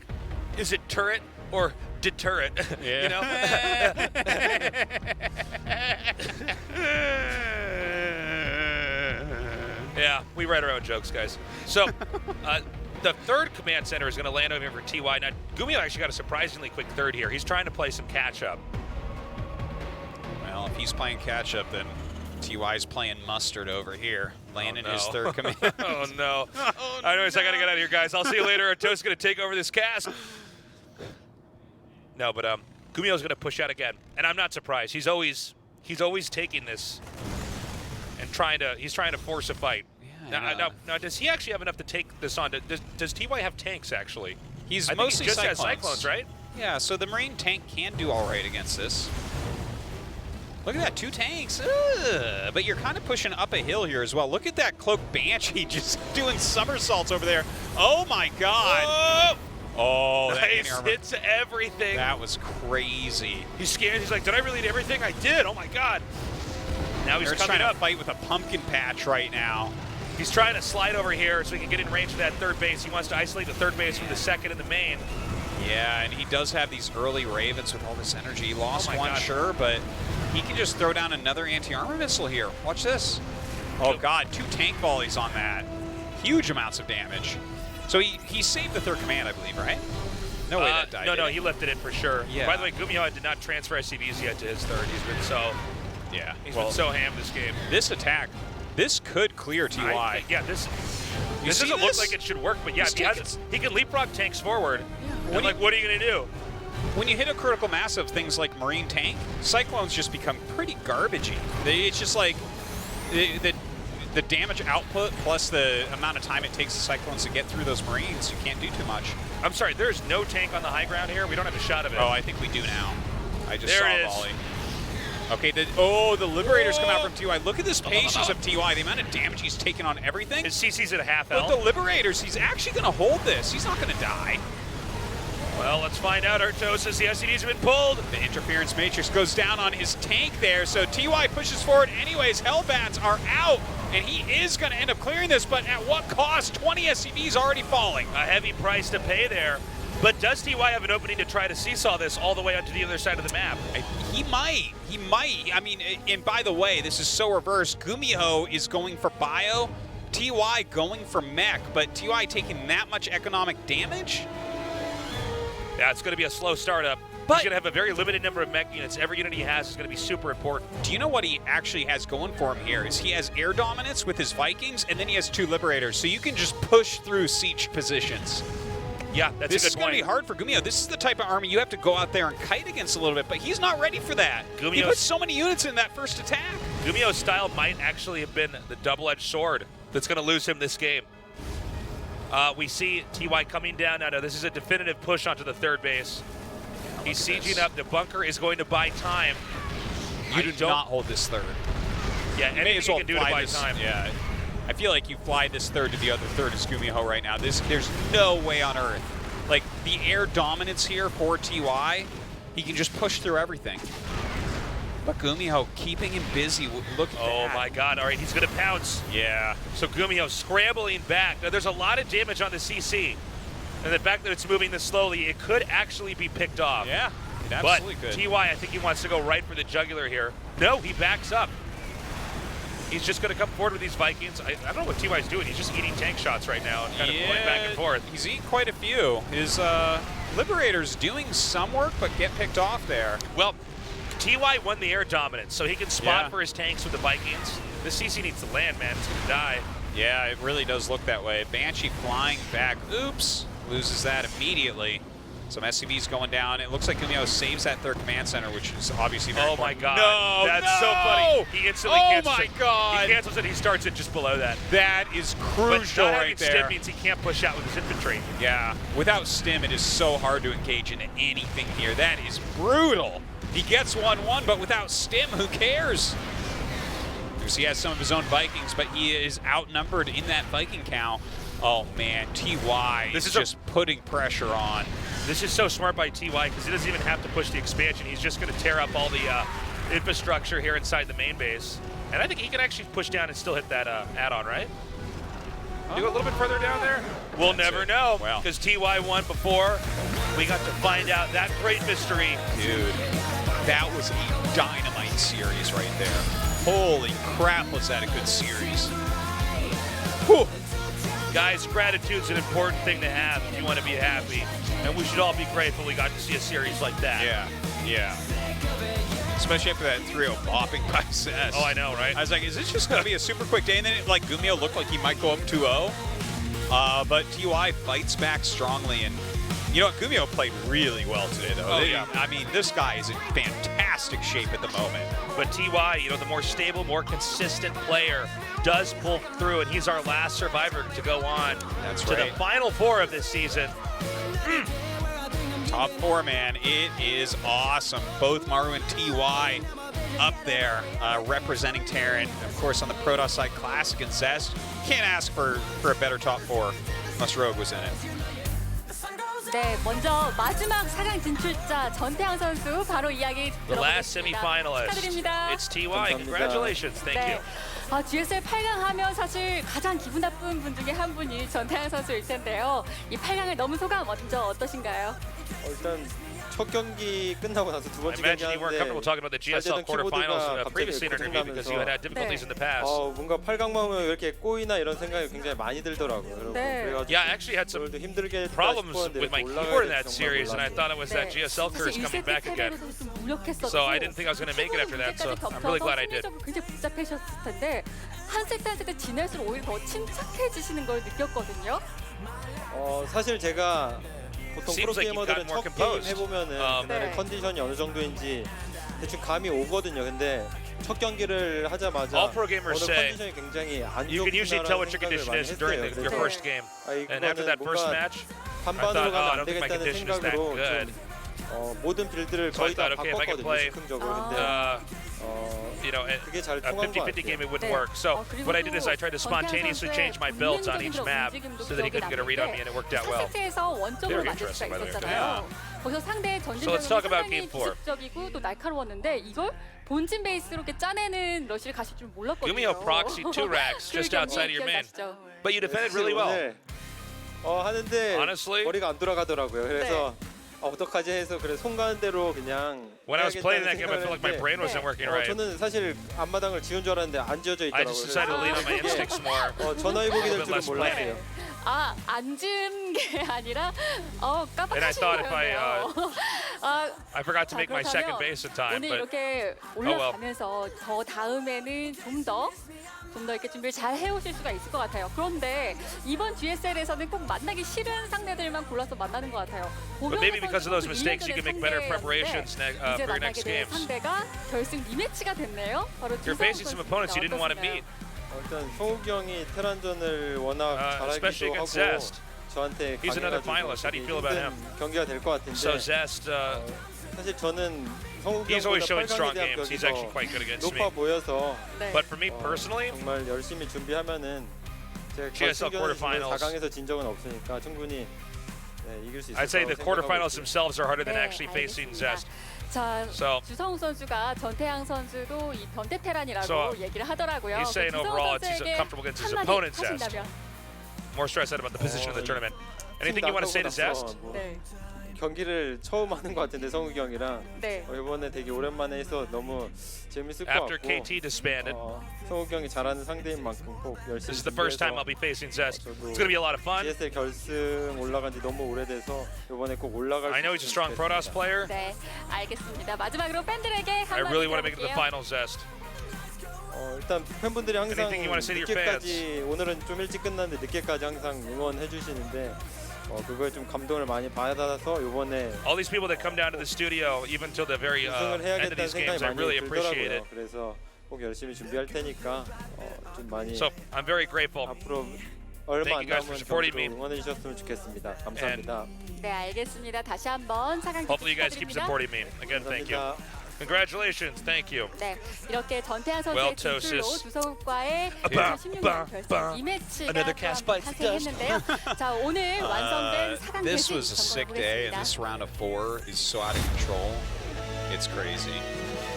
[SPEAKER 2] is it turret or deterrent?
[SPEAKER 3] Yeah.
[SPEAKER 2] You know? Yeah, we write our own jokes, guys. So, the third command center is going to land over here for TY. Now, GuMiho actually got a surprisingly quick third here. He's trying to play some catch-up.
[SPEAKER 3] Well, if he's playing catch-up, then TY's playing mustard over here, landing his
[SPEAKER 2] no.
[SPEAKER 3] third command.
[SPEAKER 2] Oh, no. Anyways, I got to get out of here, guys. I'll see you later. Toast's going to take over this cast. No, but GuMiho's going to push out again, and I'm not surprised. He's always taking this and he's trying to force a fight. Yeah, now, does he actually have enough to take this on? Does TY have tanks, actually?
[SPEAKER 3] He's
[SPEAKER 2] I
[SPEAKER 3] mostly
[SPEAKER 2] think he just
[SPEAKER 3] Cyclones.
[SPEAKER 2] has Cyclones, right?
[SPEAKER 3] Yeah, so the Marine tank can do all right against this. Look at that, 2 tanks. Ugh. But you're kind of pushing up a hill here as well. Look at that cloaked Banshee just doing somersaults over there. Oh, my God.
[SPEAKER 2] Whoa!
[SPEAKER 3] Oh, that
[SPEAKER 2] nice hits everything.
[SPEAKER 3] That was crazy.
[SPEAKER 2] He's scared. He's like, did I really hit everything? I did. Oh, my God. Now he's coming
[SPEAKER 3] trying
[SPEAKER 2] up.
[SPEAKER 3] to fight with a pumpkin patch right now.
[SPEAKER 2] He's trying to slide over here so he can get in range of that third base. He wants to isolate the third base from the second and the main.
[SPEAKER 3] Yeah, and he does have these early Ravens with all this energy. He lost one,
[SPEAKER 2] God.
[SPEAKER 3] sure, but he can just throw down another anti-armor missile here. Watch this. Oh, God, 2 tank volleys on that. Huge amounts of damage. So he saved the third command, I believe, right? No way that died.
[SPEAKER 2] No, he lifted it for sure.
[SPEAKER 3] Yeah.
[SPEAKER 2] By the way, GuMiho did not transfer SCVs yet to his third. He's been so
[SPEAKER 3] Yeah.
[SPEAKER 2] He's been so ham this game.
[SPEAKER 3] This attack, this could clear TY.
[SPEAKER 2] Yeah, this
[SPEAKER 3] You
[SPEAKER 2] doesn't
[SPEAKER 3] see
[SPEAKER 2] look
[SPEAKER 3] this?
[SPEAKER 2] like it should work, but yeah,
[SPEAKER 3] This
[SPEAKER 2] if he,
[SPEAKER 3] tank
[SPEAKER 2] has, he can leapfrog tanks forward.
[SPEAKER 3] When
[SPEAKER 2] And like, what are you gonna do?
[SPEAKER 3] When you hit a critical mass of things like Marine Tank, Cyclones just become pretty garbagey. It's just like the damage output plus the amount of time it takes the Cyclones to get through those Marines, you can't do too much.
[SPEAKER 2] I'm sorry, there's no tank on the high ground here. We don't have a shot of it.
[SPEAKER 3] Oh, I think we do now. I just
[SPEAKER 2] There
[SPEAKER 3] saw
[SPEAKER 2] it
[SPEAKER 3] a
[SPEAKER 2] is.
[SPEAKER 3] volley. Okay, the Liberators come out from TY. Look at this patience of TY, the amount of damage he's taken on everything.
[SPEAKER 2] His CC's at a half
[SPEAKER 3] But
[SPEAKER 2] health.
[SPEAKER 3] the Liberators, he's actually going to hold this. He's not going to die.
[SPEAKER 2] Well, let's find out. Artosis, the SCVs have been pulled.
[SPEAKER 3] The interference matrix goes down on his tank there, so TY pushes forward anyways. Hellbats are out, and he is going to end up clearing this, but at what cost? 20 SCVs already falling.
[SPEAKER 2] A heavy price to pay there. But does TY have an opening to try to seesaw this all the way onto the other side of the map?
[SPEAKER 3] He might. He might. I mean, and by the way, this is so reversed. GuMiho is going for bio, TY going for mech, but TY taking that much economic damage?
[SPEAKER 2] Yeah, it's going to be a slow startup.
[SPEAKER 3] But
[SPEAKER 2] he's going to have a very limited number of mech units. Every unit he has is going to be super important.
[SPEAKER 3] Do you know what he actually has going for him here? Is he has air dominance with his Vikings, and then he has 2 Liberators, so you can just push through siege positions.
[SPEAKER 2] Yeah, that's
[SPEAKER 3] This
[SPEAKER 2] a
[SPEAKER 3] is
[SPEAKER 2] good
[SPEAKER 3] going to
[SPEAKER 2] point.
[SPEAKER 3] be hard for GuMiho. This is the type of army you have to go out there and kite against a little bit, but he's not ready for that. He
[SPEAKER 2] GuMiho's-
[SPEAKER 3] put so many units in that first attack.
[SPEAKER 2] GuMiho's style might actually have been the double-edged sword that's going to lose him this game. We see TY coming down. Now, this is a definitive push onto the third base. He's sieging up. The bunker is going to buy time.
[SPEAKER 3] You do not hold this third.
[SPEAKER 2] Yeah,
[SPEAKER 3] You may
[SPEAKER 2] anything
[SPEAKER 3] as well
[SPEAKER 2] you can do to
[SPEAKER 3] fly
[SPEAKER 2] buy
[SPEAKER 3] this.
[SPEAKER 2] time.
[SPEAKER 3] Yeah, I feel like you fly this third to the other third is GuMiho right now. There's no way on earth. Like, the air dominance here for TY, he can just push through everything. But GuMiho keeping him busy. Look at
[SPEAKER 2] Oh
[SPEAKER 3] that.
[SPEAKER 2] my God! All right, he's going to pounce.
[SPEAKER 3] Yeah.
[SPEAKER 2] So GuMiho scrambling back. Now, there's a lot of damage on the CC, and the fact that it's moving this slowly, it could actually be picked off.
[SPEAKER 3] Yeah, it
[SPEAKER 2] But
[SPEAKER 3] absolutely could.
[SPEAKER 2] TY, I think he wants to go right for the jugular here. No, he backs up. He's just going to come forward with these Vikings. I don't know what TY's doing. He's just eating tank shots right now and kind of going back and forth.
[SPEAKER 3] He's eating quite a few. His Liberator's doing some work, but get picked off there.
[SPEAKER 2] Well, TY won the air dominance, so he can spot
[SPEAKER 3] Yeah.
[SPEAKER 2] for his tanks with the Vikings. This CC needs to land, man. It's going to die.
[SPEAKER 3] Yeah, it really does look that way. Banshee flying back. Oops. Loses that immediately. Some SCVs going down. It looks like GuMiho saves that third command center, which is obviously very
[SPEAKER 2] Oh my
[SPEAKER 3] important.
[SPEAKER 2] God.
[SPEAKER 3] No,
[SPEAKER 2] That's so
[SPEAKER 3] no!
[SPEAKER 2] funny. He instantly cancels
[SPEAKER 3] my
[SPEAKER 2] it.
[SPEAKER 3] God.
[SPEAKER 2] He cancels it. He starts it just below that.
[SPEAKER 3] That is
[SPEAKER 2] But
[SPEAKER 3] crucial
[SPEAKER 2] not
[SPEAKER 3] right
[SPEAKER 2] having
[SPEAKER 3] there.
[SPEAKER 2] stim means he can't push out with his infantry.
[SPEAKER 3] Yeah, without stim, it is so hard to engage into anything here. That is brutal. He gets 1-1, but without stim, who cares? Because he has some of his own Vikings, but he is outnumbered in that Viking count. Oh man, TY
[SPEAKER 2] This
[SPEAKER 3] is
[SPEAKER 2] is
[SPEAKER 3] just putting pressure on.
[SPEAKER 2] This is so smart by TY because he doesn't even have to push the expansion. He's just going to tear up all the infrastructure here inside the main base. And I think he can actually push down and still hit that add-on, right? Do a little bit further down there? We'll never know
[SPEAKER 3] Well.
[SPEAKER 2] because TY won before. We got to find out that great mystery.
[SPEAKER 3] Dude, that was a dynamite series right there. Holy crap, was that a good series. Whew.
[SPEAKER 2] Guys, gratitude's an important thing to have if you want to be happy. And we should all be grateful we got to see a series like that.
[SPEAKER 3] Yeah. Especially after that 3-0 bopping by Zest.
[SPEAKER 2] Oh, I know, right?
[SPEAKER 3] I was like, is this just going to be a super quick day? And then, GuMiho looked like he might go up 2-0. But TY fights back strongly. And you know what? GuMiho played really well today, though.
[SPEAKER 2] Oh, yeah.
[SPEAKER 3] I mean, this guy is in fantastic shape at the moment.
[SPEAKER 2] But TY, the more stable, more consistent player, does pull through, and he's our last survivor to go on to
[SPEAKER 3] right.
[SPEAKER 2] the final four of this season.
[SPEAKER 3] Top 4, man. It is awesome. Both Maru and TY up there representing Terran. Of course, on the Protoss side, Classic and Zest. Can't ask for a better top 4 unless Rogue was in it.
[SPEAKER 6] 네, 먼저 마지막 4강 진출자 전태양 선수 바로 이야기
[SPEAKER 2] The last
[SPEAKER 6] 들어보겠습니다.
[SPEAKER 2] semifinalist.
[SPEAKER 6] 축하드립니다.
[SPEAKER 2] It's TY. Congratulations. Thank
[SPEAKER 6] 네.
[SPEAKER 2] you.
[SPEAKER 6] GSL 8강 하면 사실 가장 기분 나쁜 분 중에 한 분이 전태양 선수일 텐데요. 이 8강을 넘은 소감 먼저 어떠신가요?
[SPEAKER 7] 일단 첫 경기 끝나고 나서 두
[SPEAKER 2] I
[SPEAKER 7] 번째 경기
[SPEAKER 2] imagine you weren't comfortable
[SPEAKER 7] 하는데
[SPEAKER 2] talking about the GSL quarterfinals previously in our interview because you had had difficulties in the past.
[SPEAKER 7] 뭔가 8강 막으면 왜 이렇게 꼬이나 이런 생각이 굉장히 많이 들더라고요.
[SPEAKER 6] 네.
[SPEAKER 7] 그래가지고
[SPEAKER 2] Yeah, I actually had some
[SPEAKER 7] 오늘도 힘들게 했다
[SPEAKER 2] problems
[SPEAKER 7] 싶었는데
[SPEAKER 2] with my
[SPEAKER 7] 이렇게
[SPEAKER 2] keyboard in
[SPEAKER 7] 올라가야
[SPEAKER 2] that
[SPEAKER 7] 될지
[SPEAKER 2] series, and I
[SPEAKER 7] 정말
[SPEAKER 2] thought it was that
[SPEAKER 6] 네.
[SPEAKER 2] GSL curse
[SPEAKER 6] 사실
[SPEAKER 2] coming
[SPEAKER 6] 1세트
[SPEAKER 2] back again.
[SPEAKER 6] 패배로도 좀 무력했었고
[SPEAKER 2] So I didn't think I was going to make it after that, so I'm really glad I did.
[SPEAKER 6] 굉장히 복잡하셨을 텐데 한 세트 한 세트 지날수록 오히려 더 침착해지시는 걸 느꼈거든요.
[SPEAKER 7] 사실 제가 보통
[SPEAKER 2] Seems like you've
[SPEAKER 7] 프로게이머들은
[SPEAKER 2] gotten more
[SPEAKER 7] 첫 게임
[SPEAKER 2] composed.
[SPEAKER 7] 해보면은 그날의
[SPEAKER 6] 네.
[SPEAKER 7] 컨디션이 어느 정도인지 대충 감이 오거든요. 근데 첫 경기를 하자마자
[SPEAKER 2] All pro gamers
[SPEAKER 7] 오늘
[SPEAKER 2] say
[SPEAKER 7] 컨디션이 굉장히 안
[SPEAKER 2] You can usually tell what your
[SPEAKER 7] 좋구나라는
[SPEAKER 2] condition
[SPEAKER 7] 생각을
[SPEAKER 2] is
[SPEAKER 7] 많이
[SPEAKER 2] during
[SPEAKER 7] 했어요.
[SPEAKER 2] your
[SPEAKER 7] 그래서
[SPEAKER 2] first game. And after that first
[SPEAKER 7] 뭔가
[SPEAKER 2] match,
[SPEAKER 7] 반반으로
[SPEAKER 2] I thought,
[SPEAKER 7] 가면
[SPEAKER 2] I
[SPEAKER 7] 안
[SPEAKER 2] don't think my
[SPEAKER 7] 되겠다는
[SPEAKER 2] condition is that
[SPEAKER 7] 생각으로
[SPEAKER 2] good.
[SPEAKER 7] 모든 빌드를
[SPEAKER 2] So I
[SPEAKER 7] 거의 다
[SPEAKER 2] thought, okay, if I can
[SPEAKER 7] 바꿨거든요.
[SPEAKER 2] play,
[SPEAKER 7] 즉흥적으로. 근데
[SPEAKER 2] you know,
[SPEAKER 7] 그게 잘
[SPEAKER 2] a
[SPEAKER 7] 통한 것
[SPEAKER 2] 50-50 game,
[SPEAKER 7] 같아요.
[SPEAKER 2] it wouldn't
[SPEAKER 6] 네.
[SPEAKER 2] work. So
[SPEAKER 6] 그리고
[SPEAKER 2] what I did is I tried to
[SPEAKER 6] 또
[SPEAKER 2] spontaneously
[SPEAKER 6] 전태환
[SPEAKER 2] change my
[SPEAKER 6] 선수의
[SPEAKER 2] builds on
[SPEAKER 6] 본능적인
[SPEAKER 2] each
[SPEAKER 6] 그런
[SPEAKER 2] map
[SPEAKER 6] 움직임도
[SPEAKER 2] so that he couldn't get a read on me,
[SPEAKER 6] 기억에
[SPEAKER 2] and it worked out well.
[SPEAKER 6] 4세트에서 원점을
[SPEAKER 2] Very
[SPEAKER 6] 만들 수가
[SPEAKER 2] interesting, by the way.
[SPEAKER 6] 있었잖아요. 거기서 상대의 전진
[SPEAKER 2] So let's talk about
[SPEAKER 6] 상당히
[SPEAKER 2] game four.
[SPEAKER 6] 기습적이고 또 날카로웠는데 이걸 본진 베이스로 이렇게 짜내는 러시를 가실 줄 몰랐거든요.
[SPEAKER 2] GuMiho proxy 2 racks just outside of your main. But you defended really well.
[SPEAKER 7] 하는데
[SPEAKER 2] Honestly?
[SPEAKER 7] 머리가 안 돌아가더라고요. 그래서 어떡하지 해서 그래 손 가는 대로 그냥
[SPEAKER 2] When I was playing
[SPEAKER 7] 해야겠다는
[SPEAKER 2] that game, I felt like my
[SPEAKER 7] 생각을
[SPEAKER 2] brain wasn't
[SPEAKER 6] 네.
[SPEAKER 2] working
[SPEAKER 7] 했는데,
[SPEAKER 2] right.
[SPEAKER 7] 저는 사실 앞마당을 지운 줄 알았는데 안 지어져
[SPEAKER 2] I
[SPEAKER 7] 있더라고요.
[SPEAKER 2] just decided to lean on my instincts more.
[SPEAKER 7] 전화위복이
[SPEAKER 2] A
[SPEAKER 7] 될
[SPEAKER 2] little bit
[SPEAKER 7] 줄은
[SPEAKER 2] less
[SPEAKER 7] 몰랐어요.
[SPEAKER 6] 앉은 게 아니라
[SPEAKER 2] And I
[SPEAKER 6] 깜빡하신
[SPEAKER 2] thought if
[SPEAKER 6] 거예요.
[SPEAKER 2] I forgot to
[SPEAKER 6] 자,
[SPEAKER 2] make my
[SPEAKER 6] 그렇다면
[SPEAKER 2] second base in time,
[SPEAKER 6] 오늘
[SPEAKER 2] but
[SPEAKER 6] 이렇게 올라가면서 더 다음에는 좀 더 이렇게 준비를 잘 해오실 수가 있을 것 같아요. 그런데 이번 GSL에서는 꼭 만나기 싫은 상대들만 골라서 만나는 것 같아요.
[SPEAKER 2] But maybe because of those mistakes, you can make better preparations
[SPEAKER 6] 이제
[SPEAKER 2] for your
[SPEAKER 6] 만나게
[SPEAKER 2] next
[SPEAKER 6] 될
[SPEAKER 2] games.
[SPEAKER 6] 상대가 결승 리매치가 됐네요. 바로
[SPEAKER 2] You're facing some opponents you didn't want to meet,
[SPEAKER 7] 일단 성욱이 형이 테란전을 워낙
[SPEAKER 2] especially
[SPEAKER 7] 잘하기도
[SPEAKER 2] against
[SPEAKER 7] 하고
[SPEAKER 2] Zest.
[SPEAKER 7] 저한테
[SPEAKER 2] He's another
[SPEAKER 7] 강해가지고
[SPEAKER 2] finalist. How do you feel about
[SPEAKER 7] 힘든
[SPEAKER 2] him?
[SPEAKER 7] 경기가 될 것 같은데
[SPEAKER 2] So Zest,
[SPEAKER 7] 사실 저는 성욱이
[SPEAKER 2] he's always
[SPEAKER 7] 형보다
[SPEAKER 2] showing strong
[SPEAKER 7] 8강에 대한
[SPEAKER 2] games. He's
[SPEAKER 7] 벽이
[SPEAKER 2] actually
[SPEAKER 7] 더
[SPEAKER 2] quite good against me.
[SPEAKER 7] 높아 보여서
[SPEAKER 6] 네.
[SPEAKER 2] But for me personally,
[SPEAKER 7] 정말 열심히 준비하면은 제가
[SPEAKER 2] GSL
[SPEAKER 7] 결승전에서
[SPEAKER 2] quarterfinals.
[SPEAKER 7] 4강에서 진 적은 없으니까 충분히 이길 수 있을
[SPEAKER 2] I'd say the
[SPEAKER 7] 거라고
[SPEAKER 2] quarterfinals
[SPEAKER 7] 생각하고 있습니다.
[SPEAKER 2] themselves are harder than
[SPEAKER 6] 네,
[SPEAKER 2] actually facing
[SPEAKER 6] 알겠습니다.
[SPEAKER 2] Zest.
[SPEAKER 6] 자,
[SPEAKER 2] So-
[SPEAKER 6] 주성우 선수가 전태양 선수도 이 변태 테란이라고
[SPEAKER 2] So,
[SPEAKER 6] 얘기를 하더라고요.
[SPEAKER 2] he's saying
[SPEAKER 6] 주성우
[SPEAKER 2] overall it's he's
[SPEAKER 6] 선수에게
[SPEAKER 2] comfortable against his
[SPEAKER 6] 한마디
[SPEAKER 2] opponent, Zest.
[SPEAKER 6] 하신다면.
[SPEAKER 2] More stressed out about the position of the tournament. Anything you want to say to Zest?
[SPEAKER 7] 뭐
[SPEAKER 6] 네.
[SPEAKER 7] 경기를 처음 하는 것 같은데 성욱이 형이랑
[SPEAKER 6] 네.
[SPEAKER 7] 이번에 되게 오랜만에 해서 너무 재밌을 것
[SPEAKER 2] After
[SPEAKER 7] 같고
[SPEAKER 2] KT disbanded,
[SPEAKER 7] 성욱이 형이 잘하는 상대인 만큼 꼭 열심히
[SPEAKER 2] this is the first time I'll be facing Zest. It's going to be a lot of fun.
[SPEAKER 7] GSL 결승 올라간 지 너무 오래돼서 이번에 꼭 올라갈
[SPEAKER 2] I know he's a strong Protoss player.
[SPEAKER 6] 네, 알겠습니다. 마지막으로 팬들에게
[SPEAKER 2] I
[SPEAKER 6] 한마디
[SPEAKER 2] really want to make it to the
[SPEAKER 6] 들어볼게요.
[SPEAKER 2] final, Zest.
[SPEAKER 7] 일단 팬분들이 항상
[SPEAKER 2] Anything you wanna say to your
[SPEAKER 7] 늦게까지 오늘은 좀 일찍 끝났는데 늦게까지 항상 응원해 주시는데 그거에 좀 감동을 많이 받아서 이번에
[SPEAKER 2] All these people that come down to the studio, even till the very
[SPEAKER 7] 우승을
[SPEAKER 2] end of
[SPEAKER 7] 해야겠다는
[SPEAKER 2] these
[SPEAKER 7] 생각이
[SPEAKER 2] games, I
[SPEAKER 7] 많이
[SPEAKER 2] really appreciate
[SPEAKER 7] 들더라고요.
[SPEAKER 2] it.
[SPEAKER 7] 그래서 꼭 열심히 준비할 테니까 좀 많이
[SPEAKER 2] So I'm very grateful.
[SPEAKER 7] 앞으로 얼마
[SPEAKER 2] Thank
[SPEAKER 7] 안
[SPEAKER 2] you guys for
[SPEAKER 7] 남은
[SPEAKER 2] supporting
[SPEAKER 7] 경기로
[SPEAKER 2] me.
[SPEAKER 7] 응원해 주셨으면 좋겠습니다. 감사합니다.
[SPEAKER 6] 네, 알겠습니다. 다시 한번 사강
[SPEAKER 2] Hopefully you guys keep
[SPEAKER 6] 축하드립니다.
[SPEAKER 2] supporting me. Again, thank you.
[SPEAKER 7] 감사합니다.
[SPEAKER 2] Congratulations. Thank you.
[SPEAKER 6] 네, 이렇게 전태환 선수의
[SPEAKER 2] Well,
[SPEAKER 6] 진출로
[SPEAKER 2] Tosis.
[SPEAKER 6] 주성욱과의
[SPEAKER 2] Ba,
[SPEAKER 6] 2016년
[SPEAKER 2] ba,
[SPEAKER 6] 결승
[SPEAKER 2] ba.
[SPEAKER 6] 2매치가
[SPEAKER 1] Another cast bites the dust.
[SPEAKER 6] 탄생했는데요. 자, 오늘 완성된 사강
[SPEAKER 3] This
[SPEAKER 6] 대승
[SPEAKER 3] was a sick day, and this round of 4 is so out of control. It's crazy.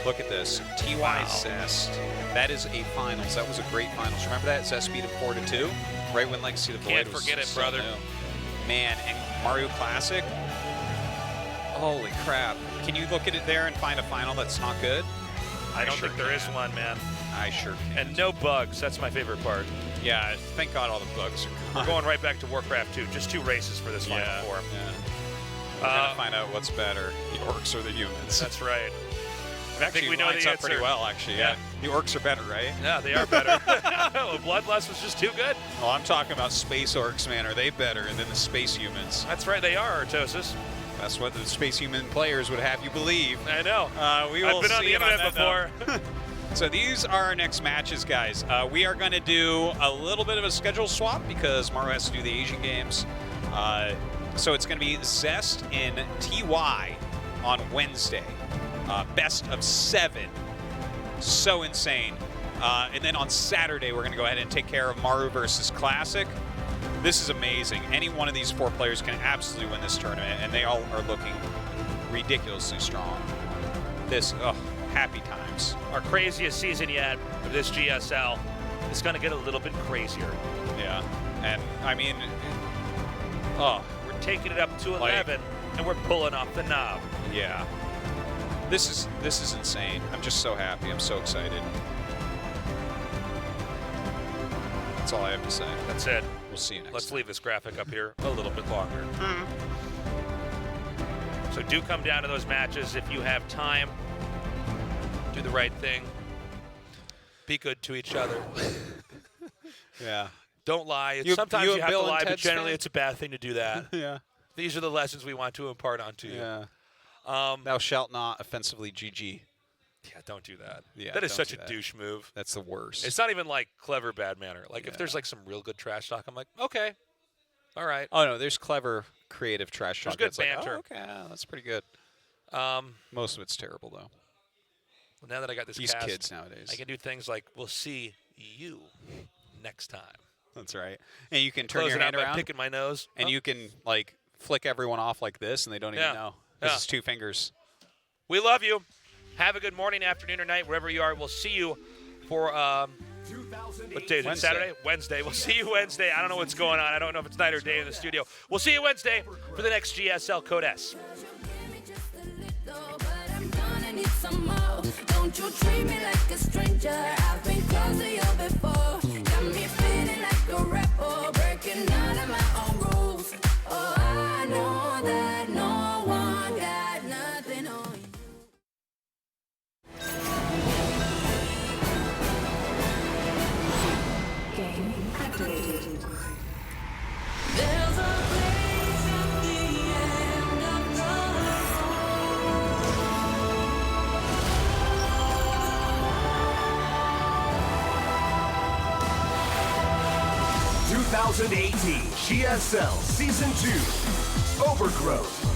[SPEAKER 3] Look at this. TY Zest. That is a finals. That was a great finals. Remember that? Zest beat him 4-2? Right when Legacy of the
[SPEAKER 2] Can't
[SPEAKER 3] Void was
[SPEAKER 2] forget it,
[SPEAKER 3] still
[SPEAKER 2] brother.
[SPEAKER 3] new. Man, and Mario Classic. Holy crap. Can you look at it there and find a final that's not good?
[SPEAKER 2] I don't
[SPEAKER 3] sure
[SPEAKER 2] think there is
[SPEAKER 3] can.
[SPEAKER 2] one, man.
[SPEAKER 3] I sure can.
[SPEAKER 2] And no bugs. That's my favorite part.
[SPEAKER 3] Yeah, thank God all the bugs are
[SPEAKER 2] We're
[SPEAKER 3] gone.
[SPEAKER 2] going right back to Warcraft 2. Just 2 races for this Final Four.
[SPEAKER 3] Yeah. We're gonna find out what's better, the orcs or the humans.
[SPEAKER 2] That's right.
[SPEAKER 3] I think we know
[SPEAKER 2] the
[SPEAKER 3] lines up pretty
[SPEAKER 2] answer.
[SPEAKER 3] well, actually.
[SPEAKER 2] Yeah.
[SPEAKER 3] The orcs are better, right?
[SPEAKER 2] Yeah, they are better. Bloodlust was just too good.
[SPEAKER 3] Well, I'm talking about space orcs, man. Are they better than the space humans?
[SPEAKER 2] That's right, they are, Artosis.
[SPEAKER 3] That's what the space human players would have you believe.
[SPEAKER 2] I know.
[SPEAKER 3] We will
[SPEAKER 2] I've been on
[SPEAKER 3] see
[SPEAKER 2] the
[SPEAKER 3] about
[SPEAKER 2] internet
[SPEAKER 3] that,
[SPEAKER 2] before.
[SPEAKER 3] So these are our next matches, guys. We are going to do a little bit of a schedule swap because Maru has to do the Asian games. So it's going to be Zest in TY on Wednesday. Best of 7. So insane. And then on Saturday, we're going to go ahead and take care of Maru versus Classic. This is amazing. Any one of these 4 players can absolutely win this tournament, and they all are looking ridiculously strong. This, happy times.
[SPEAKER 2] Our craziest season yet of this GSL is going to get a little bit crazier.
[SPEAKER 3] Yeah, and I mean,
[SPEAKER 2] We're taking it up to 11. and we're pulling off the knob.
[SPEAKER 3] Yeah. This is insane. I'm just so happy. I'm so excited. That's all I have to say.
[SPEAKER 2] That's it.
[SPEAKER 3] We'll see you next
[SPEAKER 2] Let's
[SPEAKER 3] time.
[SPEAKER 2] leave this graphic up here a little bit longer. So do come down to those matches if you have time. Do the right thing. Be good to each other.
[SPEAKER 3] Yeah.
[SPEAKER 2] Don't lie.
[SPEAKER 3] You
[SPEAKER 2] Sometimes you have to
[SPEAKER 3] Bill and
[SPEAKER 2] lie, but
[SPEAKER 3] Ted's
[SPEAKER 2] generally
[SPEAKER 3] fan?
[SPEAKER 2] it's a bad thing to do that.
[SPEAKER 3] Yeah.
[SPEAKER 2] These are the lessons we want to impart onto you.
[SPEAKER 3] Yeah. Thou shalt not offensively GG.
[SPEAKER 2] Yeah, don't do that.
[SPEAKER 3] Yeah,
[SPEAKER 2] that is
[SPEAKER 3] don't
[SPEAKER 2] such
[SPEAKER 3] do
[SPEAKER 2] a
[SPEAKER 3] that.
[SPEAKER 2] douche move.
[SPEAKER 3] That's the worst.
[SPEAKER 2] It's not even like clever bad manner. Like if there's
[SPEAKER 3] Yeah.
[SPEAKER 2] like some real good trash talk, I'm like, okay, all right.
[SPEAKER 3] Oh no, there's clever, creative trash
[SPEAKER 2] There's
[SPEAKER 3] talk.
[SPEAKER 2] good
[SPEAKER 3] that's like,
[SPEAKER 2] banter.
[SPEAKER 3] oh, okay, that's pretty good. Most of it's terrible though.
[SPEAKER 2] Well, now that I got this
[SPEAKER 3] These
[SPEAKER 2] cast,
[SPEAKER 3] kids nowadays.
[SPEAKER 2] I can do things like, we'll see you next time.
[SPEAKER 3] That's right. And you can turn
[SPEAKER 2] Close
[SPEAKER 3] your
[SPEAKER 2] it out
[SPEAKER 3] hand
[SPEAKER 2] by
[SPEAKER 3] around,
[SPEAKER 2] picking my nose.
[SPEAKER 3] and
[SPEAKER 2] Oh.
[SPEAKER 3] you can like flick everyone off like this, and they don't
[SPEAKER 2] Yeah.
[SPEAKER 3] even know. This
[SPEAKER 2] Yeah.
[SPEAKER 3] is 2 fingers.
[SPEAKER 2] We love you. Have a good morning, afternoon, or night, wherever you are. We'll see you for, what day is it?
[SPEAKER 3] Wednesday.
[SPEAKER 2] Saturday? Wednesday. We'll see you Wednesday. I don't know what's going on. I don't know if it's night or day in the studio. We'll see you Wednesday for the next GSL Code S.
[SPEAKER 9] Don't you treat me like a stranger. I've been close to you before. Got me feeling like a rebel, breaking out of my own rules. Oh, I know that no one got nothing on you.
[SPEAKER 10] Game activated.
[SPEAKER 9] There's a place at the end of
[SPEAKER 1] the 2018 GSL Season 2 Overgrowth.